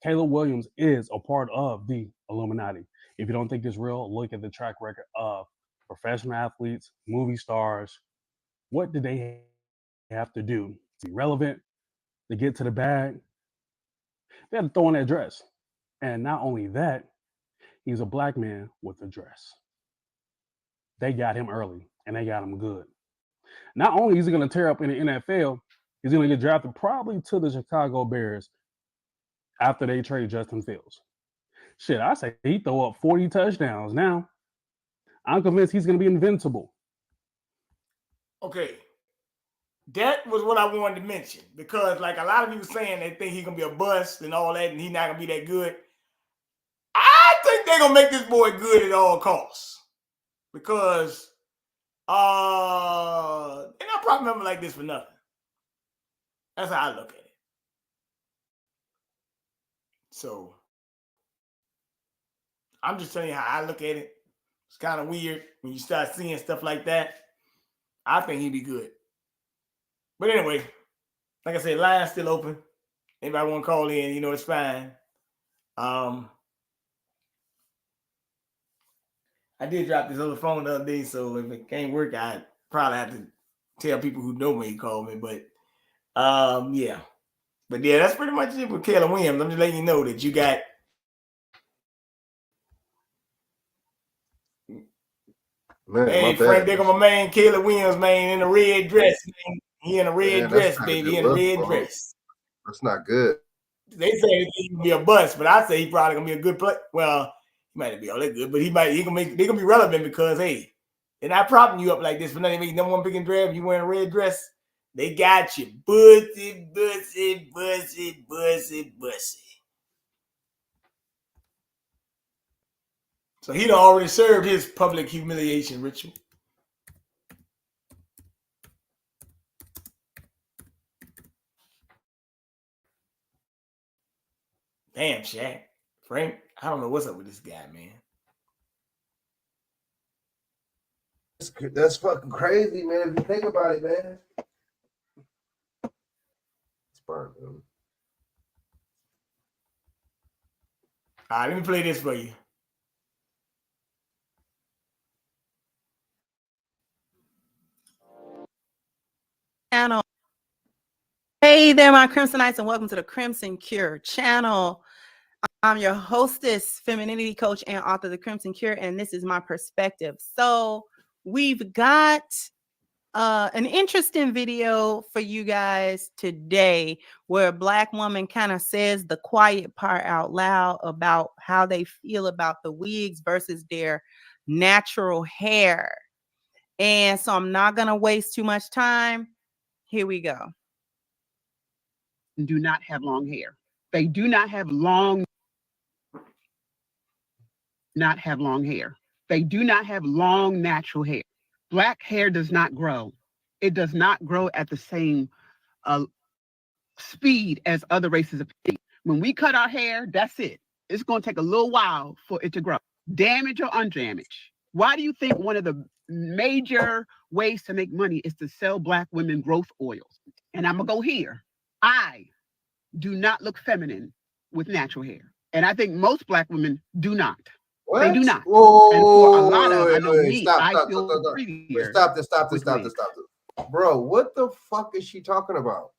Caleb Williams is a part of the Illuminati. If you don't think it's real, look at the track record of professional athletes, movie stars. What did they have to do to be relevant, to get to the bag? They had to throw on that dress. And not only that, he's a black man with a dress. They got him early, and they got him good. Not only is he going to tear up in the NFL, he's going to get drafted probably to the Chicago Bears after they trade Justin Fields. Shit, I say he throw up 40 touchdowns now. I'm convinced he's going to be invincible. Okay. That was what I wanted to mention because, like, a lot of people saying they think he's going to be a bust and all that, and he's not going to be that good. I think they're going to make this boy good at all costs because they're not probably remember like this for nothing. That's how I look at it. So I'm just telling you how I look at it. It's kind of weird when you start seeing stuff like that. I think he'd be good. But anyway, like I said, line's still open. Anybody want to call in, it's fine. I did drop this other phone the other day, so if it can't work, I probably have to tell people who know me to call me. But yeah. But yeah, that's pretty much it with Caleb Williams. I'm just letting you know that you got Man, Frank Dick, my man, Caleb Williams, man, in a red dress. Man. He in a red dress, not a baby. good In a look, red bro. dress. That's not good. They say he can be a bust, but I say he probably gonna be a good player. Well, he might not be all that good, but they're gonna be relevant because hey, they're not propping you up like this for nothing. They make number one pick in draft. You wearing a red dress, they got you. Bussy. So he done already served his public humiliation ritual. Damn, Shaq. Frank, I don't know what's up with this guy, man. That's fucking crazy, man. If you think about it, man. It's burnt, man. All right, let me play this for you. Channel. Hey there, my Crimsonites, and welcome to the Crimson Cure channel. I'm your hostess, femininity coach, and author of the Crimson Cure, and this is my perspective. So we've got an interesting video for you guys today where a Black woman kind of says the quiet part out loud about how they feel about the wigs versus their natural hair. And so I'm not going to waste too much time. Here we go. Do not have long hair. They do not have long hair. They do not have long natural hair. Black hair does not grow. It does not grow at the same speed as other races of people. When we cut our hair, that's it. It's going to take a little while for it to grow. Damage or undamaged. Why do you think one of the major ways to make money is to sell Black women growth oils? And I'm going to go here. I do not look feminine with natural hair. And I think most Black women do not. What? They do not. Whoa, and for a lot of, I know wait, me, stop, I stop, feel stop, stop. prettier. Stop this. Bro, what the fuck is she talking about?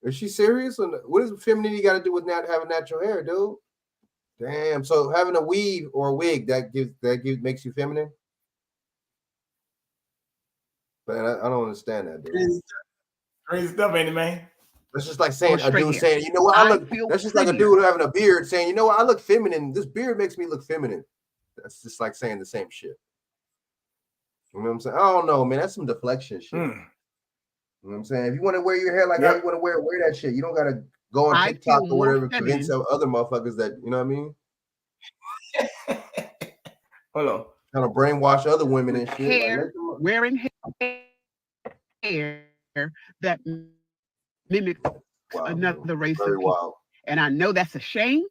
Is she serious? What does femininity got to do with not having natural hair, dude? Damn. So having a weave or a wig makes you feminine? Man, I don't understand that, dude. Crazy stuff, ain't it, man? That's just like saying a dude hair. saying, you know what, I look. feel That's just like a prettier. dude having a beard saying, you know what, I look feminine. This beard makes me look feminine. That's just like saying the same shit. You know what I'm saying? I don't know, man. That's some deflection shit. You know what I'm saying? If you want to wear your hair like how you want to wear that shit. You don't gotta go on I TikTok feel or more whatever, feminine. convince other motherfuckers that you know what I mean. Hold on. Trying to brainwash other women and shit. Hair, wearing hair. hair that mimics another race of Very people. wild. And I know that's a shame.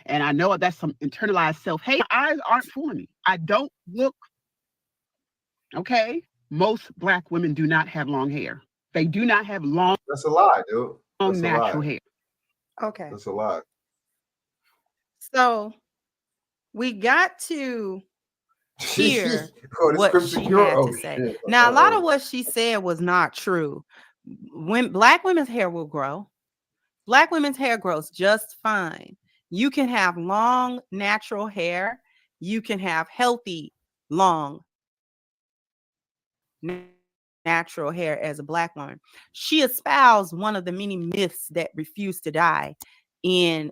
And I know that's some internalized self-hate. My eyes aren't fooling me. I don't look, okay? Most Black women do not have long hair. They do not have long. That's a lie, dude. That's a natural lie. hair. Okay. That's a lie. So we got to hear Oh, this what Crimson she Cure? had Oh, to say. shit. Now, a lot Uh-oh. of what she said was not true. When Black women's hair will grow, Black women's hair grows just fine. You can have long, natural hair. You can have healthy, long, natural hair as a Black woman. She espoused one of the many myths that refuse to die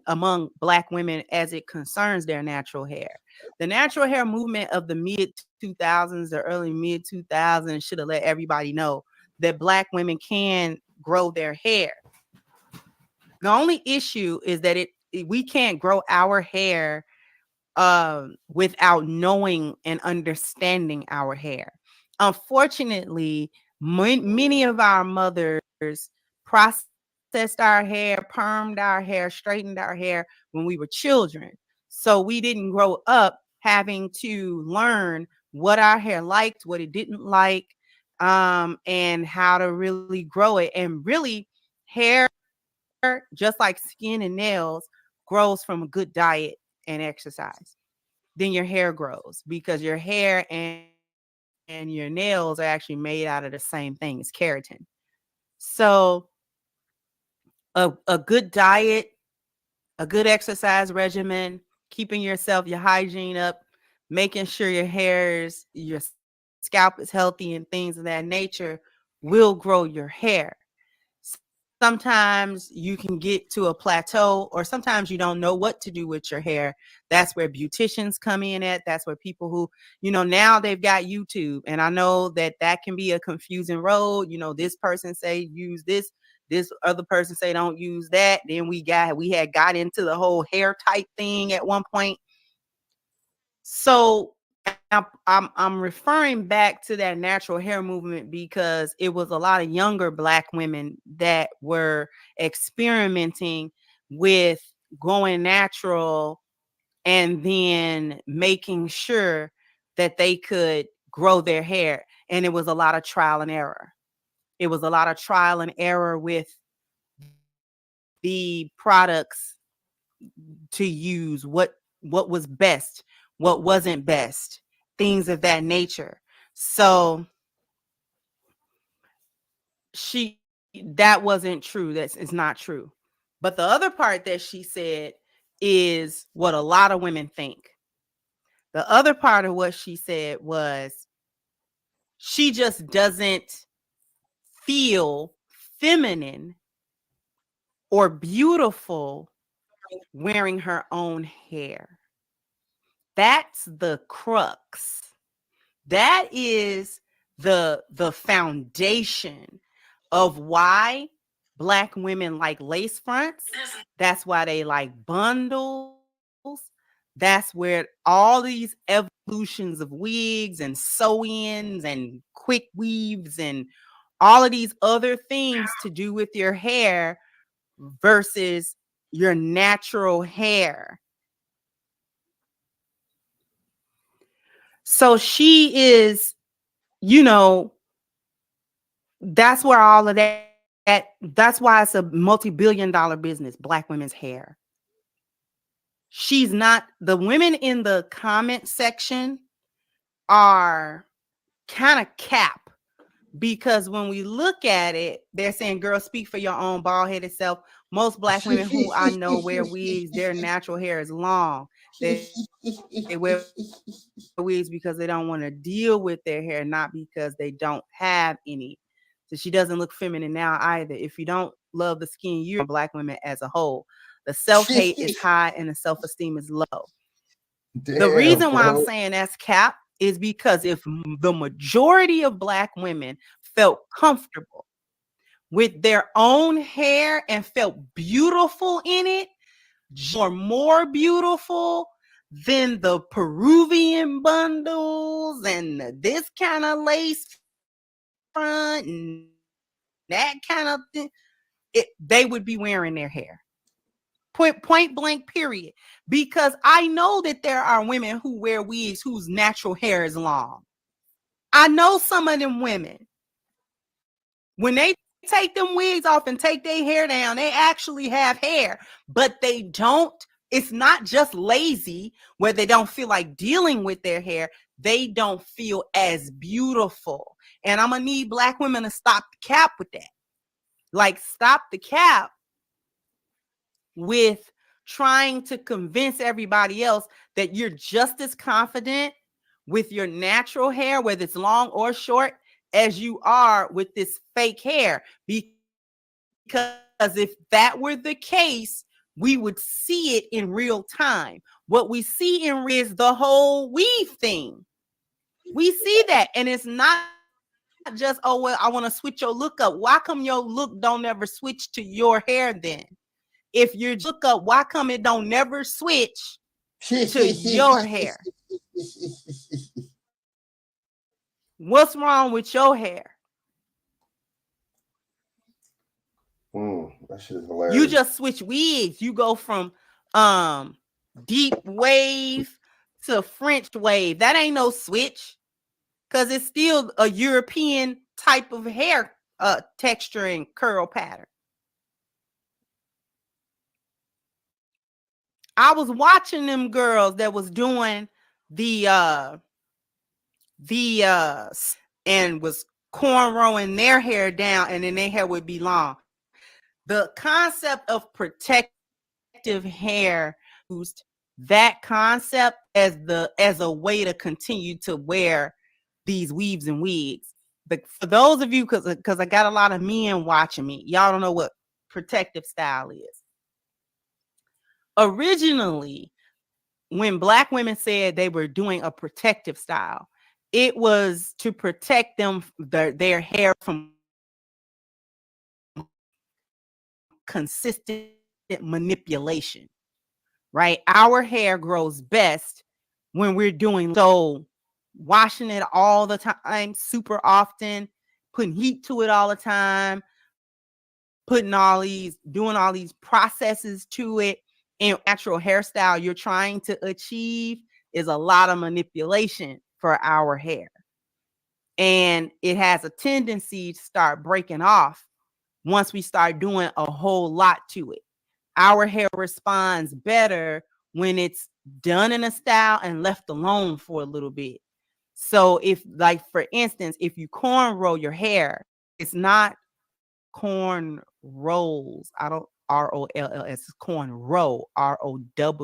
among Black women as it concerns their natural hair. The natural hair movement of the mid 2000s, the early mid 2000s should have let everybody know that Black women can grow their hair. The only issue is that we can't grow our hair without knowing and understanding our hair. Unfortunately, many of our mothers processed our hair, permed our hair, straightened our hair when we were children. So we didn't grow up having to learn what our hair liked, what it didn't like, and how to really grow it. And really, hair, just like skin and nails, grows from a good diet and exercise. Then your hair grows, because your hair and your nails are actually made out of the same thing. It's keratin. So a good diet, a good exercise regimen, keeping your hygiene up, making sure your scalp is healthy and things of that nature will grow your hair. Sometimes you can get to a plateau, or sometimes you don't know what to do with your hair. That's where beauticians come in at. That's where people who, now they've got YouTube. And I know that can be a confusing road. This person say use this other person say don't use that. Then we had got into the whole hair type thing at one point. So I'm referring back to that natural hair movement because it was a lot of younger Black women that were experimenting with going natural and then making sure that they could grow their hair. And it was a lot of trial and error. It was a lot of trial and error with the products to use, what was best, what wasn't best, things of that nature. So that wasn't true. It's not true. But the other part that she said is what a lot of women think. The other part of what she said was she just doesn't feel feminine or beautiful wearing her own hair. That's the crux. That is the foundation of why Black women like lace fronts. That's why they like bundles. That's where all these evolutions of wigs and sew-ins and quick weaves and all of these other things to do with your hair versus your natural hair. So she is, that's where all of that's why it's a multi-billion-dollar business, Black women's hair. She's not, the women in the comment section are kind of cap, because when we look at it, they're saying, girl, speak for your own bald-headed self. Most Black women who I know wear wigs, their natural hair is long. They wear wigs because they don't want to deal with their hair, not because they don't have any. So she doesn't look feminine now either. If you don't love the skin, you're Black women as a whole. The self-hate is high and the self-esteem is low. The reason why I'm saying that's cap is because if the majority of Black women felt comfortable with their own hair and felt beautiful in it, or more beautiful than the Peruvian bundles and this kind of lace front and that kind of thing, they would be wearing their hair. Point blank, period. Because I know that there are women who wear wigs whose natural hair is long. I know some of them women, when they take them wigs off and take their hair down, they actually have hair, but they don't. It's not just lazy where they don't feel like dealing with their hair. They don't feel as beautiful. And I'm going to need Black women to stop the cap with that. Like, stop the cap with trying to convince everybody else that you're just as confident with your natural hair, whether it's long or short, as you are with this fake hair. Because if that were the case, we would see it in real time. What we see in real is the whole weave thing. We see that, and it's not just, oh, well, I want to switch your look up. Why come your look don't ever switch to your hair then? If you look up, why come it don't never switch to your hair? What's wrong with your hair? That shit is hilarious. You just switch wigs. You go from deep wave to French wave. That ain't no switch, because it's still a European type of hair texture and curl pattern. I was watching them girls that was doing the and was cornrowing their hair down, and then their hair would be long. The concept of protective hair, used that concept as a way to continue to wear these weaves and wigs. But for those of you, because I got a lot of men watching me, y'all don't know what protective style is. Originally, when Black women said they were doing a protective style, it was to protect them, their hair, from consistent manipulation, right? Our hair grows best when we're doing so, washing it all the time, super often, putting heat to it all the time, doing all these processes to it. And natural hairstyle you're trying to achieve is a lot of manipulation for our hair. And it has a tendency to start breaking off once we start doing a whole lot to it. Our hair responds better when it's done in a style and left alone for a little bit. So if, like, for instance, if you cornrow your hair, it's not corn rolls. I don't ROLLS, cornrow, ROW.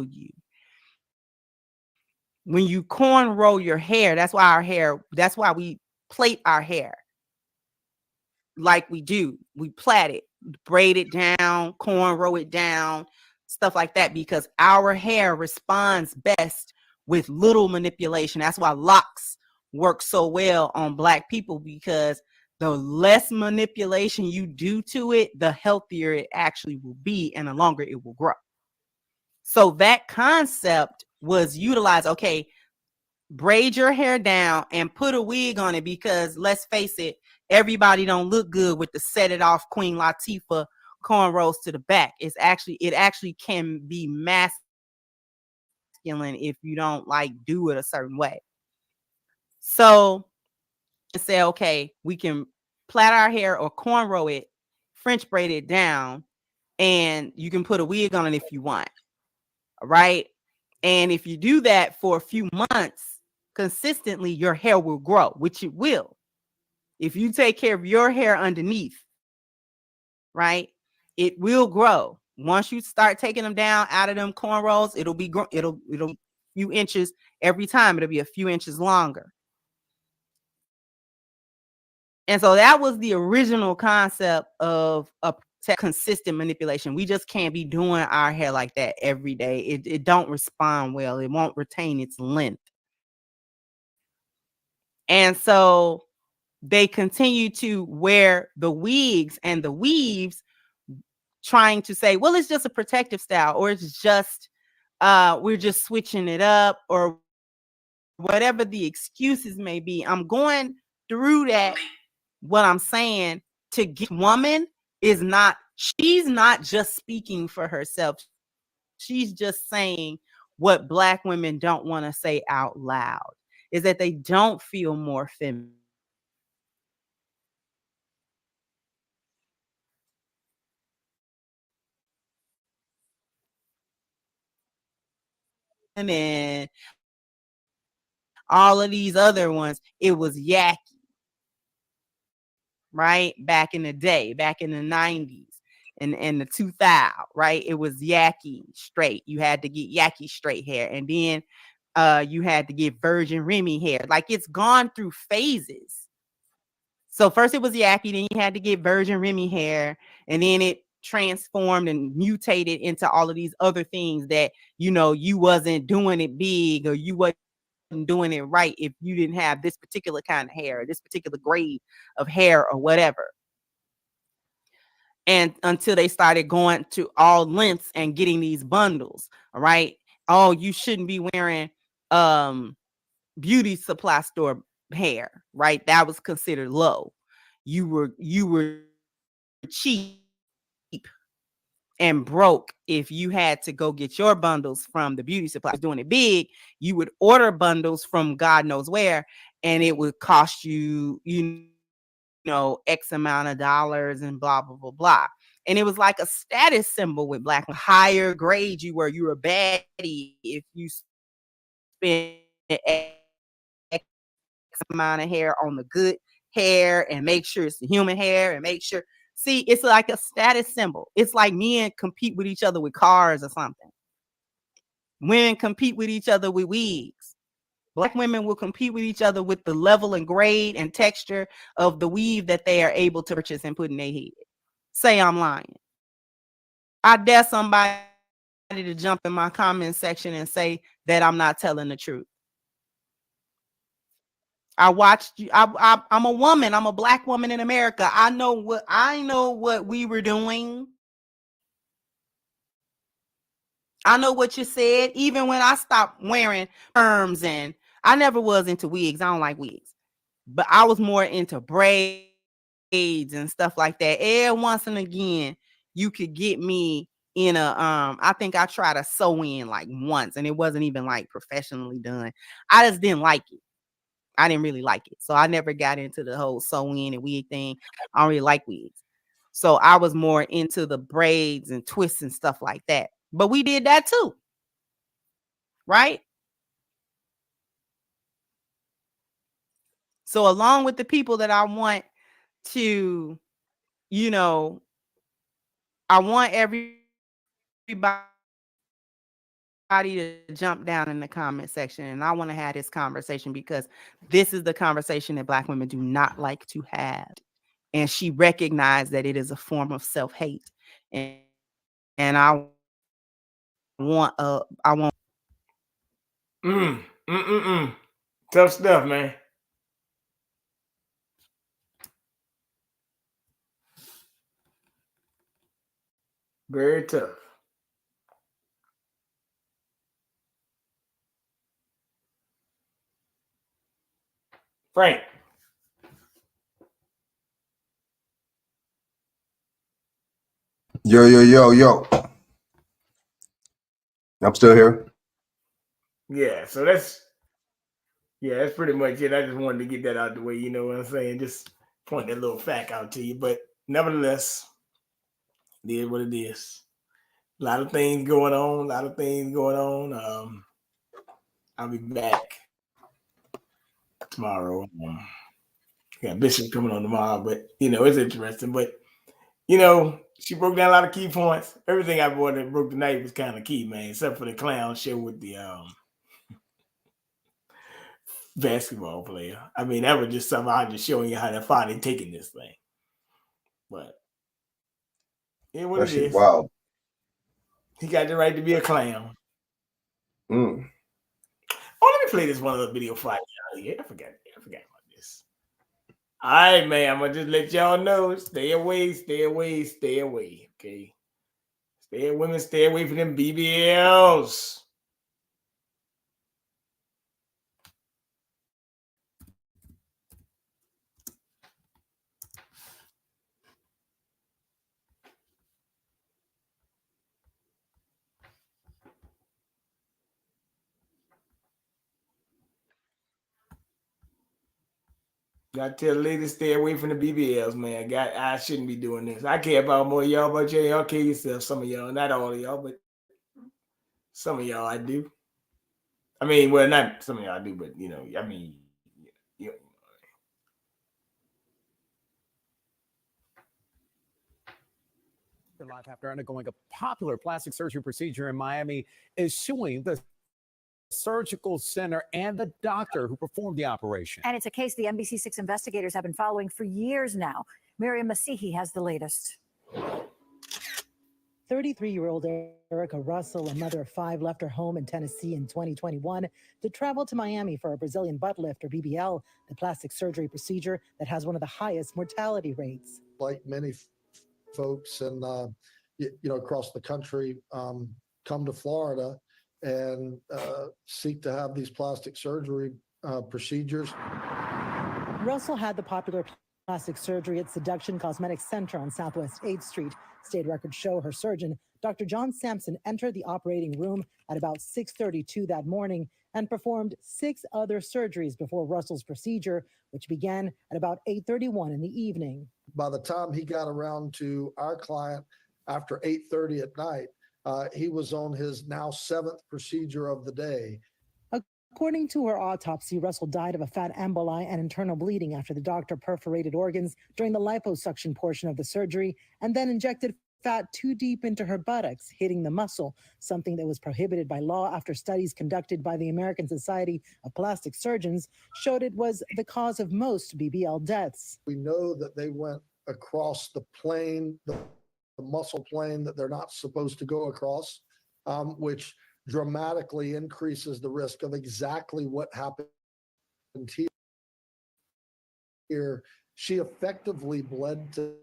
When you cornrow your hair, that's why we plait our hair like we do. We plait it, braid it down, cornrow it down, stuff like that, because our hair responds best with little manipulation. That's why locks work so well on Black people, because the less manipulation you do to it, the healthier it actually will be and the longer it will grow. So that concept was utilized. Okay, braid your hair down and put a wig on it, because let's face it, everybody don't look good with the set it off Queen Latifah cornrows to the back. It actually can be masculine if you don't like do it a certain way. So say, okay, we can plait our hair or cornrow it, French braid it down, and you can put a wig on it if you want. All right. And if you do that for a few months consistently, your hair will grow, which it will. If you take care of your hair underneath, right, it will grow. Once you start taking them down out of them cornrows, it'll be a few inches every time. It'll be a few inches longer. And so that was the original concept of a consistent manipulation. We just can't be doing our hair like that every day. It don't respond well. It won't retain its length. And so they continue to wear the wigs and the weaves, trying to say, well, it's just a protective style, or it's just we're just switching it up, or whatever the excuses may be. I'm going through that. What I'm saying to get woman is not, she's not just speaking for herself. She's just saying what Black women don't want to say out loud, is that they don't feel more feminine. And all of these other ones, it was yucky, right? Back in the day, back in the 90s and the 2000s, right? It was yucky straight. You had to get yucky straight hair. And then you had to get Virgin Remy hair. Like, it's gone through phases. So first it was yucky, then you had to get Virgin Remy hair, and then it transformed and mutated into all of these other things that, you know, you wasn't doing it big, or you wasn't doing it right if you didn't have this particular kind of hair, or this particular grade of hair, or whatever. And until they started going to all lengths and getting these bundles, all right? Oh, you shouldn't be wearing beauty supply store hair, right? That was considered low. You were cheap and broke if you had to go get your bundles from the beauty supply. Doing it big, you would order bundles from God knows where, and it would cost you, you know, X amount of dollars and blah, blah, blah, blah. And it was like a status symbol with Black. Higher grade you were a baddie if you spent X amount of hair on the good hair, and make sure it's the human hair, and make sure, see, it's like a status symbol. It's like men compete with each other with cars or something. Women compete with each other with wigs. Black women will compete with each other with the level and grade and texture of the weave that they are able to purchase and put in their head. Say I'm lying. I dare somebody to jump in my comment section and say that I'm not telling the truth. I watched you. I'm a woman. I'm a Black woman in America. I know what we were doing. I know what you said. Even when I stopped wearing perms, and I never was into wigs. I don't like wigs, but I was more into braids and stuff like that. Every once and again, you could get me in a I think I tried to sew in like once, and it wasn't even like professionally done. I just didn't like it. I didn't really like it. So I never got into the whole sew in and wig thing. I don't really like wigs. So I was more into the braids and twists and stuff like that. But we did that too. Right? So along with the people that I want to, you know, I want everybody to jump down in the comment section, and I want to have this conversation, because this is the conversation that Black women do not like to have. And she recognized that it is a form of self-hate. And I want Tough stuff, man. Very tough. Frank. Yo. I'm still here. Yeah, so that's pretty much it. I just wanted to get that out the way, you know what I'm saying? Just point that little fact out to you. But nevertheless, it is what it is. A lot of things going on. I'll be back tomorrow. Got Bishop coming on tomorrow, but you know, it's interesting. But you know, she broke down a lot of key points. Everything I broke tonight was kind of key, man, except for the clown show with the basketball player. I mean, that was just somehow just showing you how they're finally taking this thing. But what That it shit is. wild. He got the right to be a clown. Mm. Oh, let me play this one other video for you. Yeah, I forgot about this. All right, man. I'm gonna just let y'all know. Stay away. Okay. Women, stay away from them BBLs. Gotta tell the ladies stay away from the BBLs, man. I shouldn't be doing this. I care about more of y'all, but y'all kill yourself. Some of y'all, not all of y'all, but some of y'all I do. I mean, well, not some of y'all I do, but you know, I mean, you know. Life after undergoing a popular plastic surgery procedure in Miami is suing the surgical center and the doctor who performed the operation. And it's a case the NBC6 investigators have been following for years now. Miriam Masihi has the latest. 33-year-old Erica Russell, a mother of 5, left her home in Tennessee in 2021 to travel to Miami for a Brazilian butt lift, or BBL, the plastic surgery procedure that has one of the highest mortality rates. Like many folks and across the country, come to Florida and seek to have these plastic surgery procedures. Russell had the popular plastic surgery at Seduction Cosmetic Center on Southwest 8th Street. State records show her surgeon, Dr. John Sampson, entered the operating room at about 6:32 that morning and performed 6 other surgeries before Russell's procedure, which began at about 8:31 in the evening. By the time he got around to our client after 8:30 at night, he was on his now 7th procedure of the day. According to her autopsy, Russell died of a fat emboli and internal bleeding after the doctor perforated organs during the liposuction portion of the surgery and then injected fat too deep into her buttocks, hitting the muscle, something that was prohibited by law after studies conducted by the American Society of Plastic Surgeons showed it was the cause of most BBL deaths. We know that they went across the plane, the muscle plane that they're not supposed to go across, which dramatically increases the risk of exactly what happened here. She effectively bled to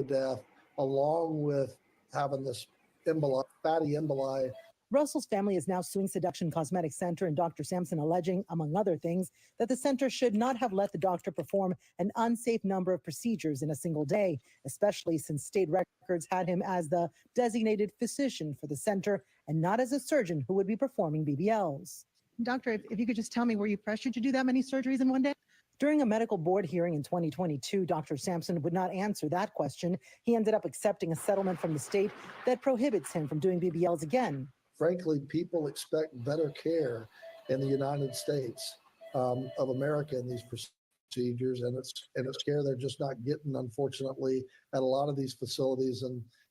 death along with having this emboli, fatty emboli. Russell's family is now suing Seduction Cosmetic Center and Dr. Sampson, alleging, among other things, that the center should not have let the doctor perform an unsafe number of procedures in a single day, especially since state records had him as the designated physician for the center and not as a surgeon who would be performing BBLs. Doctor, if you could just tell me, were you pressured to do that many surgeries in one day? During a medical board hearing in 2022, Dr. Sampson would not answer that question. He ended up accepting a settlement from the state that prohibits him from doing BBLs again. Frankly, people expect better care in the United States of America in these procedures, and it's care they're just not getting, unfortunately, at a lot of these facilities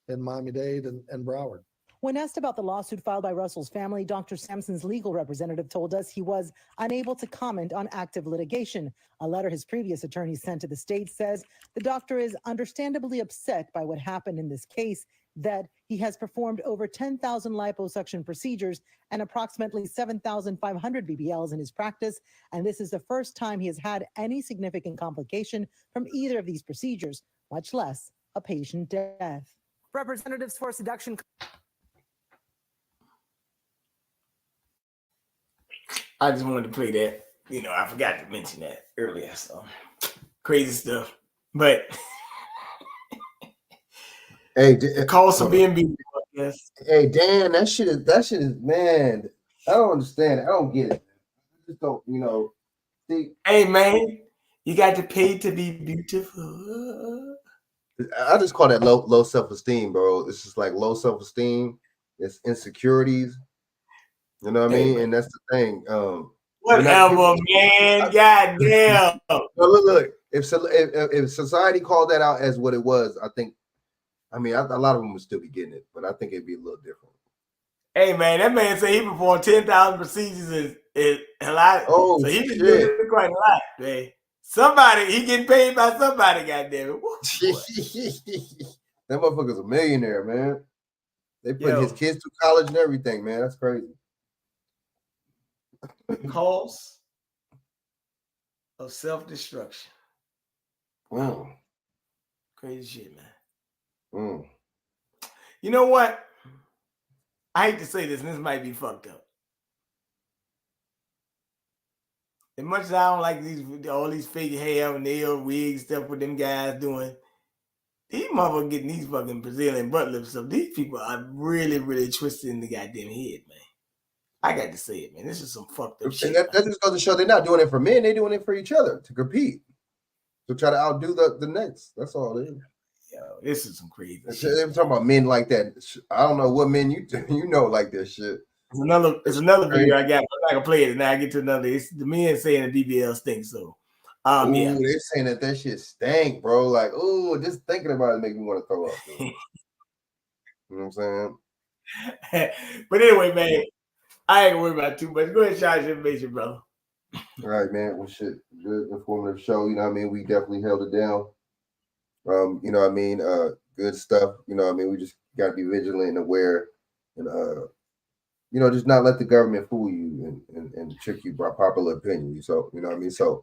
in Miami-Dade and Broward. When asked about the lawsuit filed by Russell's family, Dr. Sampson's legal representative told us he was unable to comment on active litigation. A letter his previous attorney sent to the state says the doctor is understandably upset by what happened in this case, that he has performed over 10,000 liposuction procedures and approximately 7,500 BBLs in his practice, and this is the first time he has had any significant complication from either of these procedures, much less a patient death. Representatives for Seduction. I just wanted to play that. You know, I forgot to mention that earlier. So crazy stuff. But hey, the cost of being beat. Yes. Hey, Dan, that shit is, man. I don't understand it. I don't get it. I just don't, see. Hey, man, you got to pay to be beautiful. I just call that low self-esteem, bro. It's just like low self-esteem. It's insecurities. You know what I mean? And that's the thing. Whatever, man. Goddamn. Look. If society called that out as what it was, a lot of them would still be getting it, but I think it'd be a little different. Hey, man, that man said he performed 10,000 procedures is a lot. Oh, so he been doing quite a lot, man. Somebody, he getting paid by somebody, goddamn it. That motherfucker's a millionaire, man. They put his kids through college and everything, man. That's crazy. Cause of self-destruction. Wow. Crazy shit, man. You know what? I hate to say this, and this might be fucked up. As much as I don't like all these fake hair, nail, wig stuff with them guys doing, these motherfuckers getting these fucking Brazilian butt lifts stuff. These people are really, really twisted in the goddamn head, man. I got to say it, man. This is some fucked up shit. That just goes to show they're not doing it for men. They're doing it for each other to compete. to try to outdo the next. That's all it is. Yo, this is some crazy shit. shit. They were talking about men like that. I don't know what men you know like this shit. It's another video I got. I'm not gonna play it now. I get to another. It's the men saying the DBL stinks. So, yeah, they're saying that shit stank, bro. Like, ooh, just thinking about it make me want to throw up. Dude. You know what I'm saying? But anyway, man, I ain't gonna worry about too much. Go ahead and share your information, brother. All right, man. Well, shit, good informative show. You know what I mean? We definitely held it down. You know what I mean? Good stuff. You know what I mean? We just got to be vigilant and aware, and you know, just not let the government fool you and trick you by popular opinion. So, you know what I mean? So,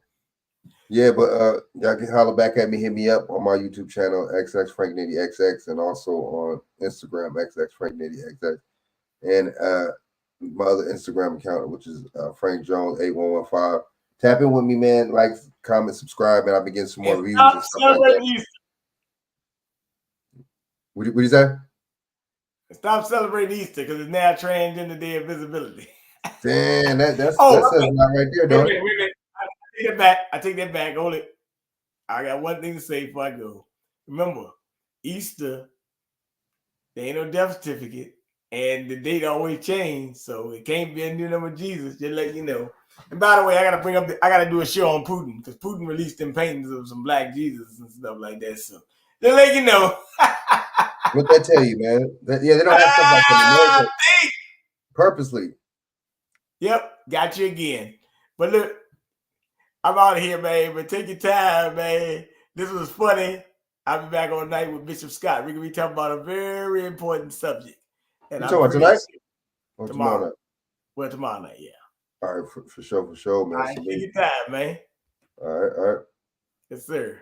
yeah, but y'all can holler back at me, hit me up on my YouTube channel, XX Frank Nitty XX, and also on Instagram, XX Frank Nitty XX, and my other Instagram account, which is Frank Jones 8115. Tap in with me, man. Like, comment, subscribe, and I'll be getting some more reviews and stuff like that. What you say? Stop celebrating Easter because it's now transgender day of visibility. Damn, that says a lot right there, though. Wait a minute. I take that back. Hold it. I got one thing to say before I go. Remember, Easter, there ain't no death certificate, and the date always change, so it can't be a new number of Jesus. Just let you know. And by the way, I gotta do a show on Putin because Putin released them paintings of some black Jesus and stuff like that. So just let you know. What that tell you, man? Yeah, they don't have stuff like that purposely. Yep, got you again. But look, I'm out of here, man. But take your time, man. This was funny. I'll be back on night with Bishop Scott. We're gonna be talking about a very important subject. And you talking about tonight? Or tomorrow night? Well, tomorrow night, yeah. All right, for sure, man. All right, take your time, man. All right. Yes, sir.